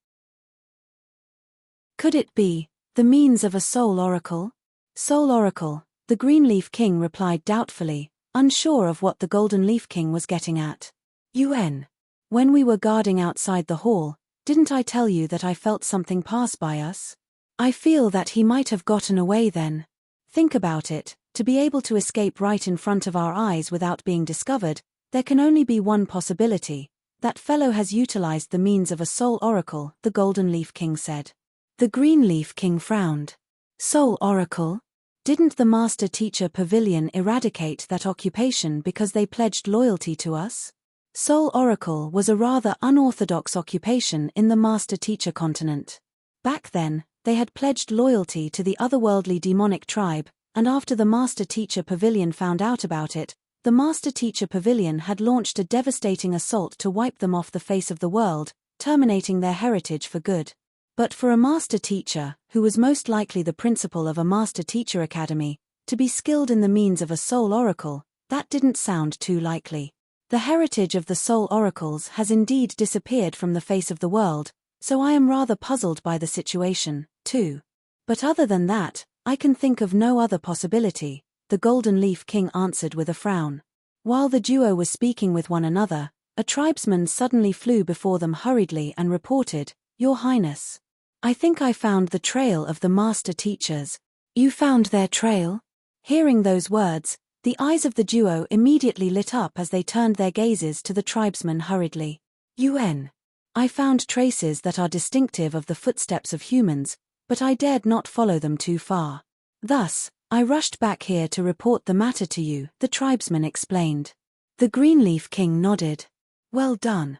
Could it be the means of a soul oracle? Soul oracle, the Green Leaf King replied doubtfully, unsure of what the Golden Leaf King was getting at. When we were guarding outside the hall, didn't I tell you that I felt something pass by us? I feel that he might have gotten away then. Think about it, to be able to escape right in front of our eyes without being discovered, there can only be one possibility. That fellow has utilized the means of a soul oracle, the Golden Leaf King said. The Green Leaf King frowned. Soul oracle? Didn't the Master Teacher Pavilion eradicate that occupation because they pledged loyalty to us? Soul oracle was a rather unorthodox occupation in the Master Teacher continent. Back then, they had pledged loyalty to the otherworldly demonic tribe, and after the Master Teacher Pavilion found out about it, the Master Teacher Pavilion had launched a devastating assault to wipe them off the face of the world, terminating their heritage for good. But for a Master Teacher, who was most likely the principal of a Master Teacher Academy, to be skilled in the means of a soul oracle, that didn't sound too likely. The heritage of the soul oracles has indeed disappeared from the face of the world, so I am rather puzzled by the situation, too. But other than that, I can think of no other possibility, the Golden Leaf King answered with a frown. While the duo was speaking with one another, a tribesman suddenly flew before them hurriedly and reported, Your Highness. I think I found the trail of the Master Teachers. You found their trail? Hearing those words, the eyes of the duo immediately lit up as they turned their gazes to the tribesman hurriedly. I found traces that are distinctive of the footsteps of humans, but I dared not follow them too far. Thus, I rushed back here to report the matter to you, the tribesman explained. The Green Leaf King nodded. Well done.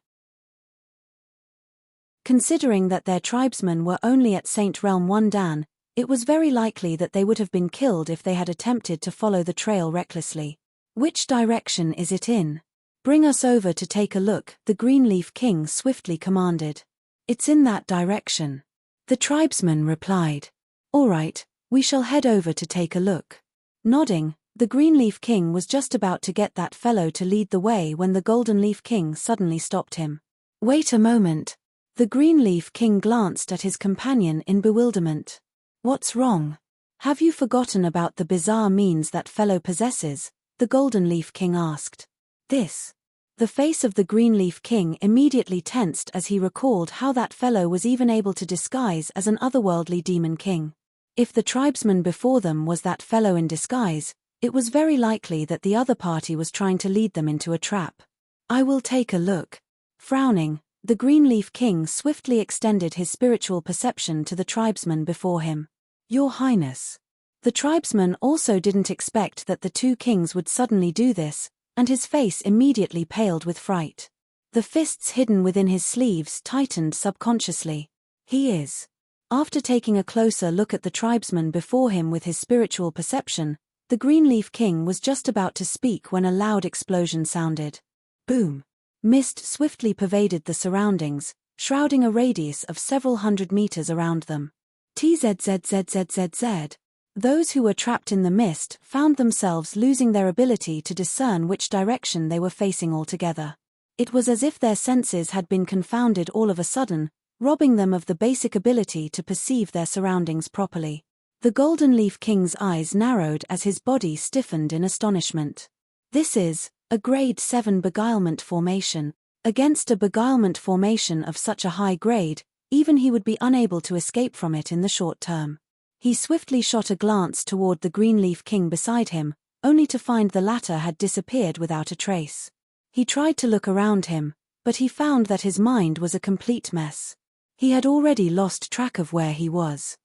Considering that their tribesmen were only at Saint Realm 1 Dan, it was very likely that they would have been killed if they had attempted to follow the trail recklessly. Which direction is it in? Bring us over to take a look, the Green Leaf King swiftly commanded. It's in that direction. The tribesman replied. All right, we shall head over to take a look. Nodding, the Green Leaf King was just about to get that fellow to lead the way when the Golden Leaf King suddenly stopped him. Wait a moment. The Green Leaf King glanced at his companion in bewilderment. What's wrong? Have you forgotten about the bizarre means that fellow possesses? The Golden Leaf King asked. This. The face of the Green Leaf King immediately tensed as he recalled how that fellow was even able to disguise as an otherworldly demon king. If the tribesman before them was that fellow in disguise, it was very likely that the other party was trying to lead them into a trap. I will take a look. Frowning, the Green Leaf King swiftly extended his spiritual perception to the tribesman before him. Your Highness. The tribesman also didn't expect that the two kings would suddenly do this, and his face immediately paled with fright. The fists hidden within his sleeves tightened subconsciously. He is. After taking a closer look at the tribesman before him with his spiritual perception, the Green Leaf King was just about to speak when a loud explosion sounded. Boom! Mist swiftly pervaded the surroundings, shrouding a radius of several hundred meters around them. TZZZZZZ. Those who were trapped in the mist found themselves losing their ability to discern which direction they were facing altogether. It was as if their senses had been confounded all of a sudden, robbing them of the basic ability to perceive their surroundings properly. The Golden Leaf King's eyes narrowed as his body stiffened in astonishment. This is a grade 7 beguilement formation. Against a beguilement formation of such a high grade, even he would be unable to escape from it in the short term. He swiftly shot a glance toward the Green Leaf King beside him, only to find the latter had disappeared without a trace. He tried to look around him, but he found that his mind was a complete mess. He had already lost track of where he was.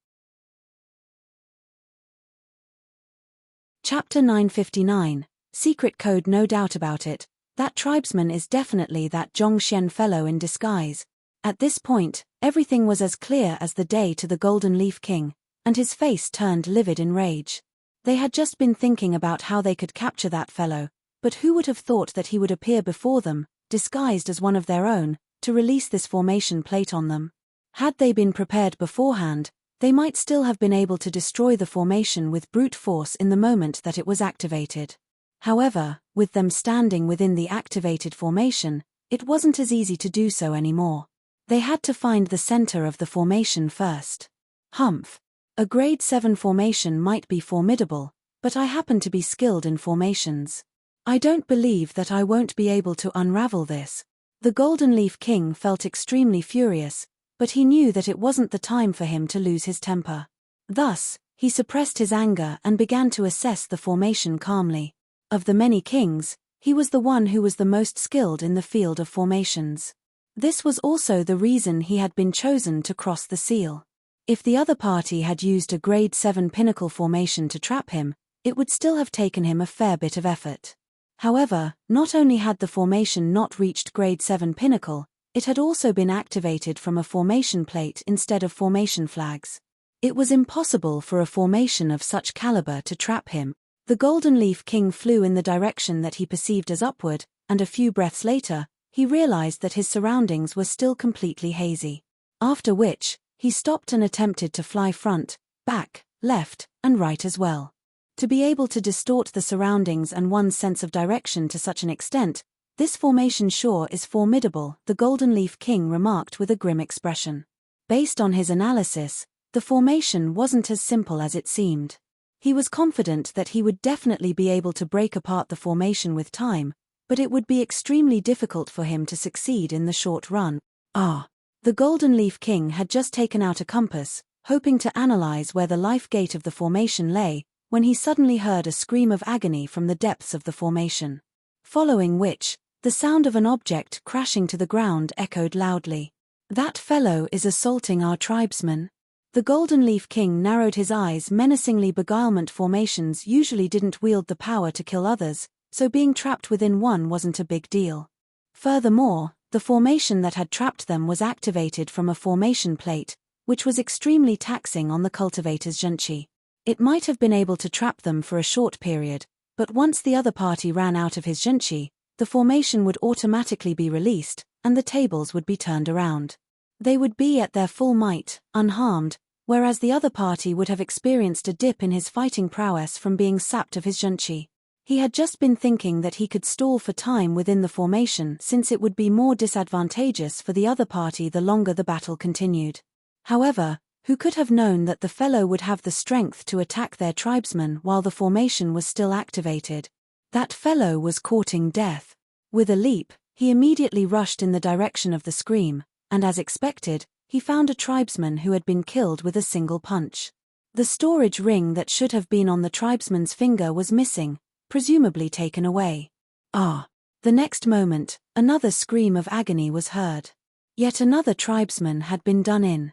Chapter 959, Secret Code. No doubt about it, that tribesman is definitely that Zhongxian fellow in disguise. At this point, everything was as clear as the day to the Golden Leaf King, and his face turned livid in rage. They had just been thinking about how they could capture that fellow, but who would have thought that he would appear before them, disguised as one of their own, to release this formation plate on them? Had they been prepared beforehand, they might still have been able to destroy the formation with brute force in the moment that it was activated. However, with them standing within the activated formation, it wasn't as easy to do so anymore. They had to find the center of the formation first. Humph. A grade 7 formation might be formidable, but I happen to be skilled in formations. I don't believe that I won't be able to unravel this. The Golden Leaf King felt extremely furious, but he knew that it wasn't the time for him to lose his temper. Thus, he suppressed his anger and began to assess the formation calmly. Of the many kings, he was the one who was the most skilled in the field of formations. This was also the reason he had been chosen to cross the seal. If the other party had used a grade 7 pinnacle formation to trap him, it would still have taken him a fair bit of effort. However, not only had the formation not reached grade 7 pinnacle, it had also been activated from a formation plate instead of formation flags. It was impossible for a formation of such caliber to trap him. The Golden Leaf King flew in the direction that he perceived as upward, and a few breaths later, he realized that his surroundings were still completely hazy. After which, he stopped and attempted to fly front, back, left, and right as well. To be able to distort the surroundings and one's sense of direction to such an extent, this formation sure is formidable, the Golden Leaf King remarked with a grim expression. Based on his analysis, the formation wasn't as simple as it seemed. He was confident that he would definitely be able to break apart the formation with time, but it would be extremely difficult for him to succeed in the short run. The Golden Leaf King had just taken out a compass, hoping to analyze where the life gate of the formation lay, when he suddenly heard a scream of agony from the depths of the formation. Following which, the sound of an object crashing to the ground echoed loudly. That fellow is assaulting our tribesmen. The Golden Leaf King narrowed his eyes menacingly. Beguilement formations usually didn't wield the power to kill others, so being trapped within one wasn't a big deal. Furthermore, the formation that had trapped them was activated from a formation plate, which was extremely taxing on the cultivator's zhenqi. It might have been able to trap them for a short period, but once the other party ran out of his zhenqi, the formation would automatically be released, and the tables would be turned around. They would be at their full might, unharmed, whereas the other party would have experienced a dip in his fighting prowess from being sapped of his zhenqi. He had just been thinking that he could stall for time within the formation since it would be more disadvantageous for the other party the longer the battle continued. However, who could have known that the fellow would have the strength to attack their tribesmen while the formation was still activated? That fellow was courting death. With a leap, he immediately rushed in the direction of the scream, and as expected, he found a tribesman who had been killed with a single punch. The storage ring that should have been on the tribesman's finger was missing, presumably taken away. The next moment, another scream of agony was heard. Yet another tribesman had been done in.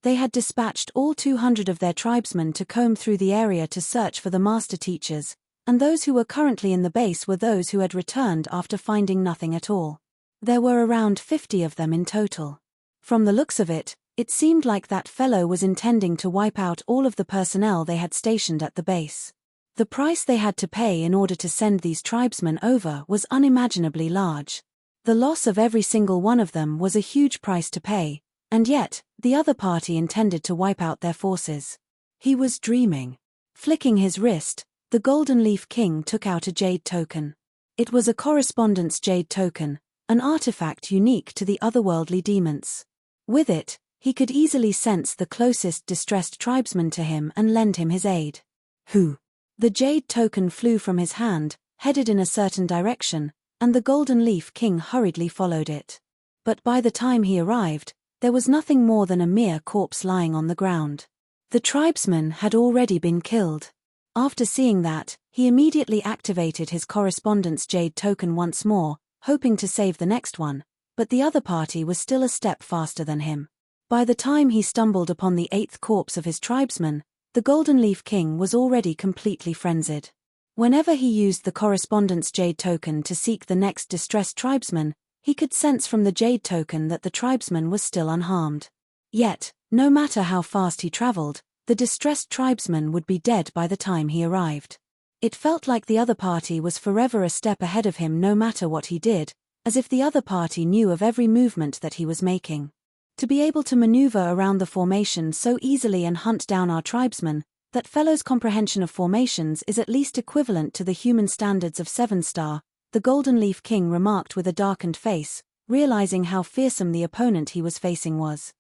They had dispatched all 200 of their tribesmen to comb through the area to search for the master teachers, and those who were currently in the base were those who had returned after finding nothing at all. There were around 50 of them in total. From the looks of it, it seemed like that fellow was intending to wipe out all of the personnel they had stationed at the base. The price they had to pay in order to send these tribesmen over was unimaginably large. The loss of every single one of them was a huge price to pay, and yet, the other party intended to wipe out their forces. He was dreaming. Flicking his wrist, the Golden Leaf King took out a jade token. It was a correspondence jade token, an artifact unique to the otherworldly demons. With it, he could easily sense the closest distressed tribesman to him and lend him his aid. Who? The jade token flew from his hand, headed in a certain direction, and the Golden Leaf King hurriedly followed it. But by the time he arrived, there was nothing more than a mere corpse lying on the ground. The tribesman had already been killed. After seeing that, he immediately activated his correspondence jade token once more, hoping to save the next one, but the other party was still a step faster than him. By the time he stumbled upon the 8th corpse of his tribesman, the Golden Leaf King was already completely frenzied. Whenever he used the correspondence jade token to seek the next distressed tribesman, he could sense from the jade token that the tribesman was still unharmed. Yet, no matter how fast he traveled, the distressed tribesman would be dead by the time he arrived. It felt like the other party was forever a step ahead of him no matter what he did, as if the other party knew of every movement that he was making. To be able to maneuver around the formation so easily and hunt down our tribesmen, that fellow's comprehension of formations is at least equivalent to the human standards of 7-star, the Golden Leaf King remarked with a darkened face, realizing how fearsome the opponent he was facing was.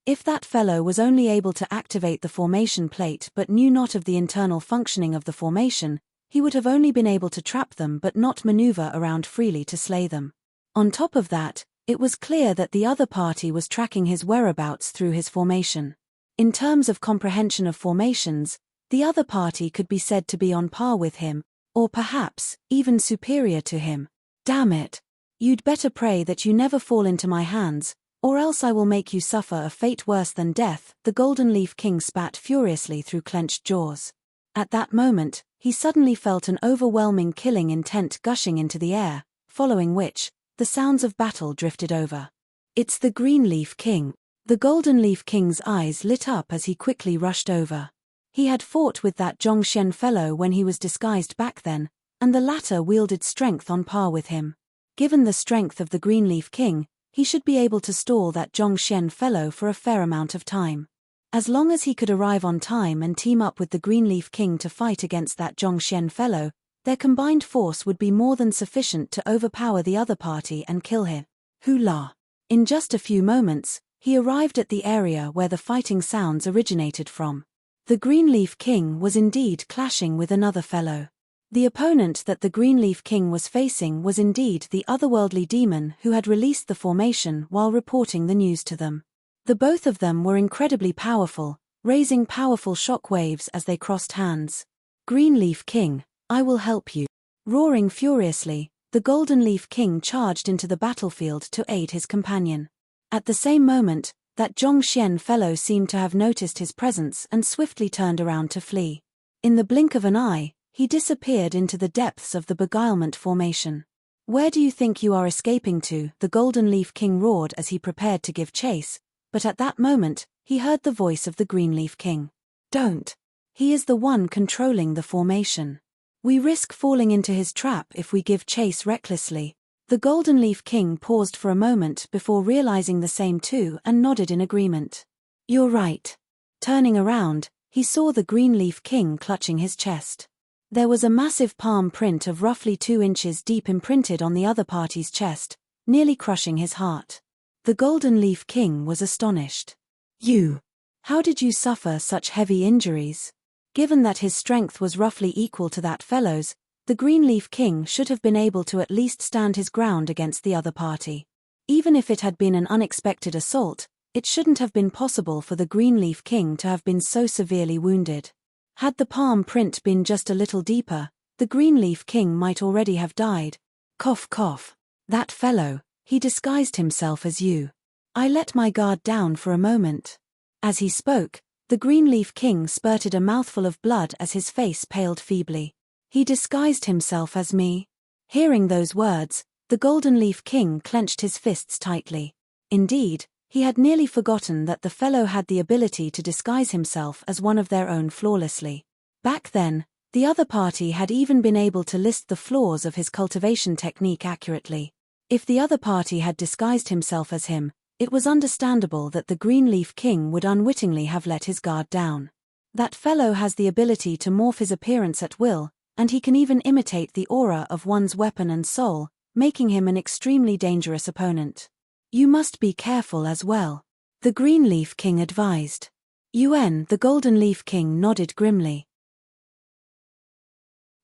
If that fellow was only able to activate the formation plate but knew not of the internal functioning of the formation, he would have only been able to trap them but not maneuver around freely to slay them. On top of that, it was clear that the other party was tracking his whereabouts through his formation. In terms of comprehension of formations, the other party could be said to be on par with him, or perhaps, even superior to him. Damn it! You'd better pray that you never fall into my hands, or else I will make you suffer a fate worse than death, the Golden Leaf King spat furiously through clenched jaws. At that moment, he suddenly felt an overwhelming killing intent gushing into the air, following which, the sounds of battle drifted over. It's the Green Leaf King. The Golden Leaf King's eyes lit up as he quickly rushed over. He had fought with that Zhongxian fellow when he was disguised back then, and the latter wielded strength on par with him. Given the strength of the Green Leaf King, he should be able to stall that Zhongxian fellow for a fair amount of time. As long as he could arrive on time and team up with the Green Leaf King to fight against that Zhongxian fellow, their combined force would be more than sufficient to overpower the other party and kill him. Hoo-la! In just a few moments, he arrived at the area where the fighting sounds originated from. The Green Leaf King was indeed clashing with another fellow. The opponent that the Green Leaf King was facing was indeed the otherworldly demon who had released the formation while reporting the news to them. The both of them were incredibly powerful, raising powerful shock waves as they crossed hands. Green Leaf King, I will help you. Roaring furiously, the Golden Leaf King charged into the battlefield to aid his companion. At the same moment, that Zhongxian fellow seemed to have noticed his presence and swiftly turned around to flee. In the blink of an eye, he disappeared into the depths of the beguilement formation. Where do you think you are escaping to? The Golden Leaf King roared as he prepared to give chase, but at that moment, he heard the voice of the Green Leaf King. Don't. He is the one controlling the formation. We risk falling into his trap if we give chase recklessly. The Golden Leaf King paused for a moment before realizing the same too and nodded in agreement. You're right. Turning around, he saw the Green Leaf King clutching his chest. There was a massive palm print of roughly 2 inches deep imprinted on the other party's chest, nearly crushing his heart. The Golden Leaf King was astonished. You! How did you suffer such heavy injuries? Given that his strength was roughly equal to that fellow's, the Green Leaf King should have been able to at least stand his ground against the other party. Even if it had been an unexpected assault, it shouldn't have been possible for the Green Leaf King to have been so severely wounded. Had the palm print been just a little deeper, the Green Leaf King might already have died. Cough cough. That fellow, he disguised himself as you. I let my guard down for a moment. As he spoke, the Green Leaf King spurted a mouthful of blood as his face paled feebly. He disguised himself as me. Hearing those words, the Golden Leaf King clenched his fists tightly. Indeed, he had nearly forgotten that the fellow had the ability to disguise himself as one of their own flawlessly. Back then, the other party had even been able to list the flaws of his cultivation technique accurately. If the other party had disguised himself as him, it was understandable that the Green Leaf King would unwittingly have let his guard down. That fellow has the ability to morph his appearance at will, and he can even imitate the aura of one's weapon and soul, making him an extremely dangerous opponent. You must be careful as well, the Green Leaf King advised. The Golden Leaf King nodded grimly.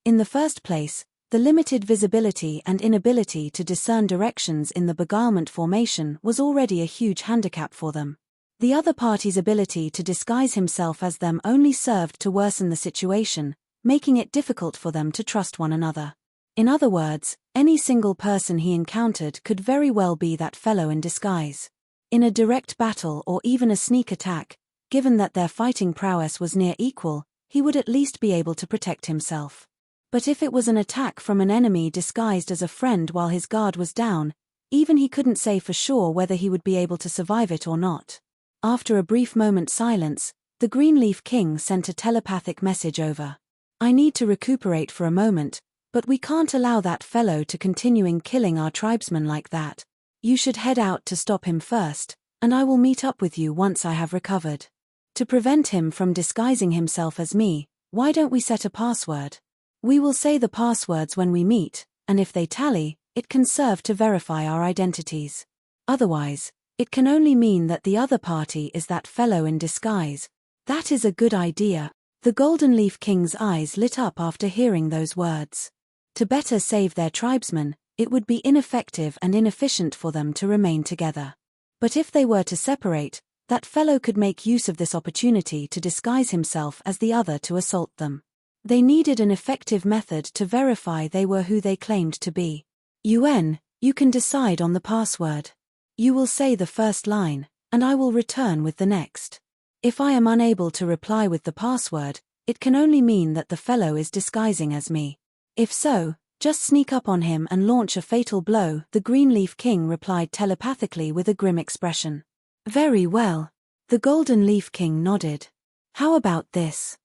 In the first place, the limited visibility and inability to discern directions in the beguilement formation was already a huge handicap for them. The other party's ability to disguise himself as them only served to worsen the situation, making it difficult for them to trust one another. In other words, any single person he encountered could very well be that fellow in disguise. In a direct battle or even a sneak attack, given that their fighting prowess was near equal, he would at least be able to protect himself. But if it was an attack from an enemy disguised as a friend while his guard was down, even he couldn't say for sure whether he would be able to survive it or not. After a brief moment's silence, the Green Leaf King sent a telepathic message over. I need to recuperate for a moment, but we can't allow that fellow to continuing killing our tribesmen like that. You should head out to stop him first, and I will meet up with you once I have recovered. To prevent him from disguising himself as me, why don't we set a password? We will say the passwords when we meet, and if they tally, it can serve to verify our identities. Otherwise, it can only mean that the other party is that fellow in disguise. That is a good idea. The Golden Leaf King's eyes lit up after hearing those words. To better save their tribesmen, it would be ineffective and inefficient for them to remain together. But if they were to separate, that fellow could make use of this opportunity to disguise himself as the other to assault them. They needed an effective method to verify they were who they claimed to be. You can decide on the password. You will say the first line, and I will return with the next. If I am unable to reply with the password, it can only mean that the fellow is disguising as me. If so, just sneak up on him and launch a fatal blow, the Green Leaf King replied telepathically with a grim expression. Very well. The Golden Leaf King nodded. How about this?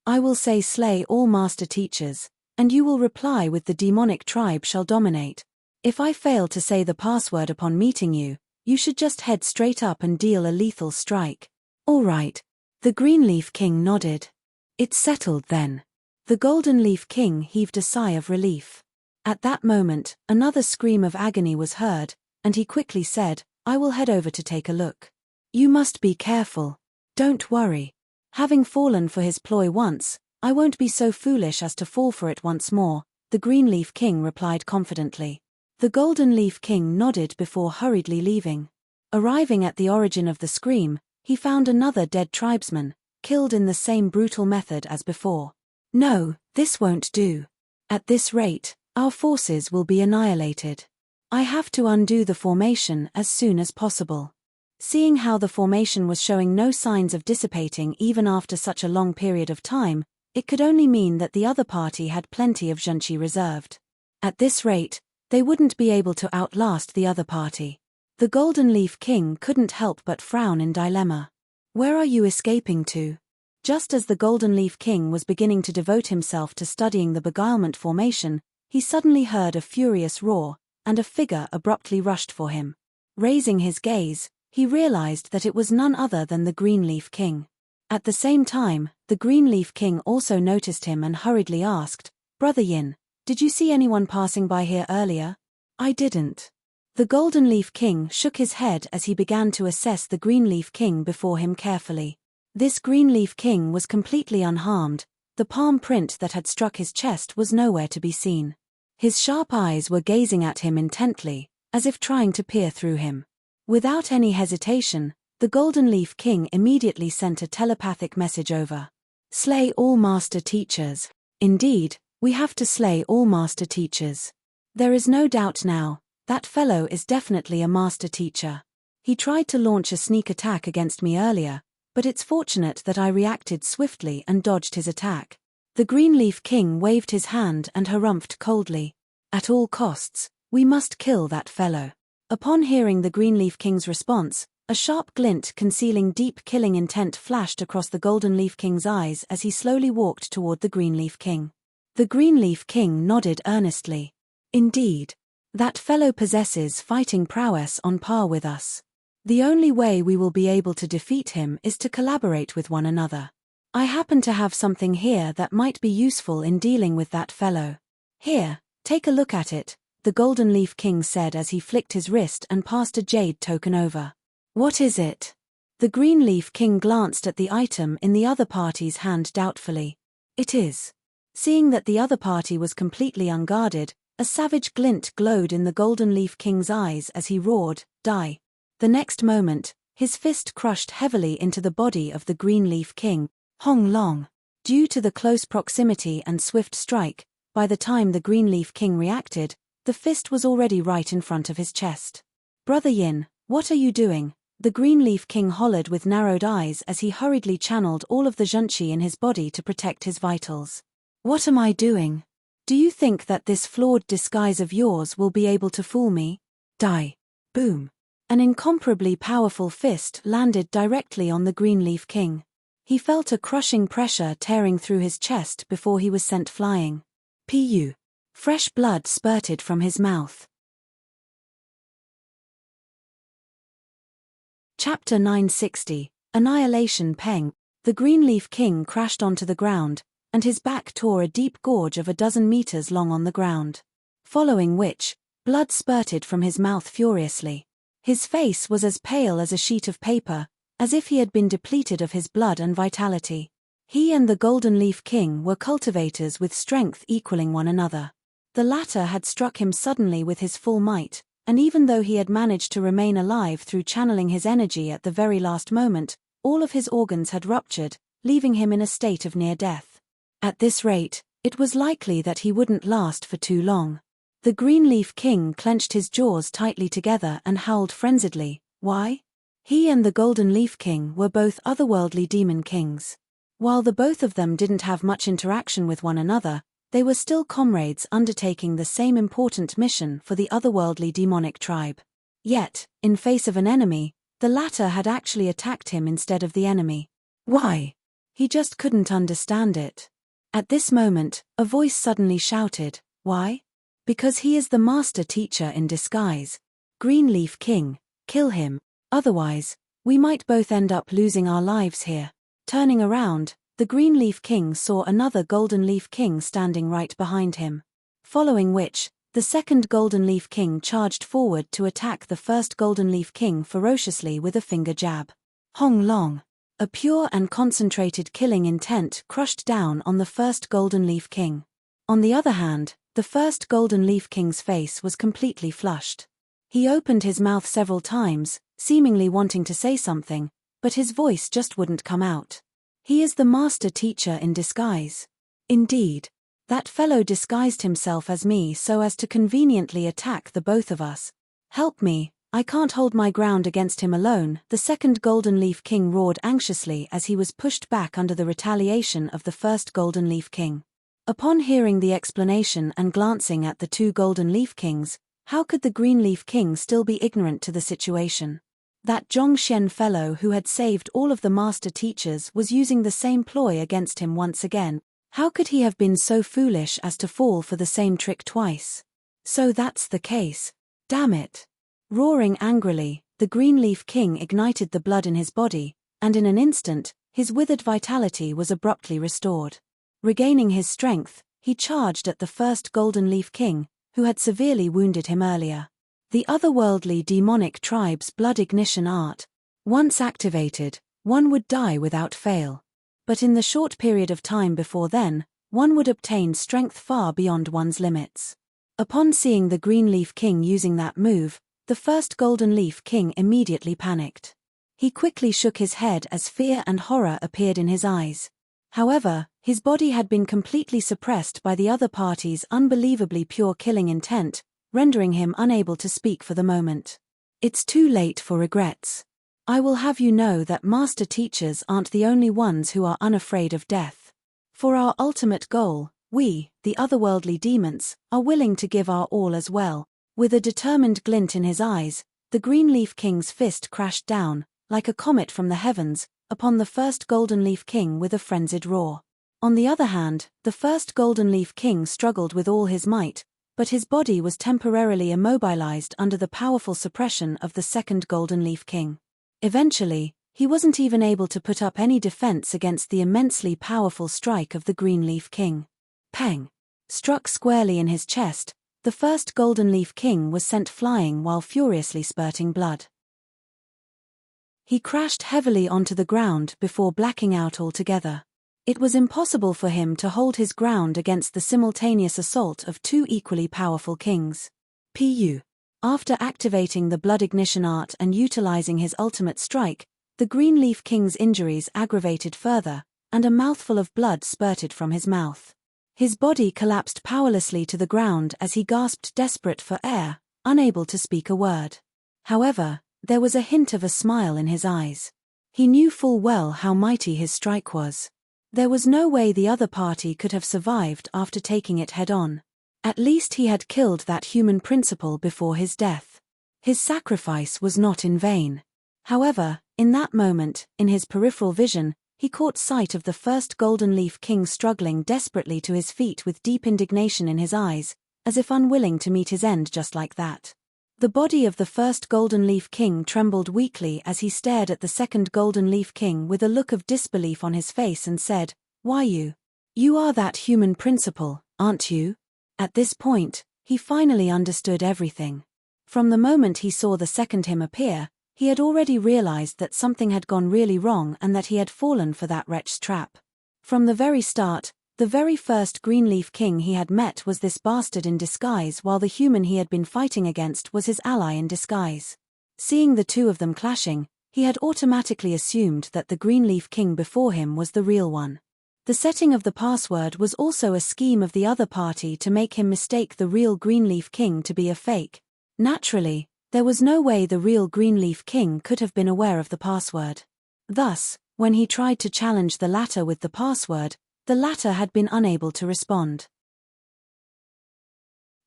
I will say slay all master teachers, and you will reply with the demonic tribe shall dominate. If I fail to say the password upon meeting you, you should just head straight up and deal a lethal strike. All right. The Green Leaf King nodded. It's settled then. The Golden Leaf King heaved a sigh of relief. At that moment, another scream of agony was heard, and he quickly said, I will head over to take a look. You must be careful. Don't worry. Having fallen for his ploy once, I won't be so foolish as to fall for it once more, the Green Leaf King replied confidently. The Golden Leaf King nodded before hurriedly leaving. Arriving at the origin of the scream, he found another dead tribesman, killed in the same brutal method as before. No, this won't do. At this rate, our forces will be annihilated. I have to undo the formation as soon as possible. Seeing how the formation was showing no signs of dissipating even after such a long period of time, it could only mean that the other party had plenty of junchi reserved. At this rate, they wouldn't be able to outlast the other party. The Golden Leaf King couldn't help but frown in dilemma. Where are you escaping to? Just as the Golden Leaf King was beginning to devote himself to studying the beguilement formation, he suddenly heard a furious roar, and a figure abruptly rushed for him. Raising his gaze, he realized that it was none other than the Green Leaf King. At the same time, the Green Leaf King also noticed him and hurriedly asked, Brother Yin, did you see anyone passing by here earlier? I didn't. The Golden Leaf King shook his head as he began to assess the Green Leaf King before him carefully. This Green Leaf King was completely unharmed, the palm print that had struck his chest was nowhere to be seen. His sharp eyes were gazing at him intently, as if trying to peer through him. Without any hesitation, the Golden Leaf King immediately sent a telepathic message over. Slay all master teachers. Indeed, we have to slay all master teachers. There is no doubt now, that fellow is definitely a master teacher. He tried to launch a sneak attack against me earlier, but it's fortunate that I reacted swiftly and dodged his attack. The Green Leaf King waved his hand and harumphed coldly. At all costs, we must kill that fellow. Upon hearing the Green Leaf King's response, a sharp glint concealing deep killing intent flashed across the Golden Leaf King's eyes as he slowly walked toward the Green Leaf King. The Green Leaf King nodded earnestly. Indeed. That fellow possesses fighting prowess on par with us. The only way we will be able to defeat him is to collaborate with one another. I happen to have something here that might be useful in dealing with that fellow. Here, take a look at it, the Golden Leaf King said as he flicked his wrist and passed a jade token over. What is it? The Green Leaf King glanced at the item in the other party's hand doubtfully. It is. Seeing that the other party was completely unguarded, a savage glint glowed in the Golden Leaf King's eyes as he roared, "Die." The next moment, his fist crushed heavily into the body of the Green Leaf King. Hong Long. Due to the close proximity and swift strike, by the time the Green Leaf King reacted, the fist was already right in front of his chest. Brother Yin, what are you doing? The Green Leaf King hollered with narrowed eyes as he hurriedly channeled all of the zhenqi in his body to protect his vitals. What am I doing? Do you think that this flawed disguise of yours will be able to fool me? Die. Boom. An incomparably powerful fist landed directly on the Green Leaf King. He felt a crushing pressure tearing through his chest before he was sent flying. Pu. Fresh blood spurted from his mouth. Chapter 960, Annihilation Peng. The Green Leaf King crashed onto the ground, and his back tore a deep gorge of a dozen meters long on the ground. Following which, blood spurted from his mouth furiously. His face was as pale as a sheet of paper, as if he had been depleted of his blood and vitality. He and the Golden Leaf King were cultivators with strength equaling one another. The latter had struck him suddenly with his full might, and even though he had managed to remain alive through channeling his energy at the very last moment, all of his organs had ruptured, leaving him in a state of near death. At this rate, it was likely that he wouldn't last for too long. The Green Leaf King clenched his jaws tightly together and howled frenziedly. Why? He and the Golden Leaf King were both otherworldly demon kings. While the both of them didn't have much interaction with one another, they were still comrades undertaking the same important mission for the otherworldly demonic tribe. Yet, in face of an enemy, the latter had actually attacked him instead of the enemy. Why? He just couldn't understand it. At this moment, a voice suddenly shouted, "Why? Because he is the master teacher in disguise. Green Leaf King, kill him, otherwise, we might both end up losing our lives here." Turning around, the Green Leaf King saw another Golden Leaf King standing right behind him. Following which, the second Golden Leaf King charged forward to attack the first Golden Leaf King ferociously with a finger jab. Hong Long. A pure and concentrated killing intent crushed down on the first Golden Leaf King. On the other hand, the first Golden Leaf King's face was completely flushed. He opened his mouth several times, seemingly wanting to say something, but his voice just wouldn't come out. He is the master teacher in disguise. Indeed. That fellow disguised himself as me so as to conveniently attack the both of us. Help me, I can't hold my ground against him alone, the second Golden Leaf King roared anxiously as he was pushed back under the retaliation of the first Golden Leaf King. Upon hearing the explanation and glancing at the two Golden Leaf Kings, how could the Green Leaf King still be ignorant to the situation? That Zhongshen fellow who had saved all of the master teachers was using the same ploy against him once again. How could he have been so foolish as to fall for the same trick twice? So that's the case. Damn it. Roaring angrily, the Green Leaf King ignited the blood in his body, and in an instant, his withered vitality was abruptly restored. Regaining his strength, he charged at the first Golden Leaf King, who had severely wounded him earlier. The otherworldly demonic tribe's blood ignition art. Once activated, one would die without fail. But in the short period of time before then, one would obtain strength far beyond one's limits. Upon seeing the Green Leaf King using that move, the first Golden Leaf King immediately panicked. He quickly shook his head as fear and horror appeared in his eyes. However, his body had been completely suppressed by the other party's unbelievably pure killing intent, rendering him unable to speak for the moment. It's too late for regrets. I will have you know that master teachers aren't the only ones who are unafraid of death. For our ultimate goal, we, the otherworldly demons, are willing to give our all as well. With a determined glint in his eyes, the Green Leaf King's fist crashed down, like a comet from the heavens, upon the first Golden Leaf King with a frenzied roar. On the other hand, the first Golden Leaf King struggled with all his might, but his body was temporarily immobilized under the powerful suppression of the second Golden Leaf King. Eventually, He wasn't even able to put up any defense against the immensely powerful strike of the Green Leaf King. Peng! Struck squarely in his chest, the first Golden Leaf King was sent flying while furiously spurting blood. He crashed heavily onto the ground before blacking out altogether. It was impossible for him to hold his ground against the simultaneous assault of two equally powerful kings. After activating the blood ignition art and utilizing his ultimate strike, the Green Leaf King's injuries aggravated further, and a mouthful of blood spurted from his mouth. His body collapsed powerlessly to the ground as he gasped, desperate for air, unable to speak a word. However, there was a hint of a smile in his eyes. He knew full well how mighty his strike was. There was no way the other party could have survived after taking it head-on. At least he had killed that human principle before his death. His sacrifice was not in vain. However, in that moment, in his peripheral vision, he caught sight of the first Golden Leaf King struggling desperately to his feet with deep indignation in his eyes, as if unwilling to meet his end just like that. The body of the first Golden Leaf King trembled weakly as he stared at the second Golden Leaf King with a look of disbelief on his face and said, "Why you? You are that human principle, aren't you?" At this point, he finally understood everything. From the moment he saw the second him appear, he had already realized that something had gone really wrong and that he had fallen for that wretch's trap. From the very start, the very first Green Leaf King he had met was this bastard in disguise, while the human he had been fighting against was his ally in disguise. Seeing the two of them clashing, he had automatically assumed that the Green Leaf King before him was the real one. The setting of the password was also a scheme of the other party to make him mistake the real Green Leaf King to be a fake. Naturally, there was no way the real Green Leaf King could have been aware of the password. Thus, when he tried to challenge the latter with the password, the latter had been unable to respond.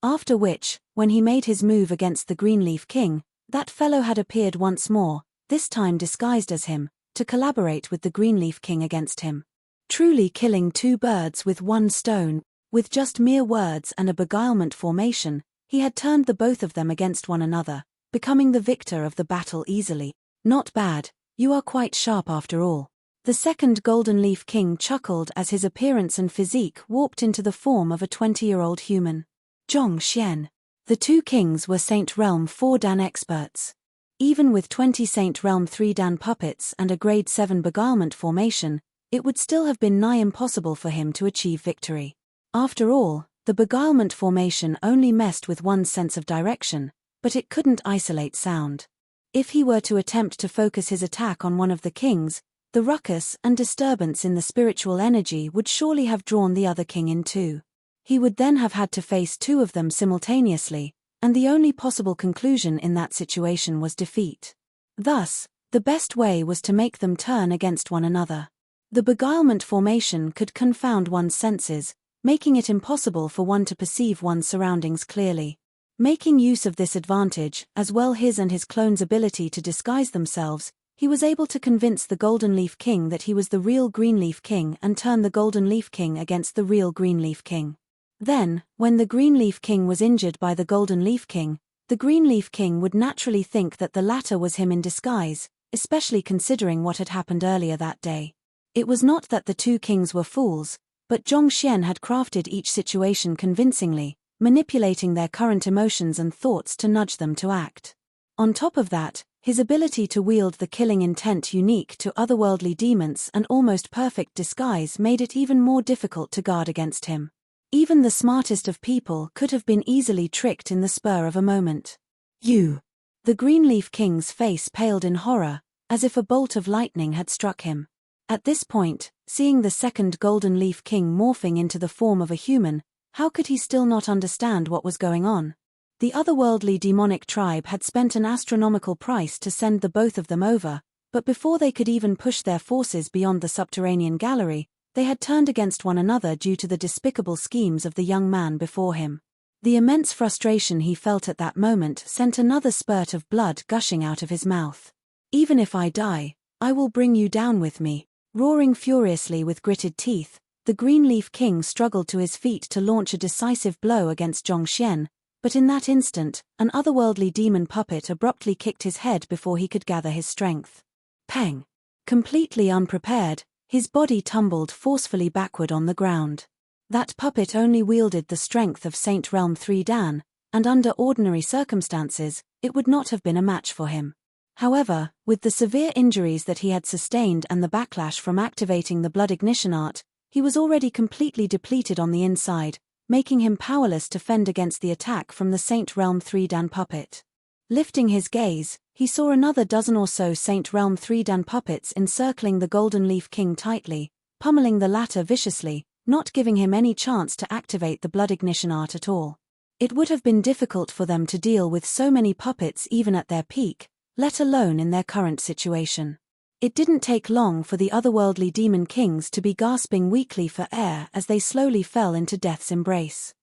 After which, when he made his move against the Green Leaf King, that fellow had appeared once more, this time disguised as him, to collaborate with the Green Leaf King against him. Truly killing two birds with one stone, with just mere words and a beguilement formation, he had turned the both of them against one another, becoming the victor of the battle easily. Not bad, you are quite sharp after all. The second Golden Leaf King chuckled as his appearance and physique warped into the form of a 20-year-old human. Zhong Xian. The two kings were Saint Realm 4 Dan experts. Even with 20 Saint Realm 3 Dan puppets and a grade 7 beguilement formation, it would still have been nigh impossible for him to achieve victory. After all, the beguilement formation only messed with one's sense of direction, but it couldn't isolate sound. If he were to attempt to focus his attack on one of the kings, the ruckus and disturbance in the spiritual energy would surely have drawn the other king in too. He would then have had to face two of them simultaneously, and the only possible conclusion in that situation was defeat. Thus, the best way was to make them turn against one another. The beguilement formation could confound one's senses, making it impossible for one to perceive one's surroundings clearly. Making use of this advantage, as well his and his clones' ability to disguise themselves, he was able to convince the Golden Leaf King that he was the real Green Leaf King and turn the Golden Leaf King against the real Green Leaf King. Then, when the Green Leaf King was injured by the Golden Leaf King, the Green Leaf King would naturally think that the latter was him in disguise, especially considering what had happened earlier that day. It was not that the two kings were fools, but Zhong Xian had crafted each situation convincingly, manipulating their current emotions and thoughts to nudge them to act. On top of that, his ability to wield the killing intent unique to otherworldly demons and almost perfect disguise made it even more difficult to guard against him. Even the smartest of people could have been easily tricked in the spur of a moment. You! The Green Leaf King's face paled in horror, as if a bolt of lightning had struck him. At this point, seeing the second Golden Leaf King morphing into the form of a human, how could he still not understand what was going on? The otherworldly demonic tribe had spent an astronomical price to send the both of them over, but before they could even push their forces beyond the subterranean gallery, they had turned against one another due to the despicable schemes of the young man before him. The immense frustration he felt at that moment sent another spurt of blood gushing out of his mouth. "Even if I die, I will bring you down with me." Roaring furiously with gritted teeth, the Green Leaf King struggled to his feet to launch a decisive blow against Zhong Xian, but in that instant, an otherworldly demon puppet abruptly kicked his head before he could gather his strength. Peng! Completely unprepared, his body tumbled forcefully backward on the ground. That puppet only wielded the strength of Saint Realm 3 Dan, and under ordinary circumstances, it would not have been a match for him. However, with the severe injuries that he had sustained and the backlash from activating the blood ignition art, he was already completely depleted on the inside, making him powerless to fend against the attack from the Saint Realm 3 Dan puppet. Lifting his gaze, he saw another dozen or so Saint Realm 3 Dan puppets encircling the Golden Leaf King tightly, pummeling the latter viciously, not giving him any chance to activate the blood ignition art at all. It would have been difficult for them to deal with so many puppets even at their peak, let alone in their current situation. It didn't take long for the otherworldly demon kings to be gasping weakly for air as they slowly fell into death's embrace.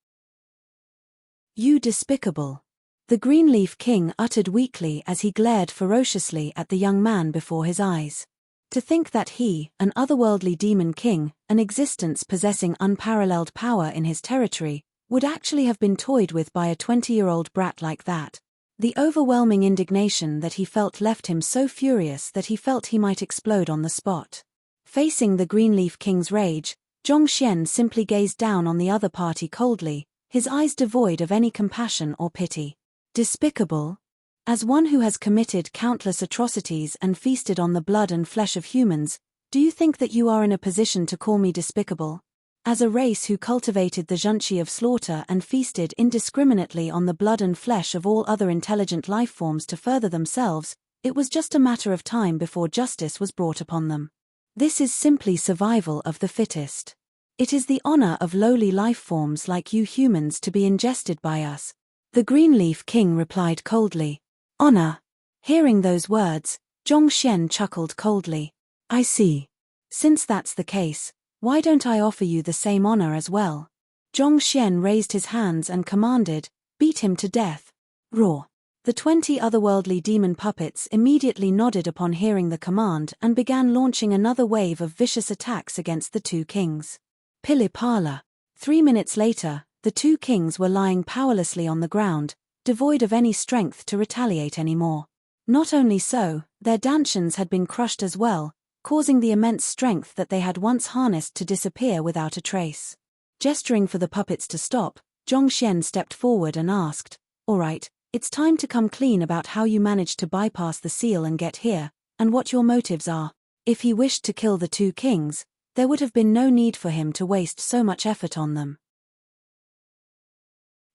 "You despicable!" the Greenleaf King uttered weakly as he glared ferociously at the young man before his eyes. To think that he, an otherworldly demon king, an existence possessing unparalleled power in his territory, would actually have been toyed with by a 20-year-old brat like that. The overwhelming indignation that he felt left him so furious that he felt he might explode on the spot. Facing the Greenleaf King's rage, Zhongxian simply gazed down on the other party coldly, his eyes devoid of any compassion or pity. Despicable? As one who has committed countless atrocities and feasted on the blood and flesh of humans, do you think that you are in a position to call me despicable? As a race who cultivated the zhunqi of slaughter and feasted indiscriminately on the blood and flesh of all other intelligent life forms to further themselves, it was just a matter of time before justice was brought upon them. This is simply survival of the fittest. It is the honor of lowly life forms like you humans to be ingested by us. The Greenleaf King replied coldly. Honor. Hearing those words, Zhongxian chuckled coldly. I see. Since that's the case, why don't I offer you the same honor as well? Zhongxian raised his hands and commanded, beat him to death. Roar. The 20 otherworldly demon puppets immediately nodded upon hearing the command and began launching another wave of vicious attacks against the two kings. Pilipala. 3 minutes later, the two kings were lying powerlessly on the ground, devoid of any strength to retaliate anymore. Not only so, their dantians had been crushed as well, causing the immense strength that they had once harnessed to disappear without a trace. Gesturing for the puppets to stop, Zhongxian stepped forward and asked, All right, it's time to come clean about how you managed to bypass the seal and get here, and what your motives are. If he wished to kill the two kings, there would have been no need for him to waste so much effort on them.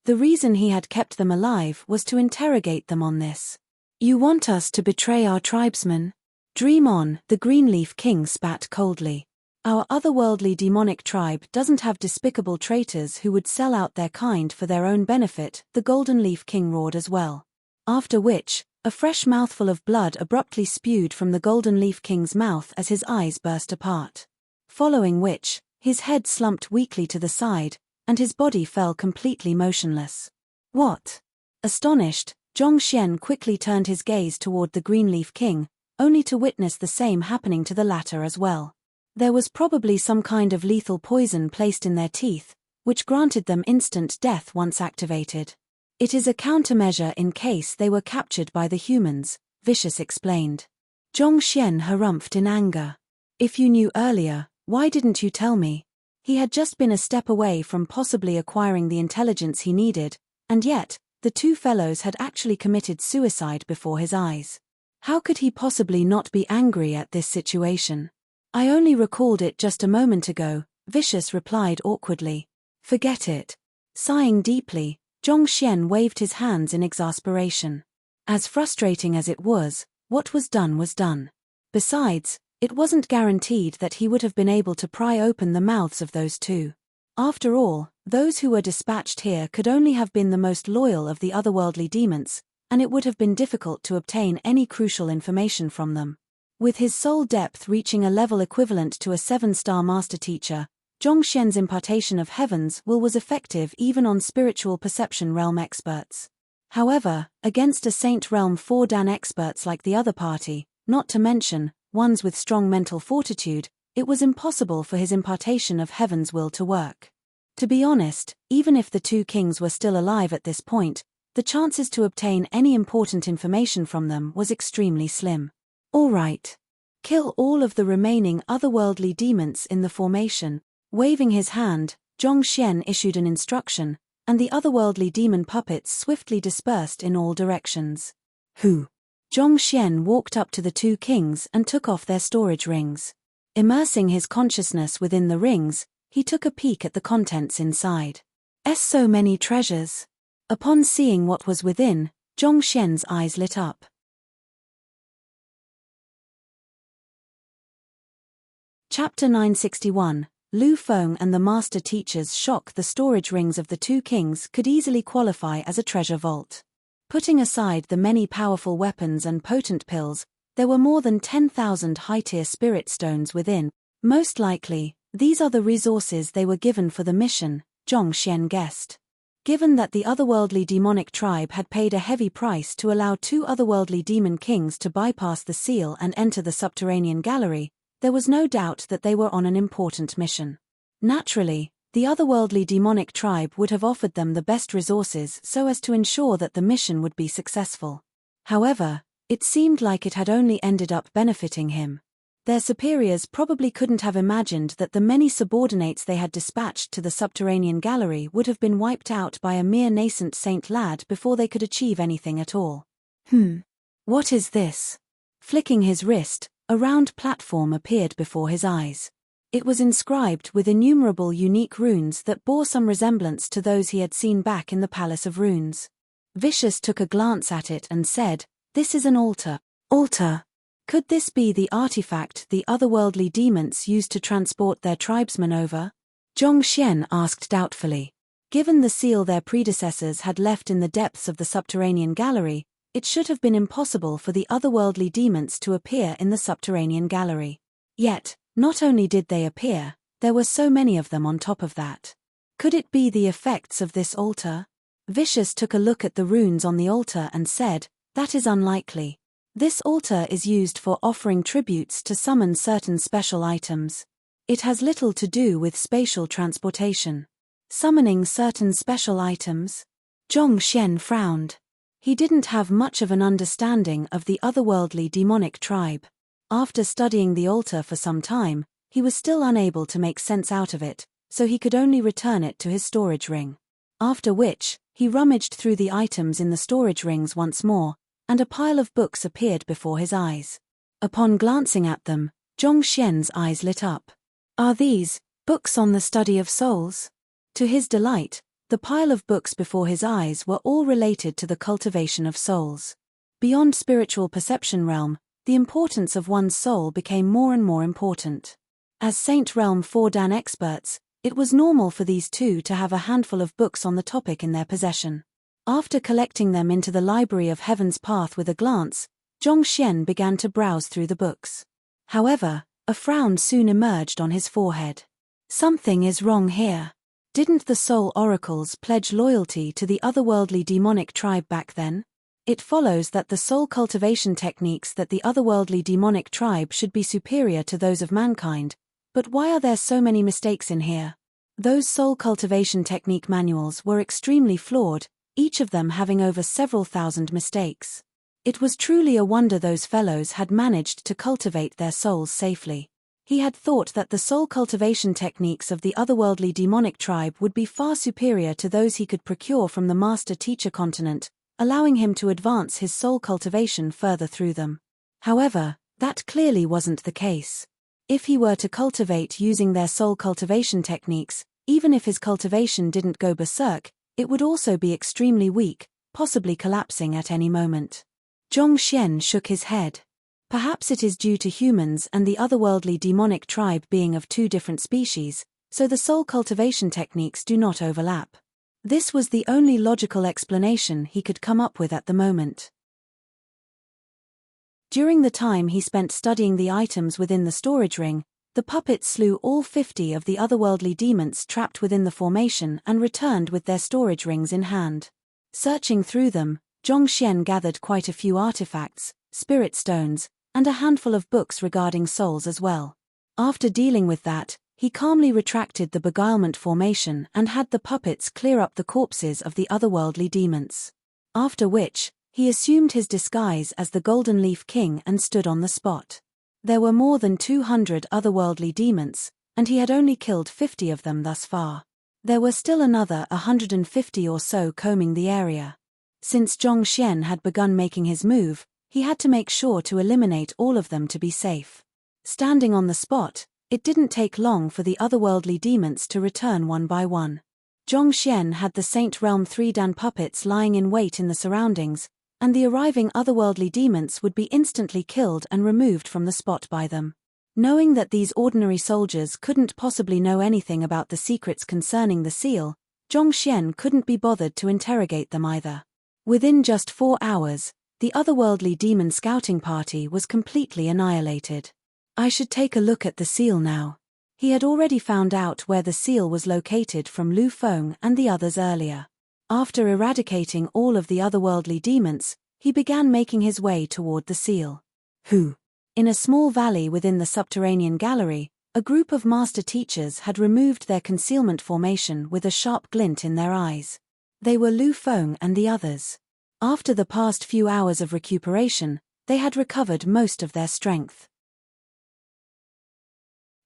The reason he had kept them alive was to interrogate them on this. You want us to betray our tribesmen? Dream on, the Greenleaf King spat coldly. Our otherworldly demonic tribe doesn't have despicable traitors who would sell out their kind for their own benefit, the Golden Leaf King roared as well. After which, a fresh mouthful of blood abruptly spewed from the Golden Leaf King's mouth as his eyes burst apart. Following which, his head slumped weakly to the side, and his body fell completely motionless. What? Astonished, Zhongxian quickly turned his gaze toward the Greenleaf King, only to witness the same happening to the latter as well. There was probably some kind of lethal poison placed in their teeth, which granted them instant death once activated. It is a countermeasure in case they were captured by the humans, Vicious explained. Zhongxian harumphed in anger. If you knew earlier, why didn't you tell me? He had just been a step away from possibly acquiring the intelligence he needed, and yet, the two fellows had actually committed suicide before his eyes. How could he possibly not be angry at this situation? I only recalled it just a moment ago, Vicious replied awkwardly. Forget it. Sighing deeply, Zhongxian waved his hands in exasperation. As frustrating as it was, what was done was done. Besides, it wasn't guaranteed that he would have been able to pry open the mouths of those two. After all, those who were dispatched here could only have been the most loyal of the otherworldly demons, and it would have been difficult to obtain any crucial information from them. With his soul depth reaching a level equivalent to a 7-star master teacher, Zhongxian's impartation of heaven's will was effective even on spiritual perception realm experts. However, against a Saint Realm 4 Dan experts like the other party, not to mention ones with strong mental fortitude, it was impossible for his impartation of heaven's will to work. To be honest, even if the two kings were still alive at this point, the chances to obtain any important information from them was extremely slim. All right. Kill all of the remaining otherworldly demons in the formation. Waving his hand, Zhongxian issued an instruction, and the otherworldly demon puppets swiftly dispersed in all directions. Who? Zhongxian walked up to the two kings and took off their storage rings. Immersing his consciousness within the rings, he took a peek at the contents inside. So many treasures. Upon seeing what was within, Zhongxian's eyes lit up. Chapter 961, Lu Feng and the Master Teacher's shock. The storage rings of the two kings could easily qualify as a treasure vault. Putting aside the many powerful weapons and potent pills, there were more than 10,000 high-tier spirit stones within. Most likely, these are the resources they were given for the mission, Zhongxian guessed. Given that the otherworldly demonic tribe had paid a heavy price to allow two otherworldly demon kings to bypass the seal and enter the subterranean gallery, there was no doubt that they were on an important mission. Naturally, the otherworldly demonic tribe would have offered them the best resources so as to ensure that the mission would be successful. However, it seemed like it had only ended up benefiting him. Their superiors probably couldn't have imagined that the many subordinates they had dispatched to the subterranean gallery would have been wiped out by a mere nascent saint lad before they could achieve anything at all. What is this? Flicking his wrist, a round platform appeared before his eyes. It was inscribed with innumerable unique runes that bore some resemblance to those he had seen back in the Palace of Runes. Vicious took a glance at it and said, "This is an altar." Altar? Could this be the artifact the otherworldly demons used to transport their tribesmen over? Zhongxian asked doubtfully. Given the seal their predecessors had left in the depths of the subterranean gallery, it should have been impossible for the otherworldly demons to appear in the subterranean gallery. Yet, not only did they appear, there were so many of them on top of that. Could it be the effects of this altar? Vicious took a look at the runes on the altar and said, "That is unlikely. This altar is used for offering tributes to summon certain special items. It has little to do with spatial transportation." Summoning certain special items? Zhongxian frowned. He didn't have much of an understanding of the otherworldly demonic tribe. After studying the altar for some time, he was still unable to make sense out of it, so he could only return it to his storage ring. After which, he rummaged through the items in the storage rings once more, and a pile of books appeared before his eyes. Upon glancing at them, Zhongxian's eyes lit up. Are these books on the study of souls? To his delight, the pile of books before his eyes were all related to the cultivation of souls. Beyond spiritual perception realm, the importance of one's soul became more and more important. As Saint Realm 4 Dan experts, it was normal for these two to have a handful of books on the topic in their possession. After collecting them into the Library of Heaven's Path with a glance, Zhongxian began to browse through the books. However, a frown soon emerged on his forehead. Something is wrong here. Didn't the soul oracles pledge loyalty to the otherworldly demonic tribe back then? It follows that the soul cultivation techniques that the otherworldly demonic tribe should be superior to those of mankind, but why are there so many mistakes in here? Those soul cultivation technique manuals were extremely flawed, each of them having over several thousand mistakes. It was truly a wonder those fellows had managed to cultivate their souls safely. He had thought that the soul cultivation techniques of the otherworldly demonic tribe would be far superior to those he could procure from the Master Teacher continent, allowing him to advance his soul cultivation further through them. However, that clearly wasn't the case. If he were to cultivate using their soul cultivation techniques, even if his cultivation didn't go berserk, it would also be extremely weak, possibly collapsing at any moment. Zhongxian shook his head. Perhaps it is due to humans and the otherworldly demonic tribe being of two different species, so the soul cultivation techniques do not overlap. This was the only logical explanation he could come up with at the moment. During the time he spent studying the items within the storage ring, the puppets slew all 50 of the otherworldly demons trapped within the formation and returned with their storage rings in hand. Searching through them, Zhongxian gathered quite a few artifacts, spirit stones, and a handful of books regarding souls as well. After dealing with that, he calmly retracted the beguilement formation and had the puppets clear up the corpses of the otherworldly demons. After which, he assumed his disguise as the Golden Leaf King and stood on the spot. There were more than 200 otherworldly demons, and he had only killed 50 of them thus far. There were still another 150 or so combing the area. Since Zhongxian had begun making his move, he had to make sure to eliminate all of them to be safe. Standing on the spot, it didn't take long for the otherworldly demons to return one by one. Zhongxian had the Saint Realm 3 Dan puppets lying in wait in the surroundings, and the arriving otherworldly demons would be instantly killed and removed from the spot by them. Knowing that these ordinary soldiers couldn't possibly know anything about the secrets concerning the seal, Zhongxian couldn't be bothered to interrogate them either. Within just 4 hours, the otherworldly demon scouting party was completely annihilated. I should take a look at the seal now. He had already found out where the seal was located from Lu Feng and the others earlier. After eradicating all of the otherworldly demons, he began making his way toward the seal. Who? In a small valley within the subterranean gallery, a group of master teachers had removed their concealment formation with a sharp glint in their eyes. They were Lu Feng and the others. After the past few hours of recuperation, they had recovered most of their strength.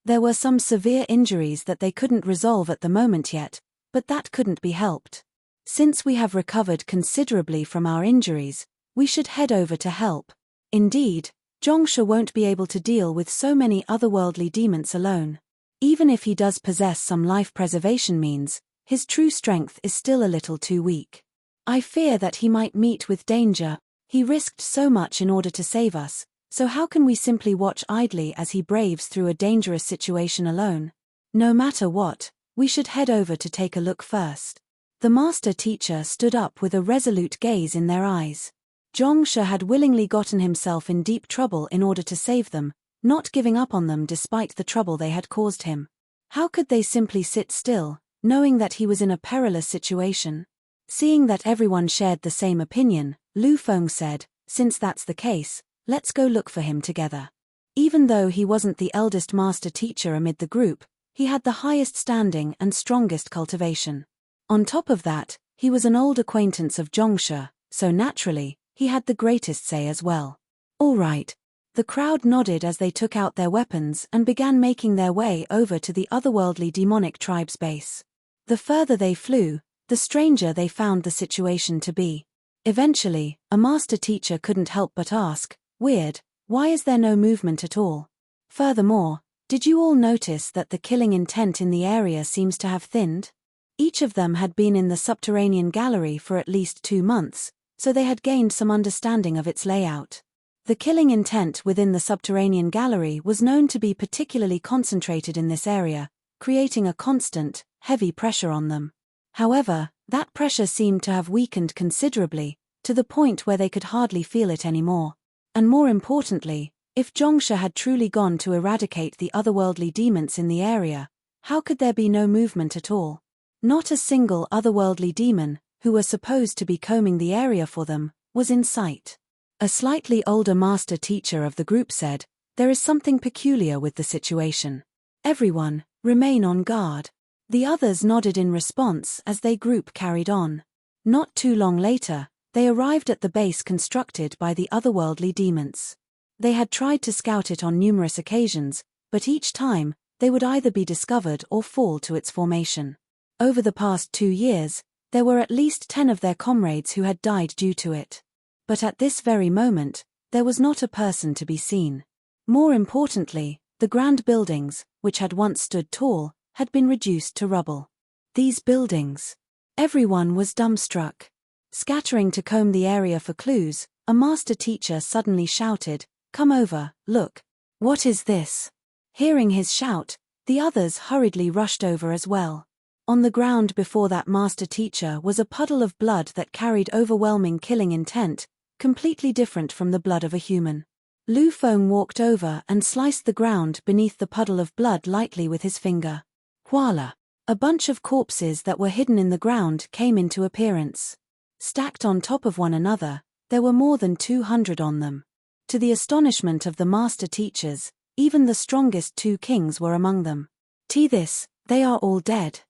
There were some severe injuries that they couldn't resolve at the moment yet, but that couldn't be helped. Since we have recovered considerably from our injuries, we should head over to help. Indeed, Zhongshe won't be able to deal with so many otherworldly demons alone. Even if he does possess some life preservation means, his true strength is still a little too weak. I fear that he might meet with danger. He risked so much in order to save us, so how can we simply watch idly as he braves through a dangerous situation alone? No matter what, we should head over to take a look first. The master teacher stood up with a resolute gaze in their eyes. Zhongshe had willingly gotten himself in deep trouble in order to save them, not giving up on them despite the trouble they had caused him. How could they simply sit still, knowing that he was in a perilous situation? Seeing that everyone shared the same opinion, Lu Feng said, "Since that's the case, let's go look for him together." Even though he wasn't the eldest master teacher amid the group, he had the highest standing and strongest cultivation. On top of that, he was an old acquaintance of Zhongshe, so naturally, he had the greatest say as well. All right. The crowd nodded as they took out their weapons and began making their way over to the otherworldly demonic tribe's base. The further they flew, the stranger they found the situation to be. Eventually, a master teacher couldn't help but ask, "Weird, why is there no movement at all? Furthermore, did you all notice that the killing intent in the area seems to have thinned?" Each of them had been in the subterranean gallery for at least 2 months, so they had gained some understanding of its layout. The killing intent within the subterranean gallery was known to be particularly concentrated in this area, creating a constant, heavy pressure on them. However, that pressure seemed to have weakened considerably, to the point where they could hardly feel it anymore. And more importantly, if Zhongshe had truly gone to eradicate the otherworldly demons in the area, how could there be no movement at all? Not a single otherworldly demon, who were supposed to be combing the area for them, was in sight. A slightly older master teacher of the group said, "There is something peculiar with the situation. Everyone, remain on guard." The others nodded in response as their group carried on. Not too long later, they arrived at the base constructed by the otherworldly demons. They had tried to scout it on numerous occasions, but each time, they would either be discovered or fall to its formation. Over the past 2 years, there were at least 10 of their comrades who had died due to it. But at this very moment, there was not a person to be seen. More importantly, the grand buildings, which had once stood tall, had been reduced to rubble. These buildings. Everyone was dumbstruck. Scattering to comb the area for clues, a master teacher suddenly shouted, "Come over, look. What is this?" Hearing his shout, the others hurriedly rushed over as well. On the ground before that master teacher was a puddle of blood that carried overwhelming killing intent, completely different from the blood of a human. Lu Feng walked over and sliced the ground beneath the puddle of blood lightly with his finger. Voila! A bunch of corpses that were hidden in the ground came into appearance. Stacked on top of one another, there were more than 200 on them. To the astonishment of the master teachers, even the strongest 2 kings were among them. This, they are all dead.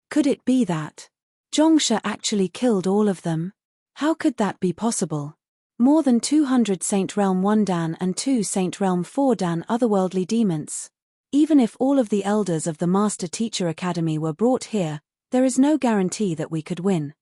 Could it be that Zhongshe actually killed all of them? How could that be possible? More than 200 Saint Realm 1 Dan and 2 Saint Realm 4 Dan otherworldly demons. Even if all of the elders of the Master Teacher Academy were brought here, there is no guarantee that we could win.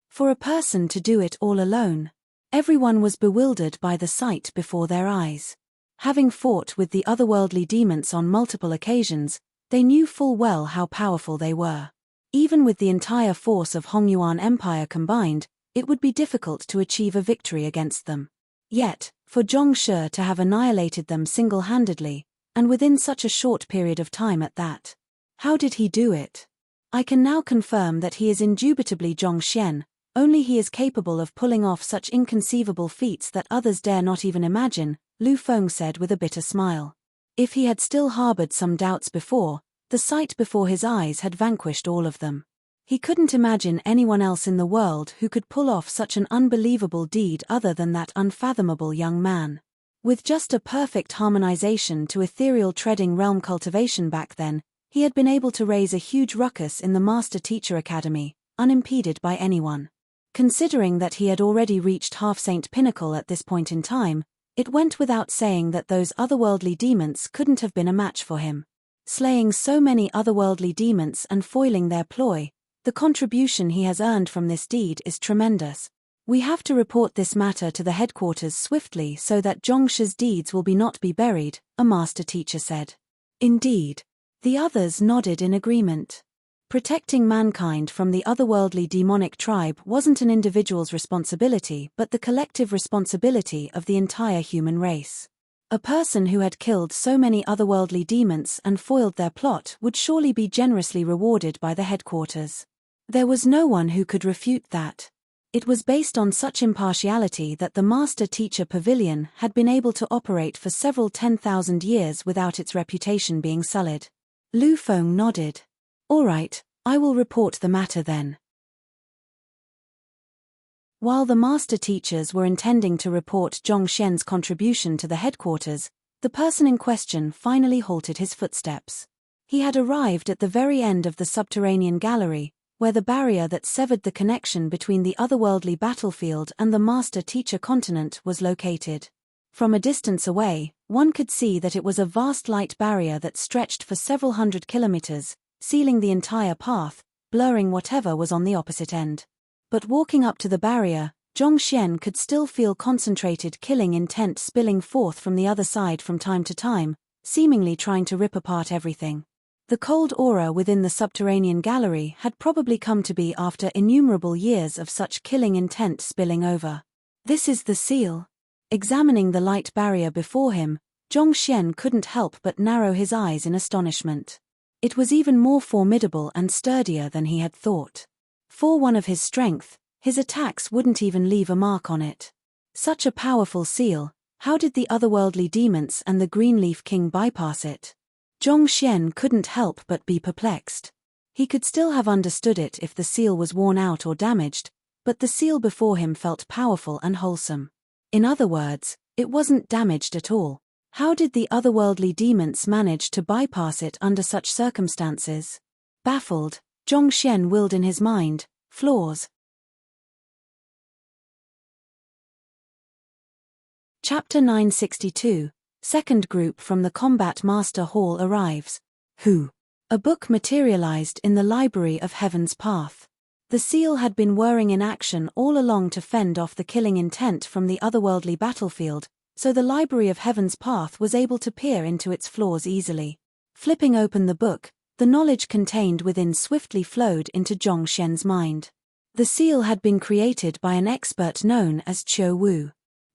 For a person to do it all alone. Everyone was bewildered by the sight before their eyes. Having fought with the otherworldly demons on multiple occasions, they knew full well how powerful they were. Even with the entire force of Hongyuan Empire combined, it would be difficult to achieve a victory against them. Yet, for Zhongshi to have annihilated them single-handedly, and within such a short period of time at that. How did he do it? I can now confirm that he is indubitably Zhongxian, only he is capable of pulling off such inconceivable feats that others dare not even imagine, Lu Feng said with a bitter smile. If he had still harbored some doubts before, the sight before his eyes had vanquished all of them. He couldn't imagine anyone else in the world who could pull off such an unbelievable deed other than that unfathomable young man. With just a perfect harmonization to ethereal treading realm cultivation back then, he had been able to raise a huge ruckus in the Master Teacher Academy, unimpeded by anyone. Considering that he had already reached half-saint pinnacle at this point in time, it went without saying that those otherworldly demons couldn't have been a match for him. Slaying so many otherworldly demons and foiling their ploy, the contribution he has earned from this deed is tremendous. We have to report this matter to the headquarters swiftly so that Zhongshi's deeds will not be buried, a master teacher said. Indeed. The others nodded in agreement. Protecting mankind from the otherworldly demonic tribe wasn't an individual's responsibility but the collective responsibility of the entire human race. A person who had killed so many otherworldly demons and foiled their plot would surely be generously rewarded by the headquarters. There was no one who could refute that. It was based on such impartiality that the Master Teacher Pavilion had been able to operate for several 10,000 years without its reputation being sullied. Lu Feng nodded. All right, I will report the matter then. While the master teachers were intending to report Zhongxian's contribution to the headquarters, the person in question finally halted his footsteps. He had arrived at the very end of the subterranean gallery, where the barrier that severed the connection between the otherworldly battlefield and the master teacher continent was located. From a distance away, one could see that it was a vast light barrier that stretched for several hundred kilometers, sealing the entire path, blurring whatever was on the opposite end. But walking up to the barrier, Zhongxian could still feel concentrated killing intent spilling forth from the other side from time to time, seemingly trying to rip apart everything. The cold aura within the subterranean gallery had probably come to be after innumerable years of such killing intent spilling over. This is the seal. Examining the light barrier before him, Zhongxian couldn't help but narrow his eyes in astonishment. It was even more formidable and sturdier than he had thought. For one of his strength, his attacks wouldn't even leave a mark on it. Such a powerful seal, how did the otherworldly demons and the Greenleaf King bypass it? Zhongxian couldn't help but be perplexed. He could still have understood it if the seal was worn out or damaged, but the seal before him felt powerful and wholesome. In other words, it wasn't damaged at all. How did the otherworldly demons manage to bypass it under such circumstances? Baffled, Zhongxian willed in his mind, flaws. Chapter 962, Second group from the Combat Master Hall arrives. Who? A book materialized in the Library of Heaven's Path. The seal had been whirring in action all along to fend off the killing intent from the otherworldly battlefield, so the Library of Heaven's Path was able to peer into its flaws easily. Flipping open the book, the knowledge contained within swiftly flowed into Zhongxian's mind. The seal had been created by an expert known as Qiu Wu.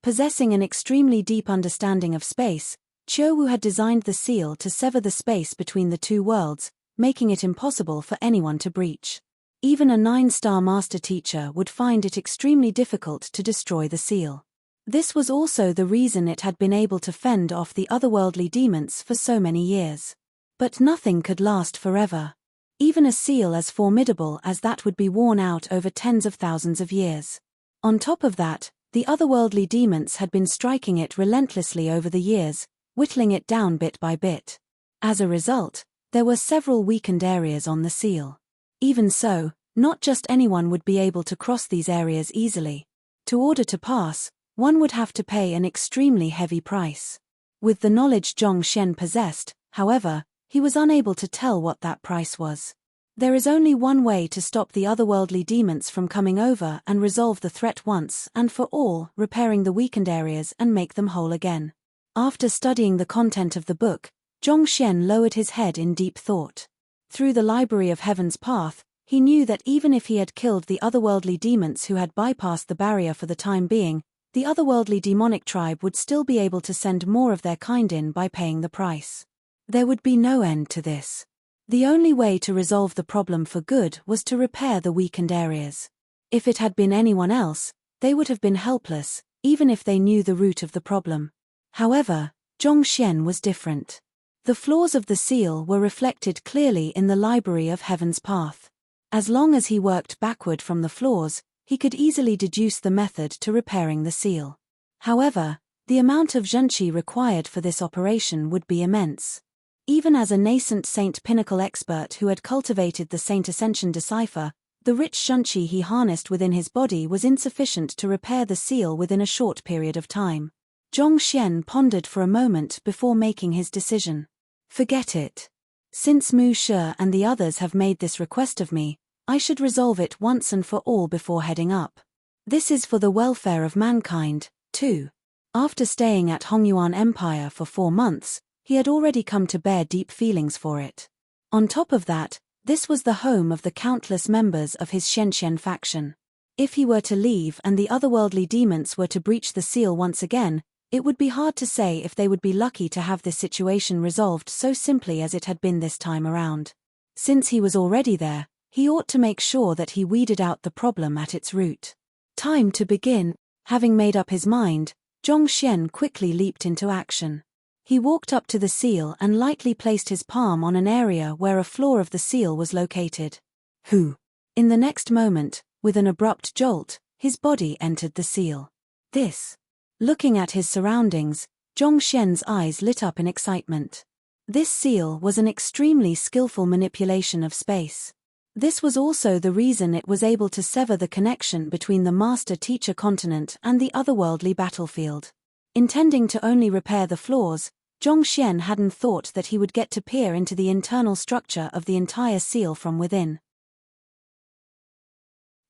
Possessing an extremely deep understanding of space, Qiu Wu had designed the seal to sever the space between the two worlds, making it impossible for anyone to breach. Even a 9-star master teacher would find it extremely difficult to destroy the seal. This was also the reason it had been able to fend off the otherworldly demons for so many years. But nothing could last forever. Even a seal as formidable as that would be worn out over tens of thousands of years. On top of that, the otherworldly demons had been striking it relentlessly over the years, whittling it down bit by bit. As a result, there were several weakened areas on the seal. Even so, not just anyone would be able to cross these areas easily. To order to pass, one would have to pay an extremely heavy price. With the knowledge Zhong Xian possessed, however, he was unable to tell what that price was. There is only one way to stop the otherworldly demons from coming over and resolve the threat once and for all, repairing the weakened areas and make them whole again. After studying the content of the book, Zhong Xian lowered his head in deep thought. Through the library of Heaven's Path, he knew that even if he had killed the otherworldly demons who had bypassed the barrier for the time being, the otherworldly demonic tribe would still be able to send more of their kind in by paying the price. There would be no end to this. The only way to resolve the problem for good was to repair the weakened areas. If it had been anyone else, they would have been helpless, even if they knew the root of the problem. However, Zhong Xian was different. The flaws of the seal were reflected clearly in the library of Heaven's Path. As long as he worked backward from the flaws, he could easily deduce the method to repairing the seal. However, the amount of zhenqi required for this operation would be immense. Even as a nascent Saint Pinnacle expert who had cultivated the Saint Ascension decipher, the rich zhenqi he harnessed within his body was insufficient to repair the seal within a short period of time. Zhong Xian pondered for a moment before making his decision. Forget it. Since Mu Shi and the others have made this request of me, I should resolve it once and for all before heading up. This is for the welfare of mankind, too. After staying at Hongyuan Empire for 4 months, he had already come to bear deep feelings for it. On top of that, this was the home of the countless members of his Xianxian faction. If he were to leave and the otherworldly demons were to breach the seal once again, it would be hard to say if they would be lucky to have this situation resolved so simply as it had been this time around. Since he was already there, he ought to make sure that he weeded out the problem at its root. Time to begin. Having made up his mind, Zhong Xian quickly leaped into action. He walked up to the seal and lightly placed his palm on an area where a flaw of the seal was located. Who? In the next moment, with an abrupt jolt, his body entered the seal. This. Looking at his surroundings, Zhong Xian's eyes lit up in excitement. This seal was an extremely skillful manipulation of space. This was also the reason it was able to sever the connection between the master-teacher continent and the otherworldly battlefield. Intending to only repair the flaws, Zhong Xian hadn't thought that he would get to peer into the internal structure of the entire seal from within.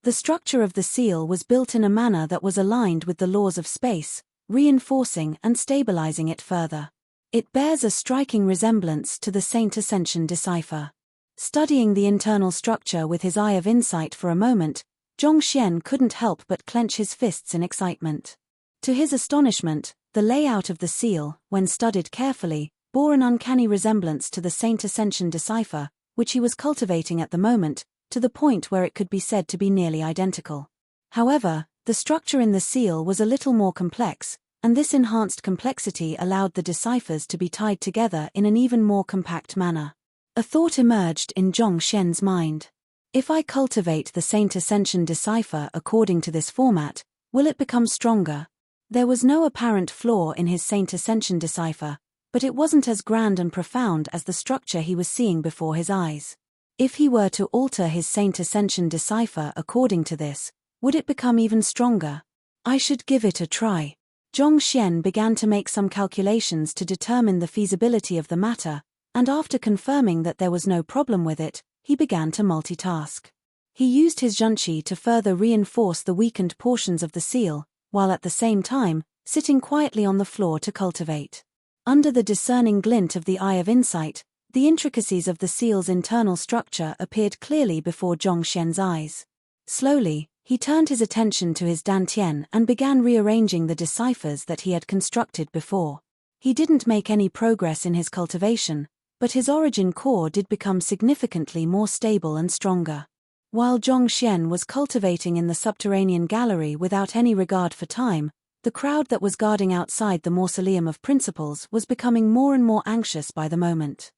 The structure of the seal was built in a manner that was aligned with the laws of space, reinforcing and stabilizing it further. It bears a striking resemblance to the Saint Ascension decipher. Studying the internal structure with his eye of insight for a moment, Zhong Xian couldn't help but clench his fists in excitement. To his astonishment, the layout of the seal, when studied carefully, bore an uncanny resemblance to the Saint Ascension decipher, which he was cultivating at the moment, to the point where it could be said to be nearly identical. However, the structure in the seal was a little more complex, and this enhanced complexity allowed the deciphers to be tied together in an even more compact manner. A thought emerged in Zhong Xian's mind. If I cultivate the Saint Ascension decipher according to this format, will it become stronger? There was no apparent flaw in his Saint Ascension decipher, but it wasn't as grand and profound as the structure he was seeing before his eyes. If he were to alter his Saint Ascension decipher according to this, would it become even stronger? I should give it a try. Zhong Xian began to make some calculations to determine the feasibility of the matter, and after confirming that there was no problem with it, he began to multitask. He used his zhenqi to further reinforce the weakened portions of the seal, while at the same time, sitting quietly on the floor to cultivate. Under the discerning glint of the eye of insight, the intricacies of the seal's internal structure appeared clearly before Zhong Xian's eyes. Slowly, he turned his attention to his dantian and began rearranging the deciphers that he had constructed before. He didn't make any progress in his cultivation, but his origin core did become significantly more stable and stronger. While Zhong Xian was cultivating in the subterranean gallery without any regard for time, the crowd that was guarding outside the Mausoleum of Principles was becoming more and more anxious by the moment.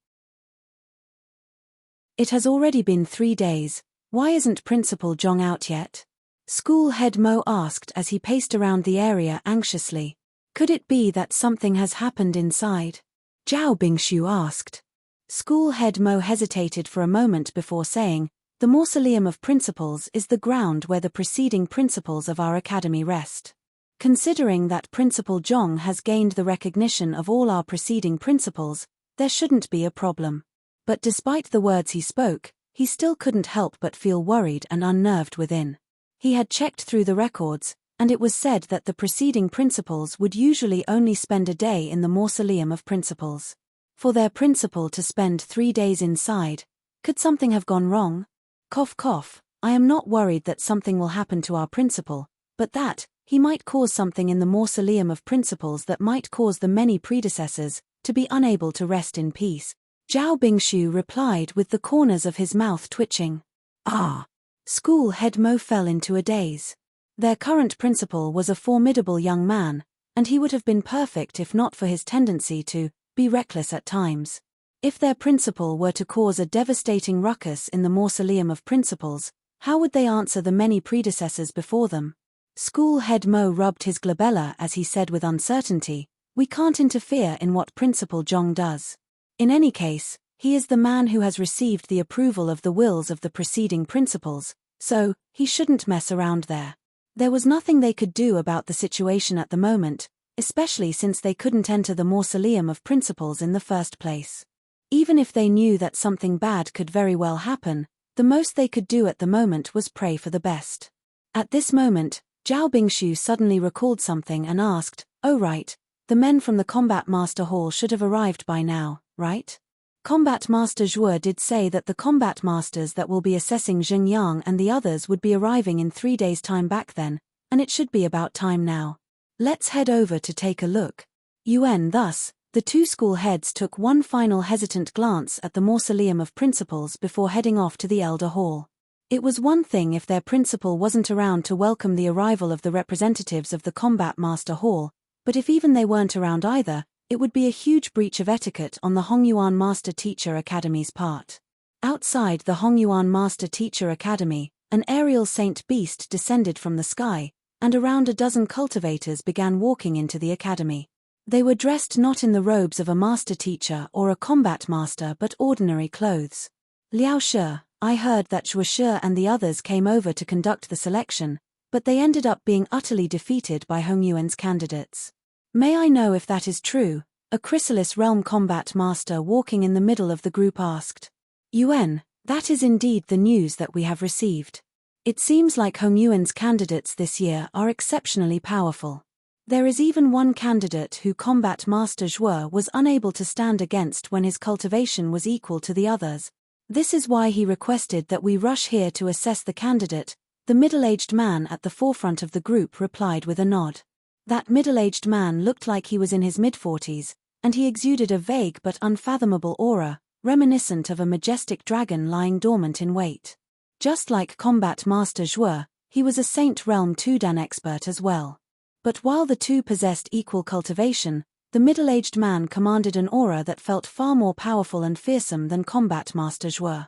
It has already been 3 days, why isn't Principal Zhong out yet? School head Mo asked as he paced around the area anxiously. Could it be that something has happened inside? Zhao Bingshu asked. School head Mo hesitated for a moment before saying, The Mausoleum of Principles is the ground where the preceding principles of our academy rest. Considering that Principal Zhong has gained the recognition of all our preceding principles, there shouldn't be a problem. But despite the words he spoke, he still couldn't help but feel worried and unnerved within. He had checked through the records, and it was said that the preceding principals would usually only spend a day in the Mausoleum of Principles. For their principal to spend 3 days inside, could something have gone wrong? Cough cough, I am not worried that something will happen to our principal, but that he might cause something in the Mausoleum of Principles that might cause the many predecessors to be unable to rest in peace. Zhao Bingshu replied with the corners of his mouth twitching. School head Mo fell into a daze. Their current principal was a formidable young man, and he would have been perfect if not for his tendency to be reckless at times. If their principal were to cause a devastating ruckus in the Mausoleum of Principles, how would they answer the many predecessors before them? School head Mo rubbed his glabella as he said with uncertainty, "We can't interfere in what Principal Zhong does. In any case, he is the man who has received the approval of the wills of the preceding principals, so he shouldn't mess around there." There was nothing they could do about the situation at the moment, especially since they couldn't enter the Mausoleum of Principles in the first place. Even if they knew that something bad could very well happen, the most they could do at the moment was pray for the best. At this moment, Zhao Bingshu suddenly recalled something and asked, "Oh right, the men from the Combat Master Hall should have arrived by now, right?" Combat Master Zhuo did say that the combat masters that will be assessing Zhengyang and the others would be arriving in 3 days' time back then, and it should be about time now. Let's head over to take a look. Thus, the two school heads took one final hesitant glance at the Mausoleum of Principles before heading off to the Elder Hall. It was one thing if their principal wasn't around to welcome the arrival of the representatives of the Combat Master Hall, but if even they weren't around either, it would be a huge breach of etiquette on the Hongyuan Master Teacher Academy's part. Outside the Hongyuan Master Teacher Academy, an aerial saint beast descended from the sky, and around a dozen cultivators began walking into the academy. They were dressed not in the robes of a master teacher or a combat master but ordinary clothes. "Liao Shi, I heard that Zhuo Shi and the others came over to conduct the selection, but they ended up being utterly defeated by Hongyuan's candidates. May I know if that is true?" a Chrysalis Realm combat master walking in the middle of the group asked. That is indeed the news that we have received. It seems like Hongyuan's candidates this year are exceptionally powerful. There is even one candidate who Combat Master Zhuo was unable to stand against when his cultivation was equal to the others. This is why he requested that we rush here to assess the candidate. The middle-aged man at the forefront of the group replied with a nod. That middle-aged man looked like he was in his mid-40s, and he exuded a vague but unfathomable aura, reminiscent of a majestic dragon lying dormant in wait. Just like Combat Master Zhuo, he was a Saint Realm Tudan expert as well. But while the two possessed equal cultivation, the middle-aged man commanded an aura that felt far more powerful and fearsome than Combat Master Zhuo.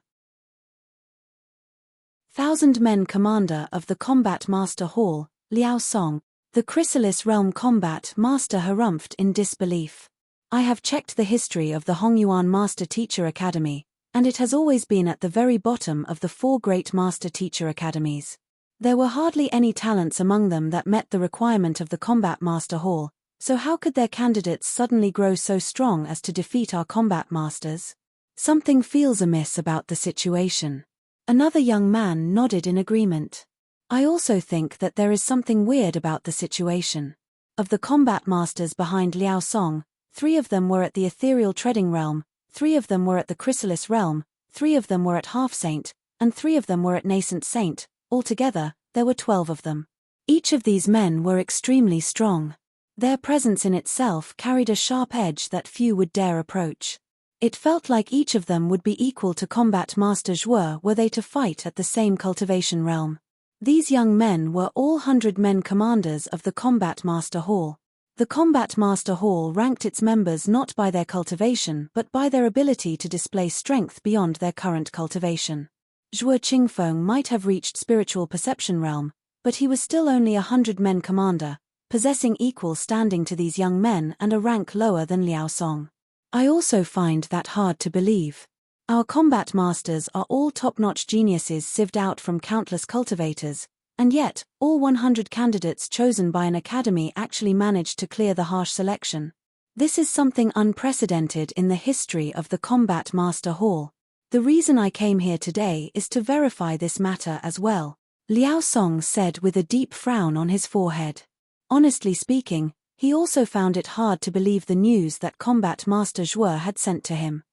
1,000-men commander of the Combat Master Hall, Liao Song. The Chrysalis Realm Combat Master harumphed in disbelief. "I have checked the history of the Hongyuan Master Teacher Academy, and it has always been at the very bottom of the 4 great Master Teacher Academies. There were hardly any talents among them that met the requirement of the Combat Master Hall, so how could their candidates suddenly grow so strong as to defeat our combat masters? Something feels amiss about the situation." Another young man nodded in agreement. "I also think that there is something weird about the situation. Of the combat masters behind Liao Song, 3 of them were at the Ethereal Treading Realm, 3 of them were at the Chrysalis Realm, 3 of them were at Half Saint, and 3 of them were at Nascent Saint. Altogether, there were 12 of them. Each of these men were extremely strong. Their presence in itself carried a sharp edge that few would dare approach. It felt like each of them would be equal to Combat Master Zhuo were they to fight at the same cultivation realm. These young men were all 100-men commanders of the Combat Master Hall. The Combat Master Hall ranked its members not by their cultivation but by their ability to display strength beyond their current cultivation. Zhuo Qingfeng might have reached Spiritual Perception Realm, but he was still only a 100-men commander, possessing equal standing to these young men and a rank lower than Liao Song. I also find that hard to believe. Our combat masters are all top-notch geniuses sieved out from countless cultivators, and yet, all 100 candidates chosen by an academy actually managed to clear the harsh selection. This is something unprecedented in the history of the Combat Master Hall. The reason I came here today is to verify this matter as well, Liao Song said with a deep frown on his forehead. Honestly speaking, he also found it hard to believe the news that Combat Master Zhuo had sent to him.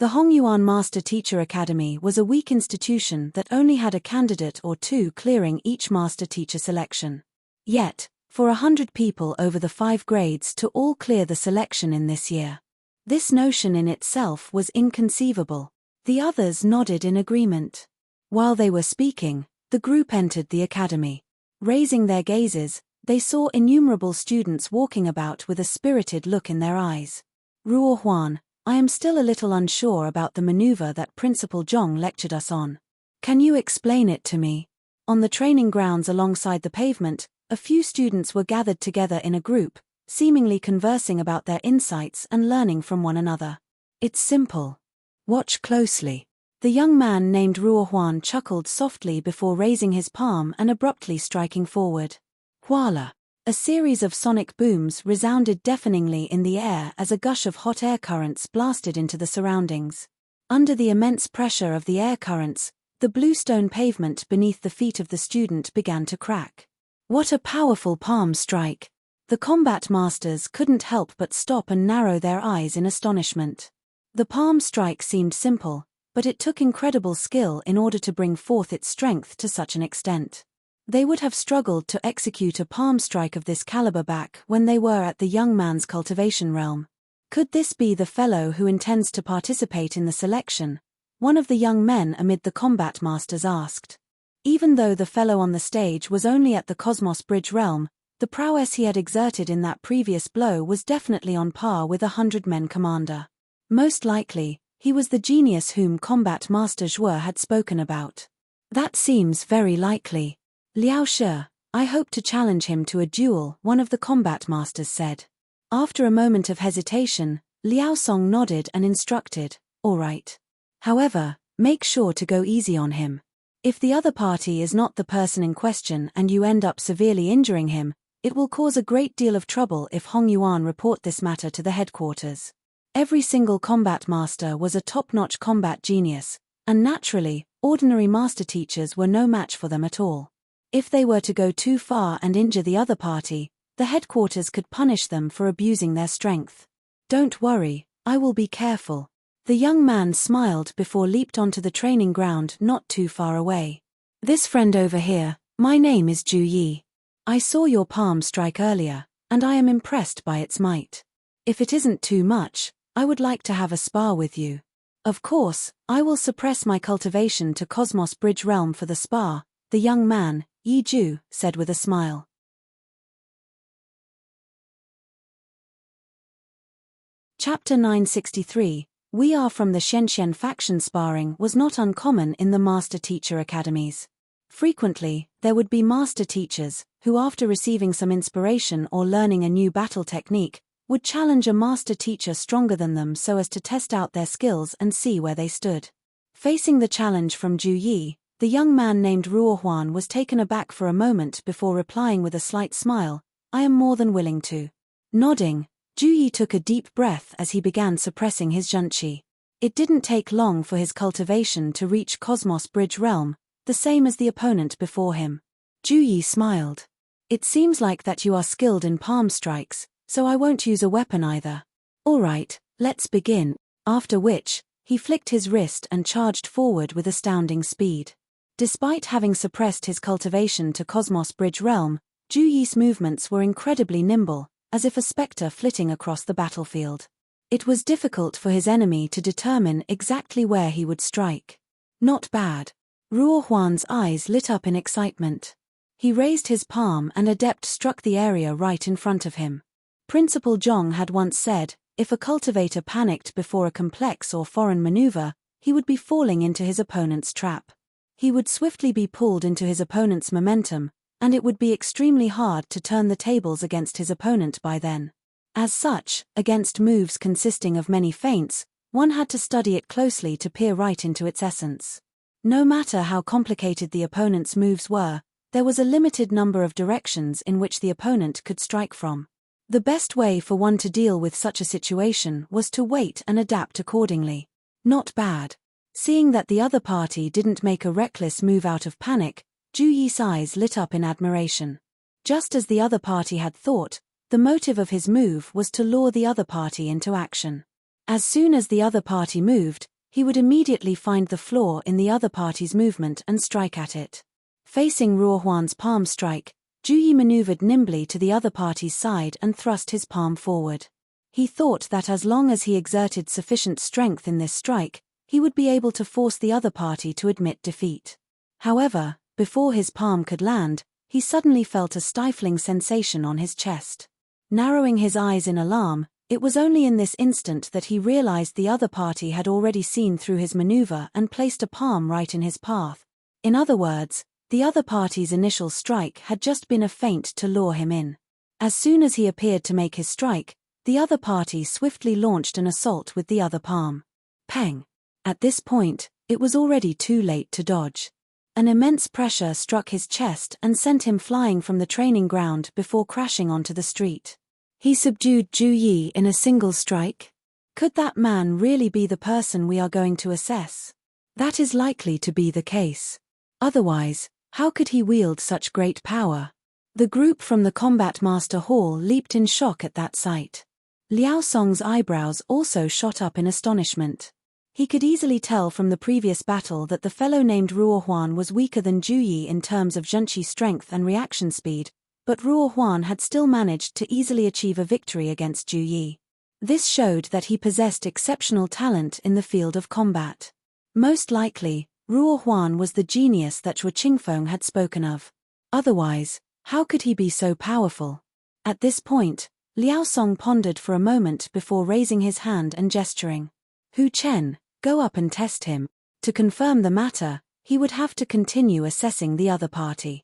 The Hongyuan Master Teacher Academy was a weak institution that only had a candidate or two clearing each master teacher selection. Yet, for 100 people over the 5 grades to all clear the selection in this year. This notion in itself was inconceivable. The others nodded in agreement. While they were speaking, the group entered the academy. Raising their gazes, they saw innumerable students walking about with a spirited look in their eyes. Ruo Huan, I am still a little unsure about the maneuver that Principal Zhong lectured us on. Can you explain it to me? On the training grounds alongside the pavement, a few students were gathered together in a group, seemingly conversing about their insights and learning from one another. It's simple. Watch closely. The young man named Ruo Huan chuckled softly before raising his palm and abruptly striking forward. Voila! A series of sonic booms resounded deafeningly in the air as a gush of hot air currents blasted into the surroundings. Under the immense pressure of the air currents, the bluestone pavement beneath the feet of the student began to crack. What a powerful palm strike! The combat masters couldn't help but stop and narrow their eyes in astonishment. The palm strike seemed simple, but it took incredible skill in order to bring forth its strength to such an extent. They would have struggled to execute a palm strike of this caliber back when they were at the young man's cultivation realm. Could this be the fellow who intends to participate in the selection? One of the young men amid the combat masters asked. Even though the fellow on the stage was only at the Cosmos Bridge realm, the prowess he had exerted in that previous blow was definitely on par with a 100-men commander. Most likely, he was the genius whom Combat Master Zhuo had spoken about. That seems very likely. Liao Shi, I hope to challenge him to a duel, one of the combat masters said. After a moment of hesitation, Liao Song nodded and instructed, all right. However, make sure to go easy on him. If the other party is not the person in question and you end up severely injuring him, it will cause a great deal of trouble if Hongyuan report this matter to the headquarters. Every single combat master was a top-notch combat genius, and naturally, ordinary master teachers were no match for them at all. If they were to go too far and injure the other party, the headquarters could punish them for abusing their strength. Don't worry, I will be careful. The young man smiled before leaped onto the training ground not too far away. This friend over here, my name is Ju Yi. I saw your palm strike earlier, and I am impressed by its might. If it isn't too much, I would like to have a spar with you. Of course, I will suppress my cultivation to Cosmos Bridge realm for the spar, the young man, Yi Ju, said with a smile. Chapter 963, We Are from the Shenzhen faction. Sparring was not uncommon in the Master Teacher Academies. Frequently, there would be Master Teachers, who after receiving some inspiration or learning a new battle technique, would challenge a Master Teacher stronger than them so as to test out their skills and see where they stood. Facing the challenge from Ju Yi, the young man named Ruo Huan was taken aback for a moment before replying with a slight smile, I am more than willing to. Nodding, Ju Yi took a deep breath as he began suppressing his junqi. It didn't take long for his cultivation to reach Cosmos Bridge realm, the same as the opponent before him. Ju Yi smiled. It seems like that you are skilled in palm strikes, so I won't use a weapon either. All right, let's begin, after which, he flicked his wrist and charged forward with astounding speed. Despite having suppressed his cultivation to Cosmos Bridge realm, Ju Yi's movements were incredibly nimble, as if a spectre flitting across the battlefield. It was difficult for his enemy to determine exactly where he would strike. Not bad. Ruo Huan's eyes lit up in excitement. He raised his palm and adept struck the area right in front of him. Principal Zhong had once said, if a cultivator panicked before a complex or foreign maneuver, he would be falling into his opponent's trap. He would swiftly be pulled into his opponent's momentum, and it would be extremely hard to turn the tables against his opponent by then. As such, against moves consisting of many feints, One had to study it closely to peer right into its essence. No matter how complicated the opponent's moves were, there was a limited number of directions in which the opponent could strike from. The best way for one to deal with such a situation was to wait and adapt accordingly. Not bad. Seeing that the other party didn't make a reckless move out of panic, Ju Yi's eyes lit up in admiration. Just as the other party had thought, the motive of his move was to lure the other party into action. As soon as the other party moved, he would immediately find the flaw in the other party's movement and strike at it. Facing Ruo Huan's palm strike, Ju Yi maneuvered nimbly to the other party's side and thrust his palm forward. He thought that as long as he exerted sufficient strength in this strike, he would be able to force the other party to admit defeat. However, before his palm could land, he suddenly felt a stifling sensation on his chest. Narrowing his eyes in alarm, it was only in this instant that he realized the other party had already seen through his maneuver and placed a palm right in his path. In other words, the other party's initial strike had just been a feint to lure him in. As soon as he appeared to make his strike, the other party swiftly launched an assault with the other palm. Peng! At this point, it was already too late to dodge. An immense pressure struck his chest and sent him flying from the training ground before crashing onto the street. He subdued Ju Yi in a single strike? Could that man really be the person we are going to assess? That is likely to be the case. Otherwise, how could he wield such great power? The group from the Combat Master Hall leaped in shock at that sight. Liao Song's eyebrows also shot up in astonishment. He could easily tell from the previous battle that the fellow named Ruo Huan was weaker than Ju Yi in terms of Zhenqi strength and reaction speed, but Ruo Huan had still managed to easily achieve a victory against Ju Yi. This showed that he possessed exceptional talent in the field of combat. Most likely, Ruo Huan was the genius that Zhuo Qingfeng had spoken of. Otherwise, how could he be so powerful? At this point, Liao Song pondered for a moment before raising his hand and gesturing. Hu Chen, go up and test him. To confirm the matter, he would have to continue assessing the other party.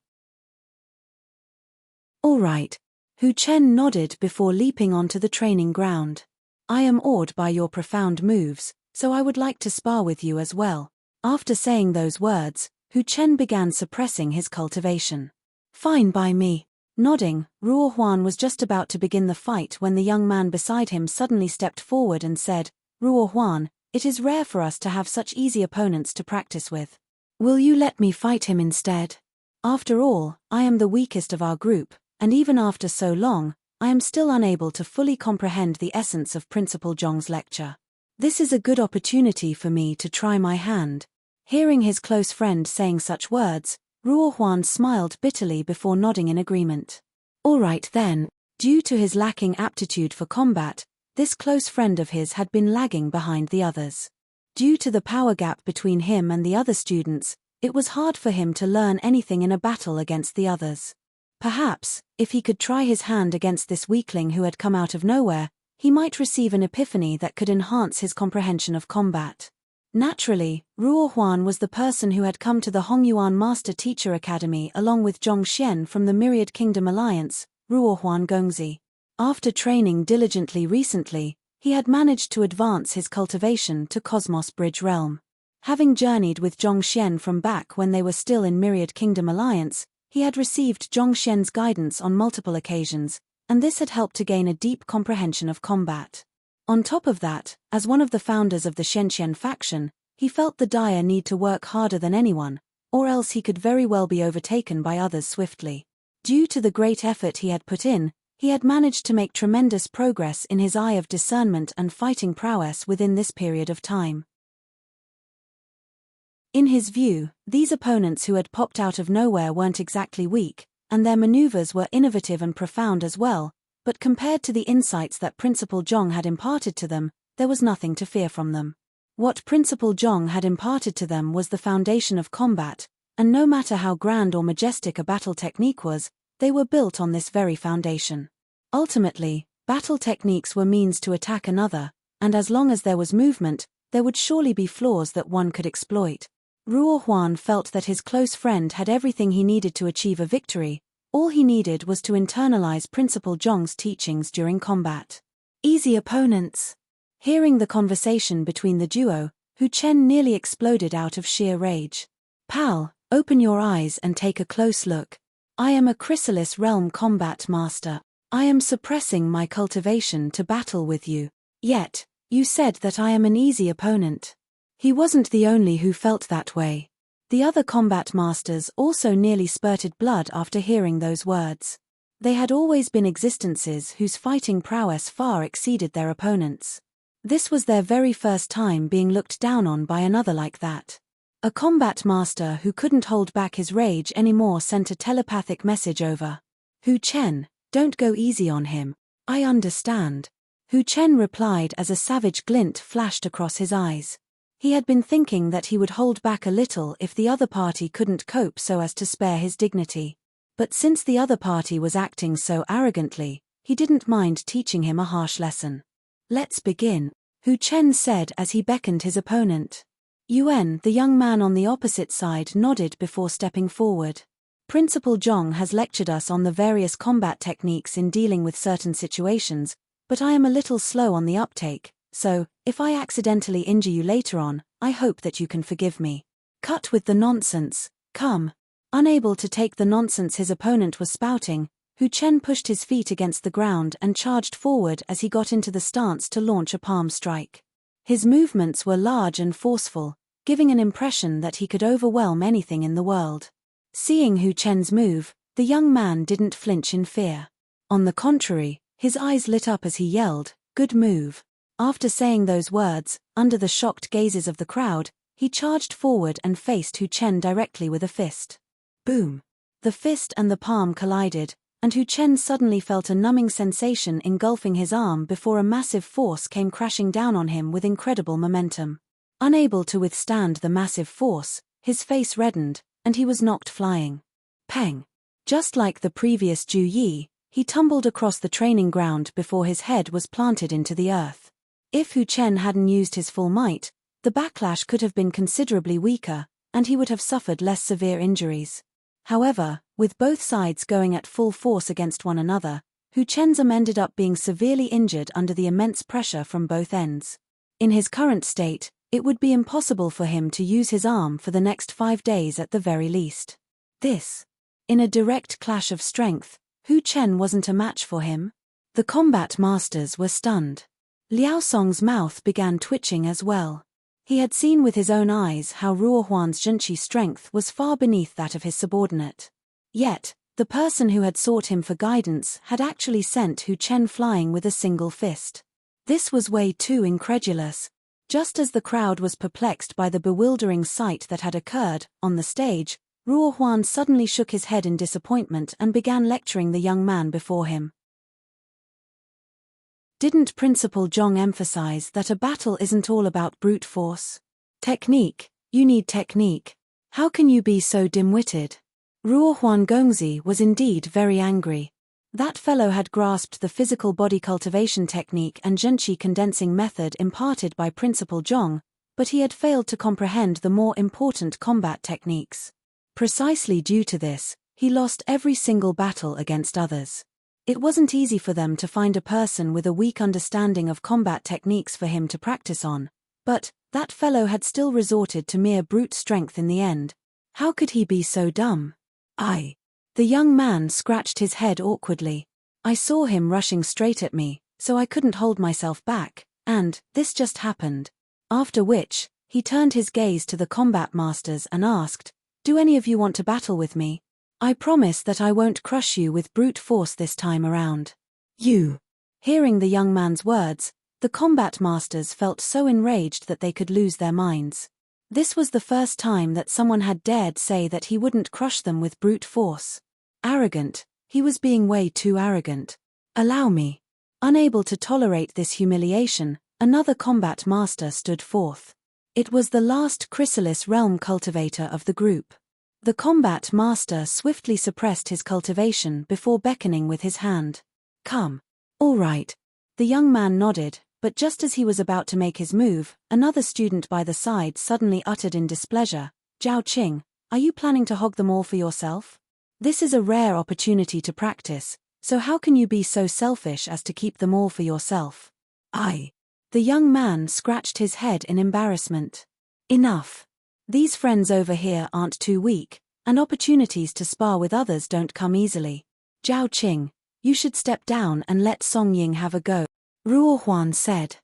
All right. Hu Chen nodded before leaping onto the training ground. I am awed by your profound moves, so I would like to spar with you as well. After saying those words, Hu Chen began suppressing his cultivation. Fine by me. Nodding, Ruo Huan was just about to begin the fight when the young man beside him suddenly stepped forward and said, Ruo Huan, it is rare for us to have such easy opponents to practice with. Will you let me fight him instead? After all, I am the weakest of our group, and even after so long, I am still unable to fully comprehend the essence of Principal Zhong's lecture. This is a good opportunity for me to try my hand. Hearing his close friend saying such words, Ruo Huan smiled bitterly before nodding in agreement. All right then. Due to his lacking aptitude for combat, this close friend of his had been lagging behind the others. Due to the power gap between him and the other students, it was hard for him to learn anything in a battle against the others. Perhaps, if he could try his hand against this weakling who had come out of nowhere, he might receive an epiphany that could enhance his comprehension of combat. Naturally, Ruo Huan was the person who had come to the Hongyuan Master Teacher Academy along with Zhong Xian from the Myriad Kingdom Alliance, Ruo Huan Gongzi. After training diligently recently, he had managed to advance his cultivation to Cosmos Bridge Realm. Having journeyed with Zhong Xian from back when they were still in Myriad Kingdom Alliance, he had received Zhong Xian's guidance on multiple occasions, and this had helped to gain a deep comprehension of combat. On top of that, as one of the founders of the Shenxian faction, he felt the dire need to work harder than anyone, or else he could very well be overtaken by others swiftly. Due to the great effort he had put in, he had managed to make tremendous progress in his eye of discernment and fighting prowess within this period of time. In his view, these opponents who had popped out of nowhere weren't exactly weak, and their maneuvers were innovative and profound as well, but compared to the insights that Principal Zhong had imparted to them, there was nothing to fear from them. What Principal Zhong had imparted to them was the foundation of combat, and no matter how grand or majestic a battle technique was, they were built on this very foundation. Ultimately, battle techniques were means to attack another, and as long as there was movement, there would surely be flaws that one could exploit. Ruo Huan felt that his close friend had everything he needed to achieve a victory. All he needed was to internalize Principal Zhong's teachings during combat. Easy opponents. Hearing the conversation between the duo, Hu Chen nearly exploded out of sheer rage. Pal, open your eyes and take a close look. I am a Chrysalis Realm combat master. I am suppressing my cultivation to battle with you. Yet, you said that I am an easy opponent. He wasn't the only who felt that way. The other combat masters also nearly spurted blood after hearing those words. They had always been existences whose fighting prowess far exceeded their opponents. This was their very first time being looked down on by another like that. A combat master who couldn't hold back his rage anymore sent a telepathic message over. Hu Chen, don't go easy on him. I understand. Hu Chen replied as a savage glint flashed across his eyes. He had been thinking that he would hold back a little if the other party couldn't cope so as to spare his dignity. But since the other party was acting so arrogantly, he didn't mind teaching him a harsh lesson. Let's begin, Hu Chen said as he beckoned his opponent. Yuan, the young man on the opposite side, nodded before stepping forward. Principal Zhong has lectured us on the various combat techniques in dealing with certain situations, but I am a little slow on the uptake, so, if I accidentally injure you later on, I hope that you can forgive me. Cut with the nonsense, come. Unable to take the nonsense his opponent was spouting, Hu Chen pushed his feet against the ground and charged forward as he got into the stance to launch a palm strike. His movements were large and forceful, giving an impression that he could overwhelm anything in the world. Seeing Hu Chen's move, the young man didn't flinch in fear. On the contrary, his eyes lit up as he yelled, "Good move." After saying those words, under the shocked gazes of the crowd, he charged forward and faced Hu Chen directly with a fist. Boom! The fist and the palm collided, and Hu Chen suddenly felt a numbing sensation engulfing his arm before a massive force came crashing down on him with incredible momentum. Unable to withstand the massive force, his face reddened, and he was knocked flying. Peng! Just like the previous Ju Yi, he tumbled across the training ground before his head was planted into the earth. If Hu Chen hadn't used his full might, the backlash could have been considerably weaker, and he would have suffered less severe injuries. However, with both sides going at full force against one another, Hu Chen's arm ended up being severely injured under the immense pressure from both ends. In his current state, it would be impossible for him to use his arm for the next 5 days at the very least. In a direct clash of strength, Hu Chen wasn't a match for him. The combat masters were stunned. Liao Song's mouth began twitching as well. He had seen with his own eyes how Ruo Huan's Zhenqi strength was far beneath that of his subordinate. Yet, the person who had sought him for guidance had actually sent Hu Chen flying with a single fist. This was way too incredulous. Just as the crowd was perplexed by the bewildering sight that had occurred, on the stage, Ruo Huan suddenly shook his head in disappointment and began lecturing the young man before him. Didn't Principal Zhong emphasize that a battle isn't all about brute force? Technique, you need technique. How can you be so dim-witted? Ruo Huan Gongzi was indeed very angry. That fellow had grasped the physical body cultivation technique and Zhenqi condensing method imparted by Principal Zhong, but he had failed to comprehend the more important combat techniques. Precisely due to this, he lost every single battle against others. It wasn't easy for them to find a person with a weak understanding of combat techniques for him to practice on, but that fellow had still resorted to mere brute strength in the end. How could he be so dumb? The young man scratched his head awkwardly. I saw him rushing straight at me, so I couldn't hold myself back, and this just happened. After which, he turned his gaze to the combat masters and asked, "Do any of you want to battle with me? I promise that I won't crush you with brute force this time around." You. Hearing the young man's words, the combat masters felt so enraged that they could lose their minds. This was the first time that someone had dared say that he wouldn't crush them with brute force. Arrogant, he was being way too arrogant. Allow me. Unable to tolerate this humiliation, another combat master stood forth. It was the last Chrysalis realm cultivator of the group. The combat master swiftly suppressed his cultivation before beckoning with his hand. Come. All right. The young man nodded, but just as he was about to make his move, another student by the side suddenly uttered in displeasure, "Zhao Qing, are you planning to hog them all for yourself? This is a rare opportunity to practice, so how can you be so selfish as to keep them all for yourself?" The young man scratched his head in embarrassment. Enough. These friends over here aren't too weak, and opportunities to spar with others don't come easily. Zhao Qing, you should step down and let Song Ying have a go, Ruo Huan said.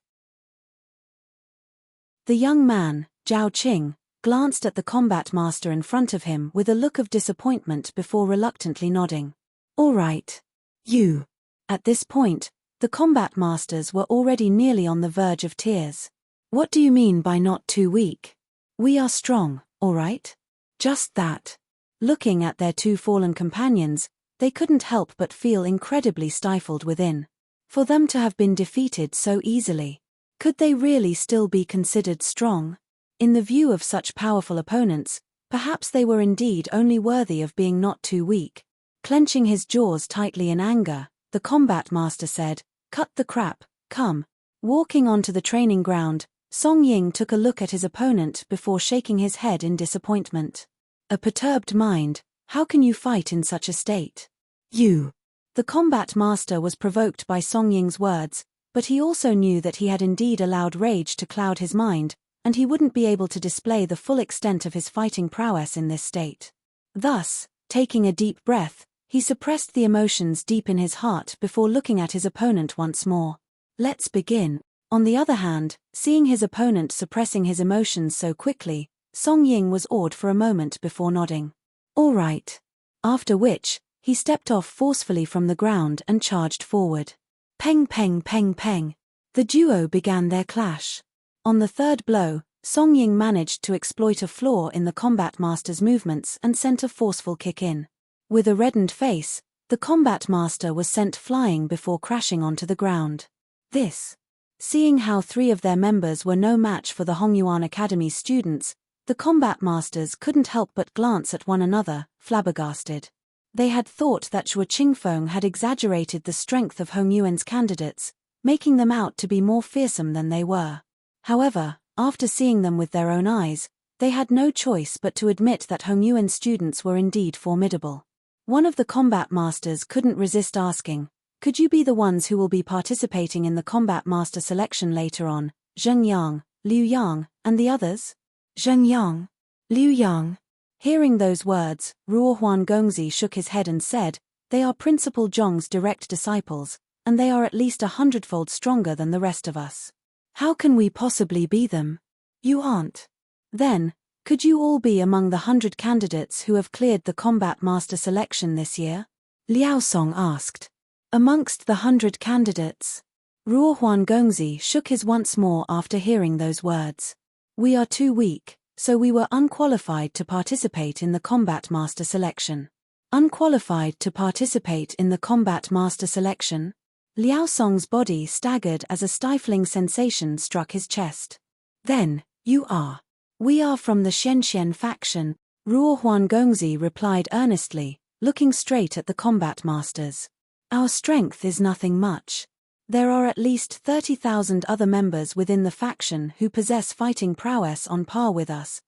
The young man, Zhao Qing, glanced at the combat master in front of him with a look of disappointment before reluctantly nodding. All right. You. At this point, the combat masters were already nearly on the verge of tears. What do you mean by not too weak? We are strong, all right? Just that. Looking at their two fallen companions, they couldn't help but feel incredibly stifled within. For them to have been defeated so easily, could they really still be considered strong? In the view of such powerful opponents, perhaps they were indeed only worthy of being not too weak. Clenching his jaws tightly in anger, the combat master said, "Cut the crap, come." Walking onto the training ground, Song Ying took a look at his opponent before shaking his head in disappointment. A perturbed mind, how can you fight in such a state? You. The combat master was provoked by Song Ying's words, but he also knew that he had indeed allowed rage to cloud his mind, and he wouldn't be able to display the full extent of his fighting prowess in this state. Thus, taking a deep breath, he suppressed the emotions deep in his heart before looking at his opponent once more. Let's begin. On the other hand, seeing his opponent suppressing his emotions so quickly, Song Ying was awed for a moment before nodding. All right. After which, he stepped off forcefully from the ground and charged forward. Peng peng peng peng. The duo began their clash. On the third blow, Song Ying managed to exploit a flaw in the combat master's movements and sent a forceful kick in. With a reddened face, the combat master was sent flying before crashing onto the ground. Seeing how 3 of their members were no match for the Hongyuan Academy's students, the combat masters couldn't help but glance at one another, flabbergasted. They had thought that Shuo Qingfeng had exaggerated the strength of Hongyuan's candidates, making them out to be more fearsome than they were. However, after seeing them with their own eyes, they had no choice but to admit that Hongyuan students were indeed formidable. One of the combat masters couldn't resist asking, "Could you be the ones who will be participating in the combat master selection later on, Zheng Yang, Liu Yang, and the others?" Zheng Yang, Liu Yang. Hearing those words, Ruo Huan Gongzi shook his head and said, "They are Principal Zhong's direct disciples, and they are at least 100-fold stronger than the rest of us. How can we possibly be them? You aren't. Then, could you all be among the 100 candidates who have cleared the combat master selection this year?" Liao Song asked. Amongst the 100 candidates? Ruo Huan Gongzi shook his once more after hearing those words. We are too weak, so we were unqualified to participate in the combat master selection. Unqualified to participate in the combat master selection? Liao Song's body staggered as a stifling sensation struck his chest. Then, you are. We are from the Xianxian faction, Ruo Huan Gongzi replied earnestly, looking straight at the combat masters. Our strength is nothing much. There are at least 30,000 other members within the faction who possess fighting prowess on par with us.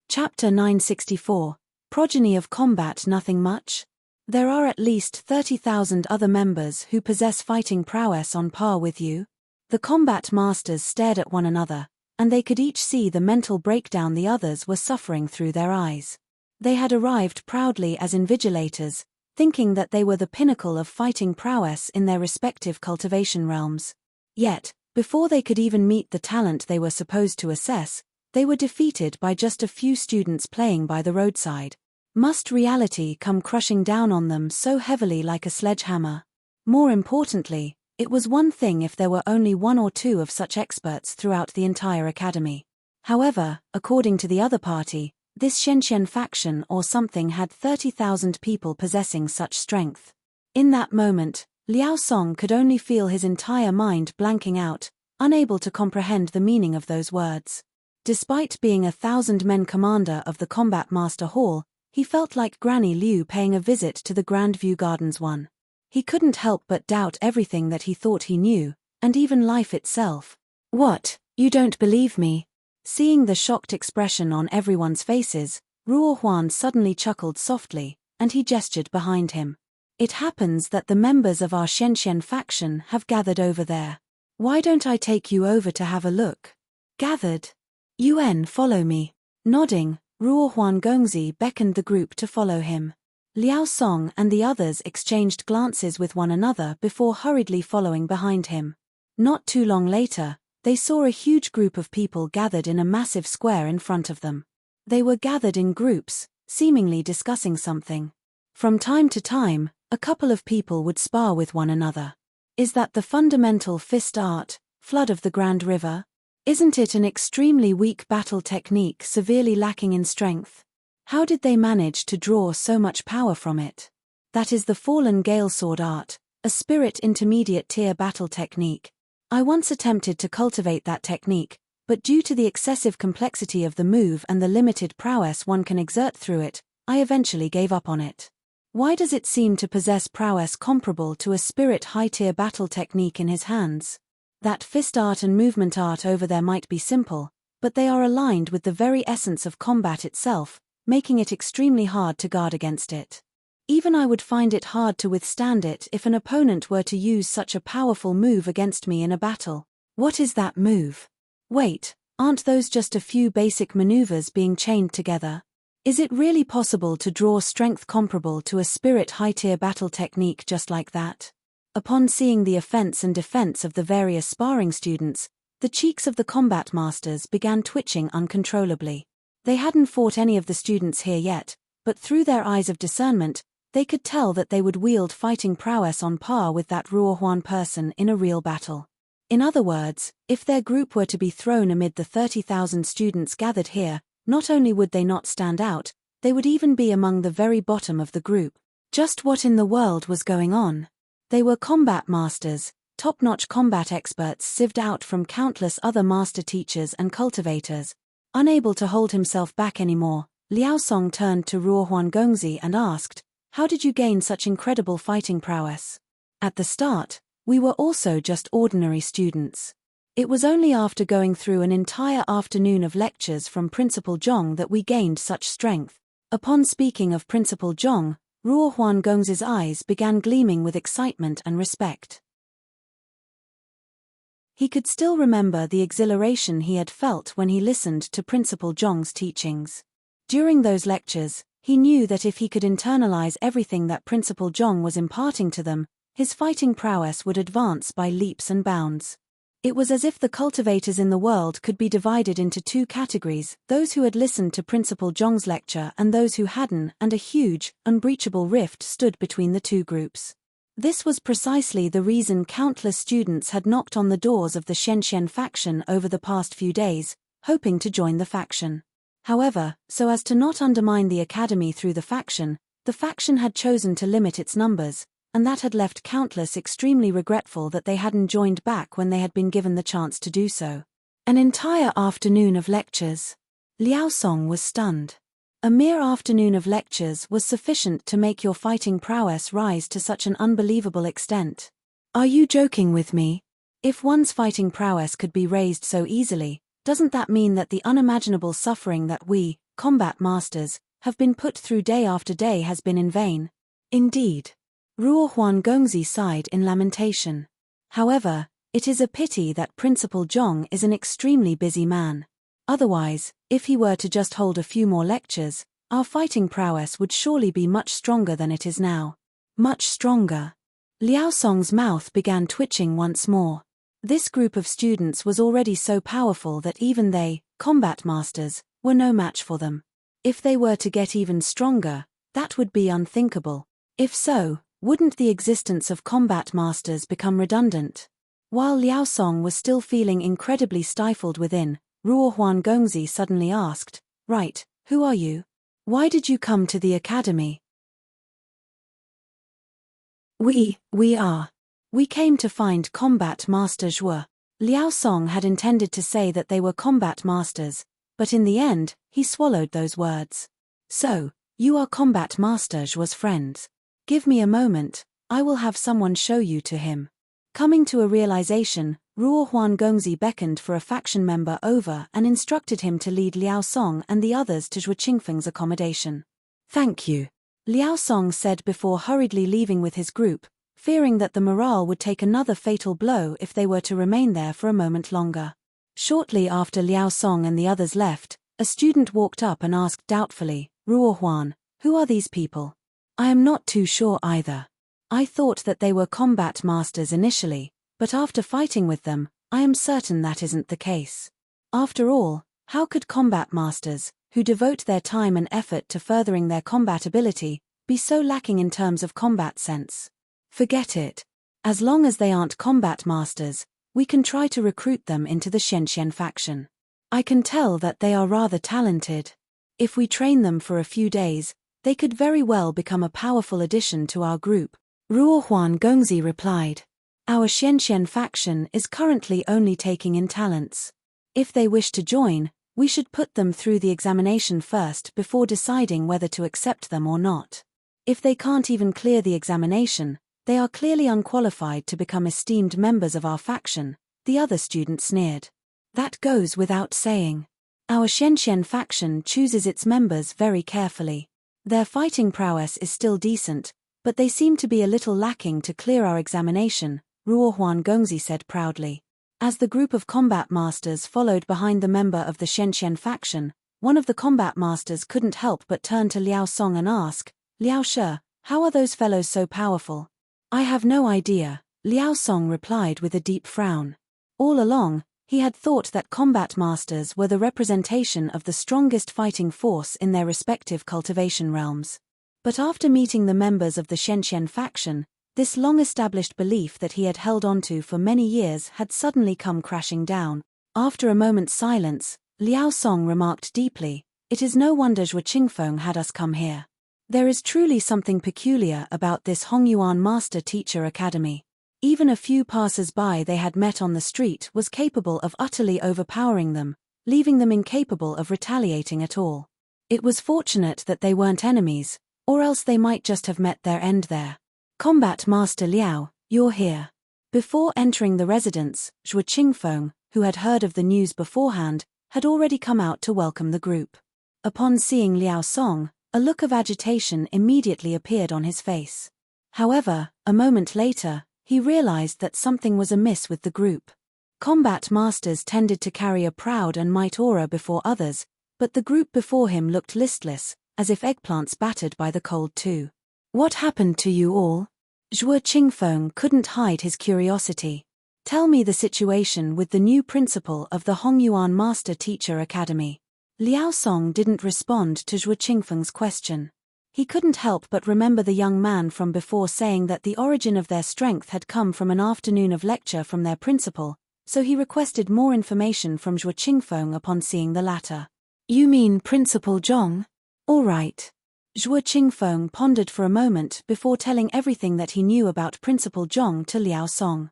Chapter 964. Progeny of Combat Nothing Much? There are at least 30,000 other members who possess fighting prowess on par with you. The combat masters stared at one another, and they could each see the mental breakdown the others were suffering through their eyes. They had arrived proudly as invigilators, thinking that they were the pinnacle of fighting prowess in their respective cultivation realms. Yet, before they could even meet the talent they were supposed to assess, they were defeated by just a few students playing by the roadside. Must reality come crushing down on them so heavily like a sledgehammer? More importantly, it was one thing if there were only 1 or 2 of such experts throughout the entire academy. However, according to the other party, this Xianxian faction or something had 30,000 people possessing such strength. In that moment, Liao Song could only feel his entire mind blanking out, unable to comprehend the meaning of those words. Despite being a 1,000-men commander of the Combat Master Hall, he felt like Granny Liu paying a visit to the Grandview Gardens one. He couldn't help but doubt everything that he thought he knew, and even life itself. What, you don't believe me? Seeing the shocked expression on everyone's faces, Ruo Huan suddenly chuckled softly, and he gestured behind him. It happens that the members of our Shenshen faction have gathered over there. Why don't I take you over to have a look? Gathered? Follow me. Nodding, Ruo Huan Gongzi beckoned the group to follow him. Liao Song and the others exchanged glances with one another before hurriedly following behind him. Not too long later, they saw a huge group of people gathered in a massive square in front of them. They were gathered in groups, seemingly discussing something. From time to time, a couple of people would spar with one another. Is that the fundamental fist art, flood of the Grand River? Isn't it an extremely weak battle technique severely lacking in strength? How did they manage to draw so much power from it? That is the fallen Gale Sword art, a spirit intermediate tier battle technique. I once attempted to cultivate that technique, but due to the excessive complexity of the move and the limited prowess one can exert through it, I eventually gave up on it. Why does it seem to possess prowess comparable to a spirit high-tier battle technique in his hands? That fist art and movement art over there might be simple, but they are aligned with the very essence of combat itself, making it extremely hard to guard against it. Even I would find it hard to withstand it if an opponent were to use such a powerful move against me in a battle. What is that move? Wait, aren't those just a few basic maneuvers being chained together? Is it really possible to draw strength comparable to a spirit high-tier battle technique just like that? Upon seeing the offense and defense of the various sparring students, the cheeks of the combat masters began twitching uncontrollably. They hadn't fought any of the students here yet, but through their eyes of discernment, they could tell that they would wield fighting prowess on par with that Ruo Huan person in a real battle. In other words, if their group were to be thrown amid the 30,000 students gathered here, not only would they not stand out, they would even be among the very bottom of the group. Just what in the world was going on? They were combat masters, top-notch combat experts sieved out from countless other master teachers and cultivators. Unable to hold himself back anymore, Liao Song turned to Ruo Huan Gongzi and asked, "How did you gain such incredible fighting prowess?" At the start, we were also just ordinary students. It was only after going through an entire afternoon of lectures from Principal Zhong that we gained such strength. Upon speaking of Principal Zhong, Ruo Huan Gongzi's eyes began gleaming with excitement and respect. He could still remember the exhilaration he had felt when he listened to Principal Zhong's teachings. During those lectures, he knew that if he could internalize everything that Principal Zhong was imparting to them, his fighting prowess would advance by leaps and bounds. It was as if the cultivators in the world could be divided into two categories, those who had listened to Principal Zhong's lecture and those who hadn't, and a huge, unbreachable rift stood between the two groups. This was precisely the reason countless students had knocked on the doors of the Shenshen faction over the past few days, hoping to join the faction. However, so as to not undermine the academy through the faction had chosen to limit its numbers, and that had left countless extremely regretful that they hadn't joined back when they had been given the chance to do so. An entire afternoon of lectures. Liao Song was stunned. A mere afternoon of lectures was sufficient to make your fighting prowess rise to such an unbelievable extent. Are you joking with me? If one's fighting prowess could be raised so easily, doesn't that mean that the unimaginable suffering that we, combat masters, have been put through day after day has been in vain? Indeed. Ruo Huan Gongzi sighed in lamentation. However, it is a pity that Principal Zhong is an extremely busy man. Otherwise, if he were to just hold a few more lectures, our fighting prowess would surely be much stronger than it is now. Much stronger. Liao Song's mouth began twitching once more. This group of students was already so powerful that even they, combat masters, were no match for them. If they were to get even stronger, that would be unthinkable. If so, wouldn't the existence of combat masters become redundant? While Liao Song was still feeling incredibly stifled within, Ruo Huan Gongzi suddenly asked, "Right, who are you? Why did you come to the academy?" We came to find Combat Master Zhuo." Liao Song had intended to say that they were combat masters, but in the end, he swallowed those words. "So, you are Combat Master Zhuo's friends. Give me a moment, I will have someone show you to him." Coming to a realization, Ruo Huan Gongzi beckoned for a faction member over and instructed him to lead Liao Song and the others to Zhuo Qingfeng's accommodation. "Thank you." Liao Song said before hurriedly leaving with his group, fearing that the morale would take another fatal blow if they were to remain there for a moment longer. Shortly after Liao Song and the others left, a student walked up and asked doubtfully, Ruo Huan, who are these people? I am not too sure either. I thought that they were combat masters initially, but after fighting with them, I am certain that isn't the case. After all, how could combat masters, who devote their time and effort to furthering their combat ability, be so lacking in terms of combat sense? Forget it. As long as they aren't combat masters, we can try to recruit them into the Xianxian faction. I can tell that they are rather talented. If we train them for a few days, they could very well become a powerful addition to our group. Ruo Huan Gongzi replied. Our Xianxian faction is currently only taking in talents. If they wish to join, we should put them through the examination first before deciding whether to accept them or not. If they can't even clear the examination, they are clearly unqualified to become esteemed members of our faction, the other student sneered. That goes without saying. Our Xianxian faction chooses its members very carefully. Their fighting prowess is still decent, but they seem to be a little lacking to clear our examination, Ruo Huan Gongzi said proudly. As the group of combat masters followed behind the member of the Xianxian faction, one of the combat masters couldn't help but turn to Liao Song and ask, Liao She, how are those fellows so powerful? I have no idea, Liao Song replied with a deep frown. All along, he had thought that combat masters were the representation of the strongest fighting force in their respective cultivation realms. But after meeting the members of the Xianxian faction, this long-established belief that he had held onto for many years had suddenly come crashing down. After a moment's silence, Liao Song remarked deeply, It is no wonder Zhuo Qingfeng had us come here. There is truly something peculiar about this Hongyuan Master Teacher Academy. Even a few passers-by they had met on the street was capable of utterly overpowering them, leaving them incapable of retaliating at all. It was fortunate that they weren't enemies, or else they might just have met their end there. Combat Master Liao, you're here. Before entering the residence, Zhuo Qingfeng, who had heard of the news beforehand, had already come out to welcome the group. Upon seeing Liao Song, a look of agitation immediately appeared on his face. However, a moment later, he realized that something was amiss with the group. Combat masters tended to carry a proud and might aura before others, but the group before him looked listless, as if eggplants battered by the cold too. What happened to you all? Zhuo Qingfeng couldn't hide his curiosity. Tell me the situation with the new principal of the Hongyuan Master Teacher Academy. Liao Song didn't respond to Zhuo Qingfeng's question. He couldn't help but remember the young man from before saying that the origin of their strength had come from an afternoon of lecture from their principal, so he requested more information from Zhuo Qingfeng upon seeing the latter. You mean Principal Zhong? All right. Zhuo Qingfeng pondered for a moment before telling everything that he knew about Principal Zhong to Liao Song.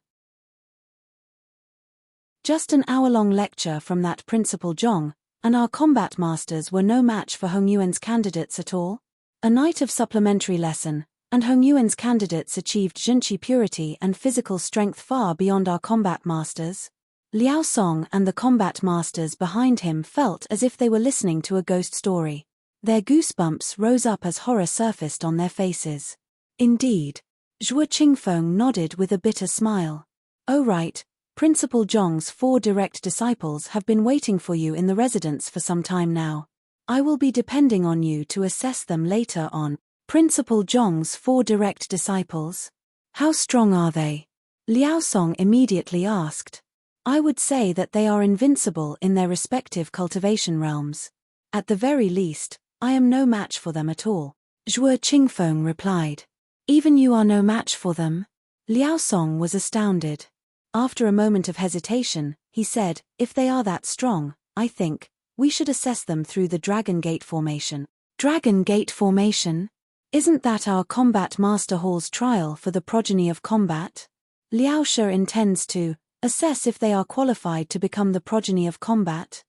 Just an hour-long lecture from that Principal Zhong, and our combat masters were no match for Hongyuan's candidates at all? A night of supplementary lesson, and Hongyuan's candidates achieved Zhenqi purity and physical strength far beyond our combat masters. Liao Song and the combat masters behind him felt as if they were listening to a ghost story. Their goosebumps rose up as horror surfaced on their faces. Indeed. Zhuo Qingfeng nodded with a bitter smile. Oh right, Principal Zhong's 4 direct disciples have been waiting for you in the residence for some time now. I will be depending on you to assess them later on. Principal Zhong's 4 direct disciples? How strong are they? Liao Song immediately asked. I would say that they are invincible in their respective cultivation realms. At the very least, I am no match for them at all. Zhuo Qingfeng replied. Even you are no match for them? Liao Song was astounded. After a moment of hesitation, he said, If they are that strong, I think we should assess them through the Dragon Gate formation. Dragon Gate formation? Isn't that our Combat Master Hall's trial for the progeny of combat? Liao She intends to assess if they are qualified to become the progeny of combat.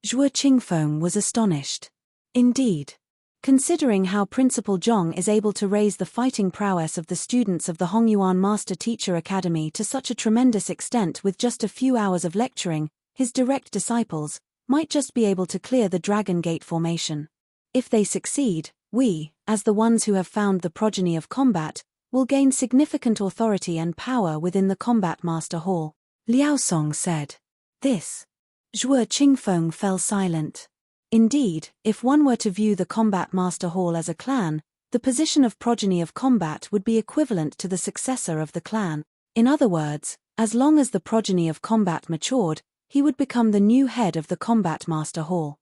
Zhuo Qingfeng was astonished. Indeed. Considering how Principal Zhong is able to raise the fighting prowess of the students of the Hongyuan Master Teacher Academy to such a tremendous extent with just a few hours of lecturing, his direct disciples might just be able to clear the Dragon Gate formation. If they succeed, We, as the ones who have found the progeny of combat, will gain significant authority and power within the Combat Master Hall, Liao Song said. This. Zhuo Qingfeng fell silent. Indeed, if one were to view the Combat Master Hall as a clan, the position of progeny of combat would be equivalent to the successor of the clan. In other words, as long as the progeny of combat matured, he would become the new head of the Combat Master Hall.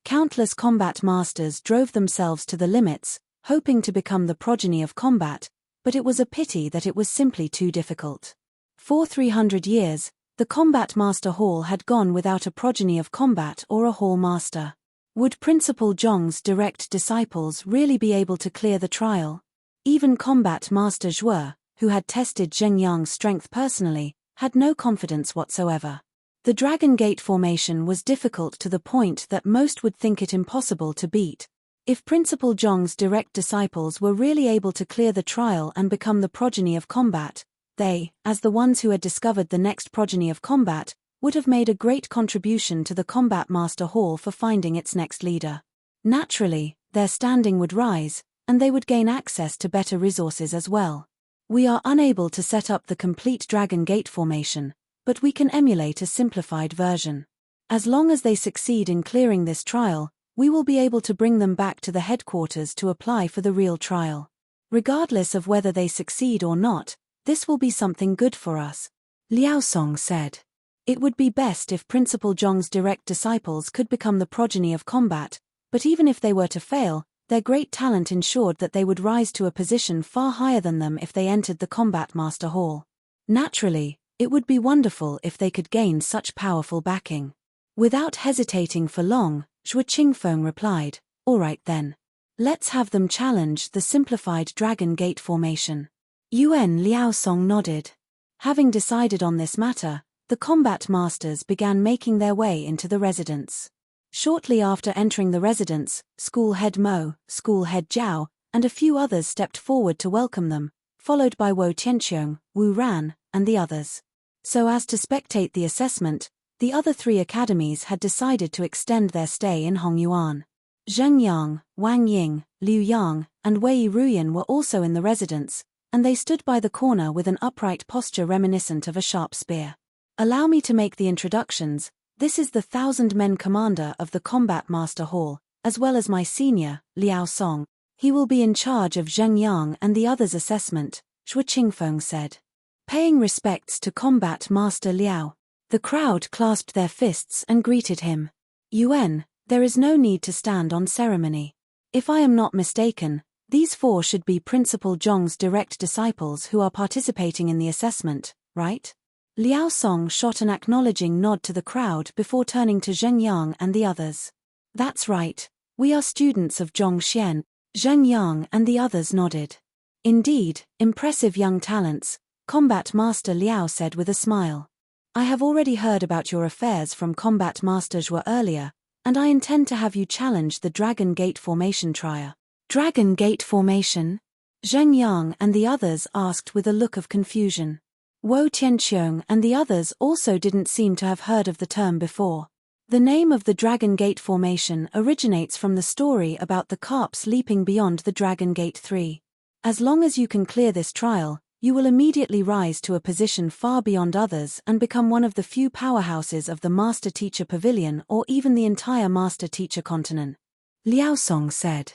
Countless combat masters drove themselves to the limits, hoping to become the progeny of combat, but it was a pity that it was simply too difficult. For 300 years, the Combat Master Hall had gone without a progeny of combat or a hall master. Would Principal Zhong's direct disciples really be able to clear the trial? Even Combat Master Zhuo, who had tested Zheng Yang's strength personally, had no confidence whatsoever. The Dragon Gate formation was difficult to the point that most would think it impossible to beat. If Principal Zhong's direct disciples were really able to clear the trial and become the progeny of combat, they, as the ones who had discovered the next progeny of combat, would have made a great contribution to the Combat Master Hall for finding its next leader. Naturally, their standing would rise, and they would gain access to better resources as well. We are unable to set up the complete Dragon Gate formation, but we can emulate a simplified version. As long as they succeed in clearing this trial, we will be able to bring them back to the headquarters to apply for the real trial. Regardless of whether they succeed or not, this will be something good for us, Liao Song said. It would be best if Principal Zhong's direct disciples could become the progeny of combat, but even if they were to fail, their great talent ensured that they would rise to a position far higher than them if they entered the Combat Master Hall. Naturally, it would be wonderful if they could gain such powerful backing. Without hesitating for long, Zhuo Qingfeng replied, "All right then. Let's have them challenge the simplified Dragon Gate formation." Yuan Liao Song nodded. Having decided on this matter, the combat masters began making their way into the residence. Shortly after entering the residence, School Head Mo, School Head Zhao, and a few others stepped forward to welcome them, followed by Wo Tianqiong, Wu Ran, and the others. So as to spectate the assessment, the other three academies had decided to extend their stay in Hongyuan. Zheng Yang, Wang Ying, Liu Yang, and Wei Ruyan were also in the residence, and they stood by the corner with an upright posture reminiscent of a sharp spear. Allow me to make the introductions. This is the 1,000-men commander of the Combat Master Hall, as well as my senior, Liao Song. He will be in charge of Zheng Yang and the others' assessment, Zhuo Qingfeng said. Paying respects to Combat Master Liao, the crowd clasped their fists and greeted him. Yuan, there is no need to stand on ceremony. If I am not mistaken, these four should be Principal Zhong's direct disciples who are participating in the assessment, right? Liao Song shot an acknowledging nod to the crowd before turning to Zheng Yang and the others. That's right, we are students of Zhongxian. Zheng Yang and the others nodded. Indeed, impressive young talents, Combat Master Liao said with a smile. I have already heard about your affairs from Combat Master Zhuo earlier, and I intend to have you challenge the Dragon Gate formation trial. Dragon Gate formation? Zheng Yang and the others asked with a look of confusion. Wo Tianqiong and the others also didn't seem to have heard of the term before. The name of the Dragon Gate formation originates from the story about the carps leaping beyond the Dragon Gate 3. As long as you can clear this trial, you will immediately rise to a position far beyond others and become one of the few powerhouses of the Master Teacher Pavilion or even the entire Master Teacher continent, Liao Song said.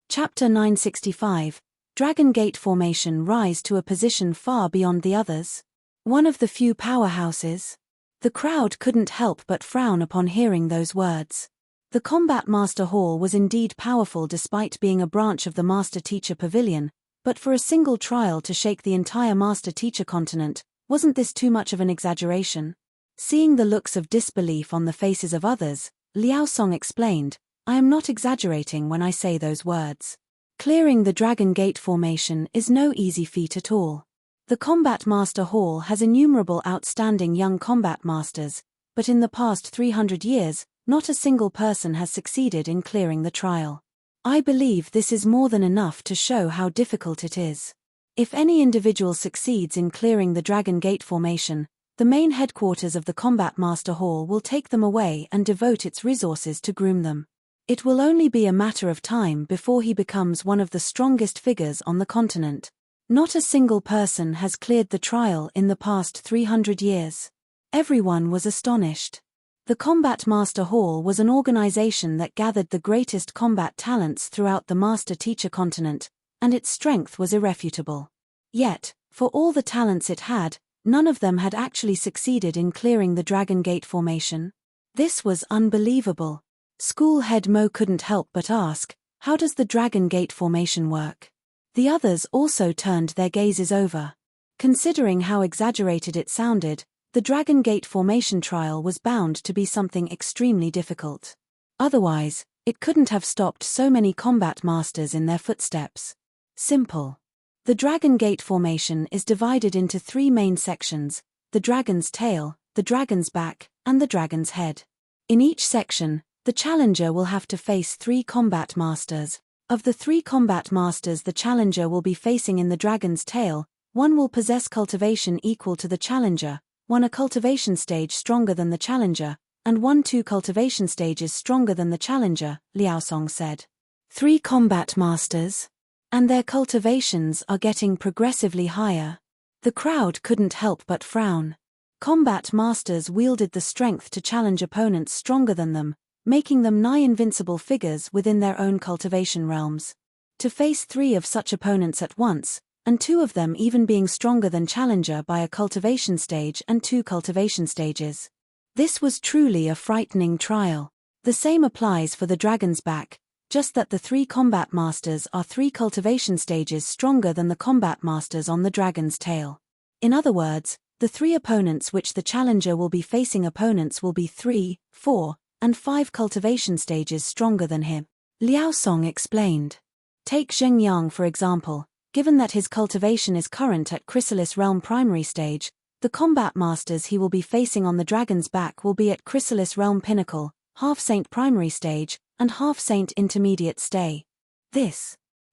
Chapter 965, Dragon Gate Formation Rise to a Position Far Beyond the Others. One of the few powerhouses. The crowd couldn't help but frown upon hearing those words. The Combat Master Hall was indeed powerful despite being a branch of the Master Teacher Pavilion, but for a single trial to shake the entire Master Teacher continent, wasn't this too much of an exaggeration? Seeing the looks of disbelief on the faces of others, Liao Song explained, I am not exaggerating when I say those words. Clearing the Dragon Gate formation is no easy feat at all. The Combat Master Hall has innumerable outstanding young combat masters, but in the past 300 years, not a single person has succeeded in clearing the trial. I believe this is more than enough to show how difficult it is. If any individual succeeds in clearing the Dragon Gate formation, the main headquarters of the Combat Master Hall will take them away and devote its resources to groom them. It will only be a matter of time before he becomes one of the strongest figures on the continent. Not a single person has cleared the trial in the past 300 years. Everyone was astonished. The Combat Master Hall was an organization that gathered the greatest combat talents throughout the Master-Teacher continent, and its strength was irrefutable. Yet, for all the talents it had, none of them had actually succeeded in clearing the Dragon Gate formation. This was unbelievable. School head Mo couldn't help but ask, how does the Dragon Gate formation work? The others also turned their gazes over. Considering how exaggerated it sounded, the Dragon Gate formation trial was bound to be something extremely difficult. Otherwise, it couldn't have stopped so many combat masters in their footsteps. Simple. The Dragon Gate formation is divided into 3 main sections: the dragon's tail, the dragon's back, and the dragon's head. In each section, the challenger will have to face 3 combat masters. Of the 3 combat masters the challenger will be facing in the dragon's tail, one will possess cultivation equal to the challenger, one a cultivation stage stronger than the challenger, and 1 2 cultivation stages stronger than the challenger, Liao Song said. 3 combat masters? And their cultivations are getting progressively higher. The crowd couldn't help but frown. Combat masters wielded the strength to challenge opponents stronger than them, making them nigh invincible figures within their own cultivation realms. To face 3 of such opponents at once, and 2 of them even being stronger than challenger by a cultivation stage and 2 cultivation stages. This was truly a frightening trial. The same applies for the dragon's back, just that the 3 combat masters are 3 cultivation stages stronger than the combat masters on the dragon's tail. In other words, the 3 opponents which the challenger will be facing opponents will be 3, 4, and 5 cultivation stages stronger than him. Liao Song explained. Take Zheng Yang for example. Given that his cultivation is current at Chrysalis Realm Primary Stage, the combat masters he will be facing on the dragon's back will be at Chrysalis Realm Pinnacle, Half-Saint Primary Stage, and Half-Saint Intermediate Stay.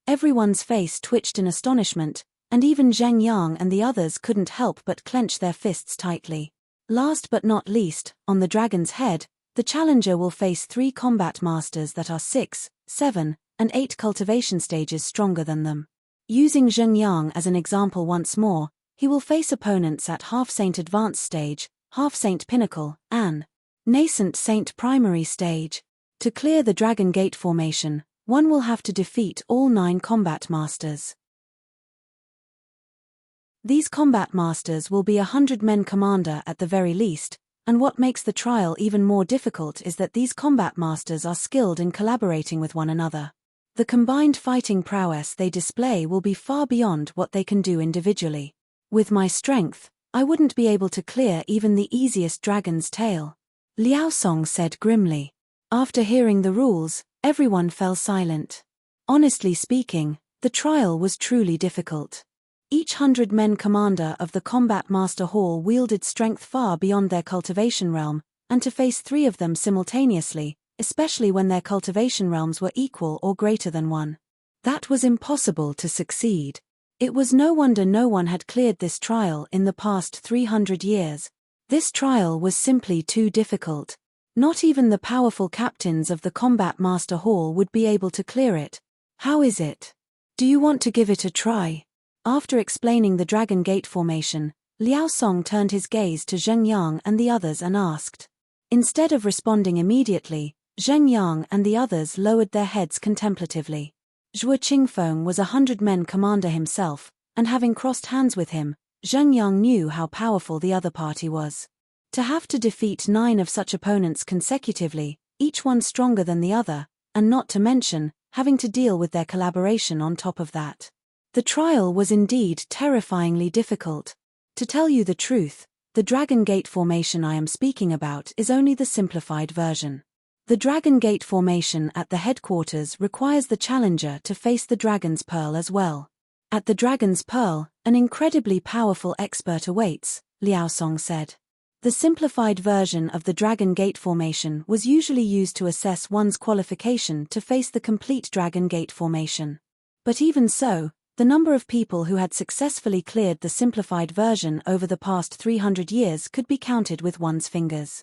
Everyone's face twitched in astonishment, and even Zheng Yang and the others couldn't help but clench their fists tightly. Last but not least, on the dragon's head, the challenger will face 3 combat masters that are 6, 7, and 8 cultivation stages stronger than them. Using Zheng Yang as an example once more, he will face opponents at Half-Saint Advanced Stage, Half-Saint Pinnacle, and Nascent Saint Primary Stage. To clear the Dragon Gate formation, one will have to defeat all 9 combat masters. These combat masters will be 100-men commander at the very least, and what makes the trial even more difficult is that these combat masters are skilled in collaborating with one another. The combined fighting prowess they display will be far beyond what they can do individually. With my strength, I wouldn't be able to clear even the easiest dragon's tail. Liao Song said grimly. After hearing the rules, everyone fell silent. Honestly speaking, the trial was truly difficult. Each 100-men commander of the Combat Master Hall wielded strength far beyond their cultivation realm, and to face 3 of them simultaneously, especially when their cultivation realms were equal or greater than 1. That was impossible to succeed. It was no wonder no one had cleared this trial in the past 300 years. This trial was simply too difficult. Not even the powerful captains of the Combat Master Hall would be able to clear it. How is it? Do you want to give it a try? After explaining the Dragon Gate formation, Liao Song turned his gaze to Zheng Yang and the others and asked. Instead of responding immediately, Zheng Yang and the others lowered their heads contemplatively. Zhuo Qingfeng was a 100-men commander himself, and having crossed hands with him, Zheng Yang knew how powerful the other party was. To have to defeat 9 of such opponents consecutively, each one stronger than the other, and not to mention, having to deal with their collaboration on top of that. The trial was indeed terrifyingly difficult. To tell you the truth, the Dragon Gate formation I am speaking about is only the simplified version. The Dragon Gate formation at the headquarters requires the challenger to face the Dragon's Pearl as well. At the Dragon's Pearl, an incredibly powerful expert awaits, Liao Song said. The simplified version of the Dragon Gate formation was usually used to assess one's qualification to face the complete Dragon Gate formation. But even so, The number of people who had successfully cleared the simplified version over the past 300 years could be counted with one's fingers.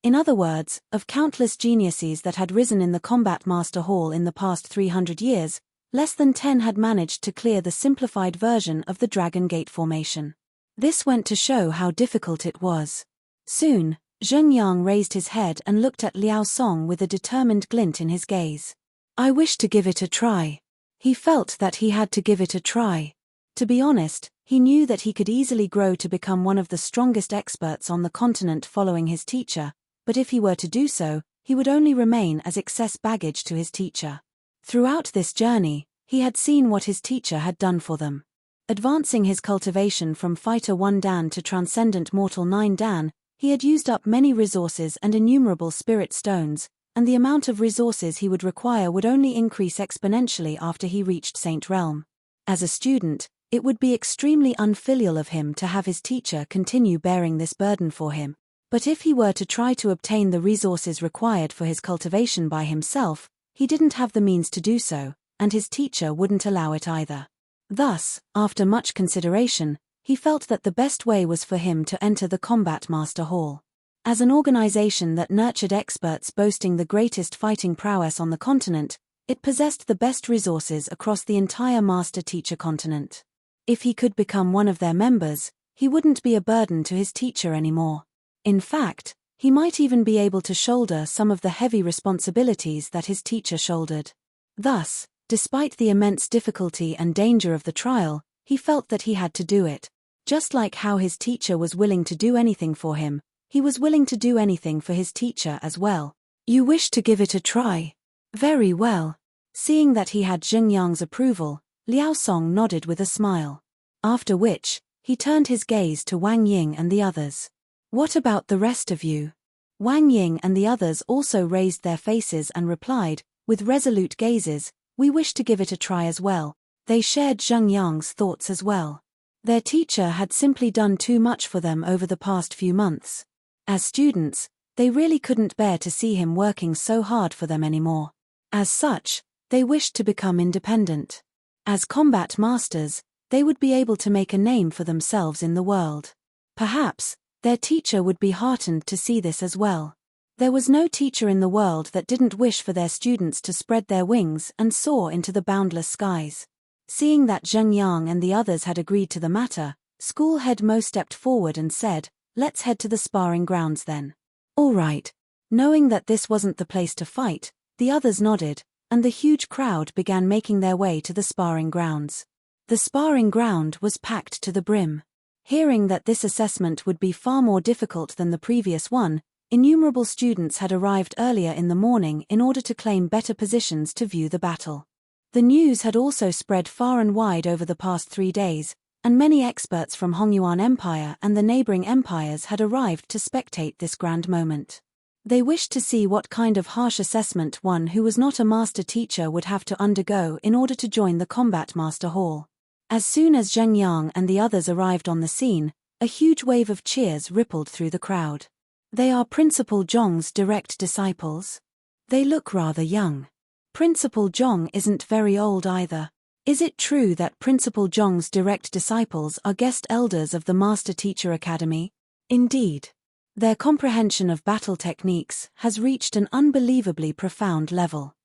In other words, of countless geniuses that had risen in the Combat Master Hall in the past 300 years, less than 10 had managed to clear the simplified version of the Dragon Gate formation. This went to show how difficult it was. Soon, Zheng Yang raised his head and looked at Liao Song with a determined glint in his gaze. I wish to give it a try. He felt that he had to give it a try. To be honest, he knew that he could easily grow to become one of the strongest experts on the continent following his teacher, but if he were to do so, he would only remain as excess baggage to his teacher. Throughout this journey, he had seen what his teacher had done for them. Advancing his cultivation from Fighter 1 Dan to Transcendent Mortal 9 Dan, he had used up many resources and innumerable spirit stones, and the amount of resources he would require would only increase exponentially after he reached Saint Realm. As a student, it would be extremely unfilial of him to have his teacher continue bearing this burden for him. But if he were to try to obtain the resources required for his cultivation by himself, he didn't have the means to do so, and his teacher wouldn't allow it either. Thus, after much consideration, he felt that the best way was for him to enter the Combat Master Hall. As an organization that nurtured experts boasting the greatest fighting prowess on the continent, it possessed the best resources across the entire master-teacher continent. If he could become one of their members, he wouldn't be a burden to his teacher anymore. In fact, he might even be able to shoulder some of the heavy responsibilities that his teacher shouldered. Thus, despite the immense difficulty and danger of the trial, he felt that he had to do it. Just like how his teacher was willing to do anything for him, he was willing to do anything for his teacher as well. You wish to give it a try? Very well. Seeing that he had Zheng Yang's approval, Liao Song nodded with a smile. After which, he turned his gaze to Wang Ying and the others. What about the rest of you? Wang Ying and the others also raised their faces and replied, with resolute gazes, we wish to give it a try as well. They shared Zheng Yang's thoughts as well. Their teacher had simply done too much for them over the past few months. As students, they really couldn't bear to see him working so hard for them anymore. As such, they wished to become independent. As combat masters, they would be able to make a name for themselves in the world. Perhaps, their teacher would be heartened to see this as well. There was no teacher in the world that didn't wish for their students to spread their wings and soar into the boundless skies. Seeing that Zheng Yang and the others had agreed to the matter, School Head Mo stepped forward and said, let's head to the sparring grounds then. All right. Knowing that this wasn't the place to fight, the others nodded, and the huge crowd began making their way to the sparring grounds. The sparring ground was packed to the brim. Hearing that this assessment would be far more difficult than the previous one, innumerable students had arrived earlier in the morning in order to claim better positions to view the battle. The news had also spread far and wide over the past 3 days, and many experts from Hongyuan Empire and the neighboring empires had arrived to spectate this grand moment. They wished to see what kind of harsh assessment one who was not a master teacher would have to undergo in order to join the Combat Master Hall. As soon as Zheng Yang and the others arrived on the scene, a huge wave of cheers rippled through the crowd. They are Principal Zhong's direct disciples. They look rather young. Principal Zhong isn't very old either. Is it true that Principal Zhong's direct disciples are guest elders of the Master Teacher Academy? Indeed. Their comprehension of battle techniques has reached an unbelievably profound level.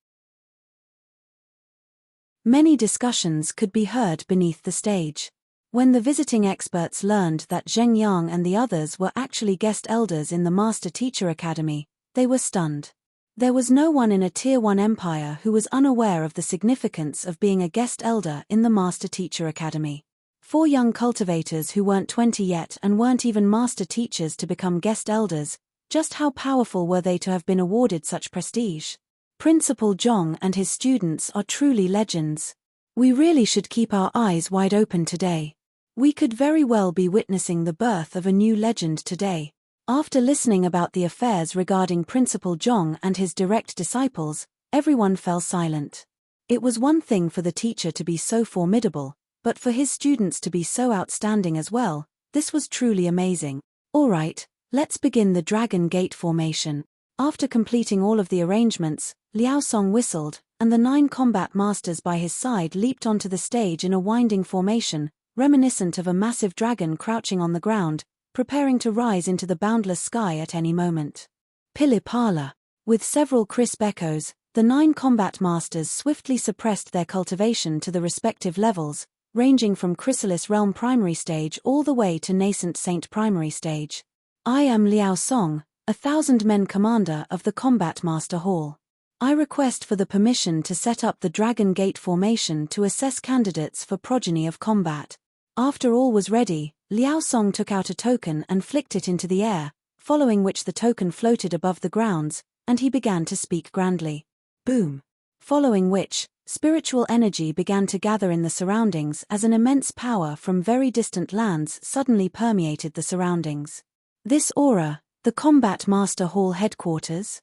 Many discussions could be heard beneath the stage. When the visiting experts learned that Zheng Yang and the others were actually guest elders in the Master Teacher Academy, they were stunned. There was no one in a Tier 1 empire who was unaware of the significance of being a guest elder in the Master Teacher Academy. 4 young cultivators who weren't 20 yet and weren't even master teachers to become guest elders, just how powerful were they to have been awarded such prestige? Principal Zhong and his students are truly legends. We really should keep our eyes wide open today. We could very well be witnessing the birth of a new legend today. After listening about the affairs regarding Principal Zhong and his direct disciples, everyone fell silent. It was one thing for the teacher to be so formidable, but for his students to be so outstanding as well, this was truly amazing. All right, let's begin the Dragon Gate formation. After completing all of the arrangements, Liao Song whistled, and the 9 combat masters by his side leaped onto the stage in a winding formation, reminiscent of a massive dragon crouching on the ground, preparing to rise into the boundless sky at any moment. Pilipala. With several crisp echoes, the 9 combat masters swiftly suppressed their cultivation to the respective levels, ranging from Chrysalis Realm Primary Stage all the way to Nascent Saint Primary Stage. I am Liao Song, 1,000-men commander of the Combat Master Hall. I request for the permission to set up the Dragon Gate formation to assess candidates for Progeny of Combat. After all was ready, Liao Song took out a token and flicked it into the air, following which the token floated above the grounds, and he began to speak grandly. Boom. Following which, spiritual energy began to gather in the surroundings as an immense power from very distant lands suddenly permeated the surroundings. This aura, the Combat Master Hall headquarters?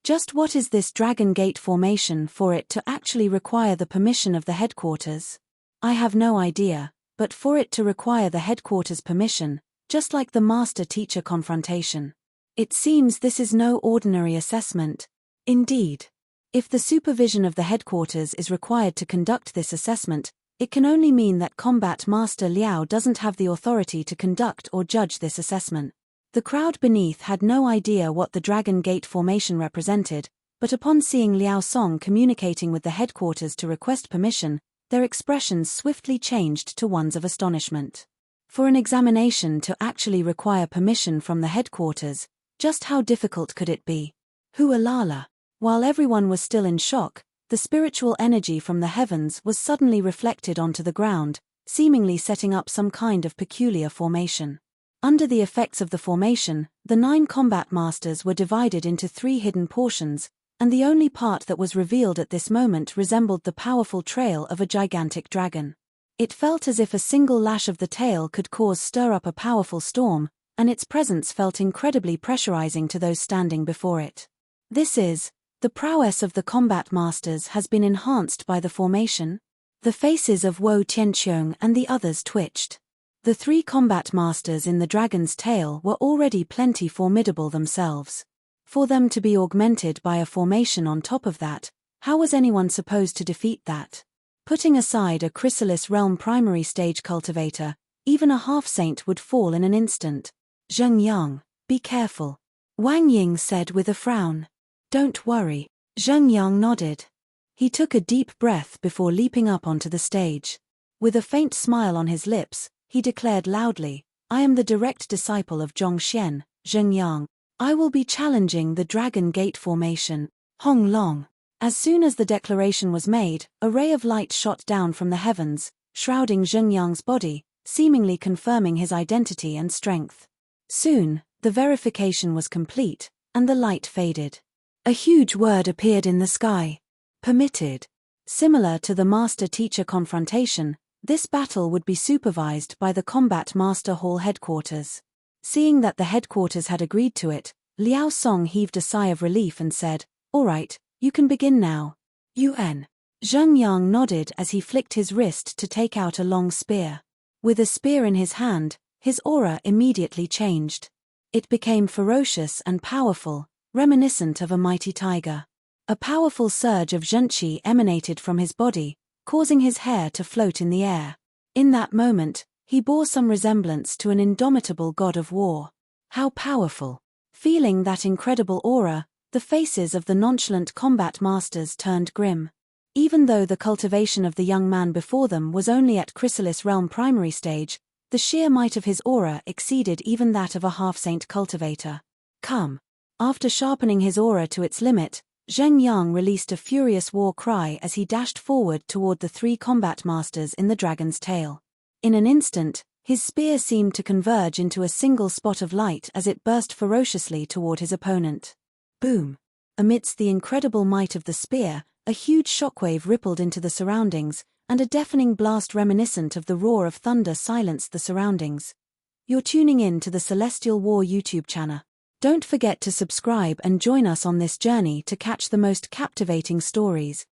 Just what is this Dragon Gate formation for it to actually require the permission of the headquarters? I have no idea, but for it to require the headquarters' permission, just like the master-teacher confrontation. It seems this is no ordinary assessment. Indeed. If the supervision of the headquarters is required to conduct this assessment, it can only mean that Combat Master Liao doesn't have the authority to conduct or judge this assessment. The crowd beneath had no idea what the Dragon Gate formation represented, but upon seeing Liao Song communicating with the headquarters to request permission, their expressions swiftly changed to ones of astonishment. For an examination to actually require permission from the headquarters, just how difficult could it be? Hualala. While everyone was still in shock, the spiritual energy from the heavens was suddenly reflected onto the ground, seemingly setting up some kind of peculiar formation. Under the effects of the formation, the 9 combat masters were divided into 3 hidden portions, and the only part that was revealed at this moment resembled the powerful trail of a gigantic dragon. It felt as if a single lash of the tail could stir up a powerful storm, and its presence felt incredibly pressurizing to those standing before it. The prowess of the combat masters has been enhanced by the formation. The faces of Wo Tianqiong and the others twitched. The 3 combat masters in the dragon's tail were already plenty formidable themselves. For them to be augmented by a formation on top of that, how was anyone supposed to defeat that? Putting aside a Chrysalis Realm Primary Stage cultivator, even a half-saint would fall in an instant. Zheng Yang, be careful. Wang Ying said with a frown. Don't worry. Zheng Yang nodded. He took a deep breath before leaping up onto the stage. With a faint smile on his lips, he declared loudly, I am the direct disciple of Zhongxian, Zheng Yang. I will be challenging the Dragon Gate formation, Hong Long. As soon as the declaration was made, a ray of light shot down from the heavens, shrouding Zheng Yang's body, seemingly confirming his identity and strength. Soon, the verification was complete, and the light faded. A huge word appeared in the sky. Permitted. Similar to the master-teacher confrontation, this battle would be supervised by the Combat Master Hall headquarters. Seeing that the headquarters had agreed to it, Liao Song heaved a sigh of relief and said, All right, you can begin now. Yuan. Zheng Yang nodded as he flicked his wrist to take out a long spear. With a spear in his hand, his aura immediately changed. It became ferocious and powerful, reminiscent of a mighty tiger. A powerful surge of zhenqi emanated from his body, causing his hair to float in the air. In that moment, he bore some resemblance to an indomitable god of war. How powerful! Feeling that incredible aura, the faces of the nonchalant combat masters turned grim. Even though the cultivation of the young man before them was only at Chrysalis Realm Primary Stage, the sheer might of his aura exceeded even that of a half-saint cultivator. Come! After sharpening his aura to its limit, Zheng Yang released a furious war cry as he dashed forward toward the 3 combat masters in the dragon's tail. In an instant, his spear seemed to converge into a single spot of light as it burst ferociously toward his opponent. Boom! Amidst the incredible might of the spear, a huge shockwave rippled into the surroundings, and a deafening blast reminiscent of the roar of thunder silenced the surroundings. You're tuning in to the Celestial War YouTube channel. Don't forget to subscribe and join us on this journey to catch the most captivating stories.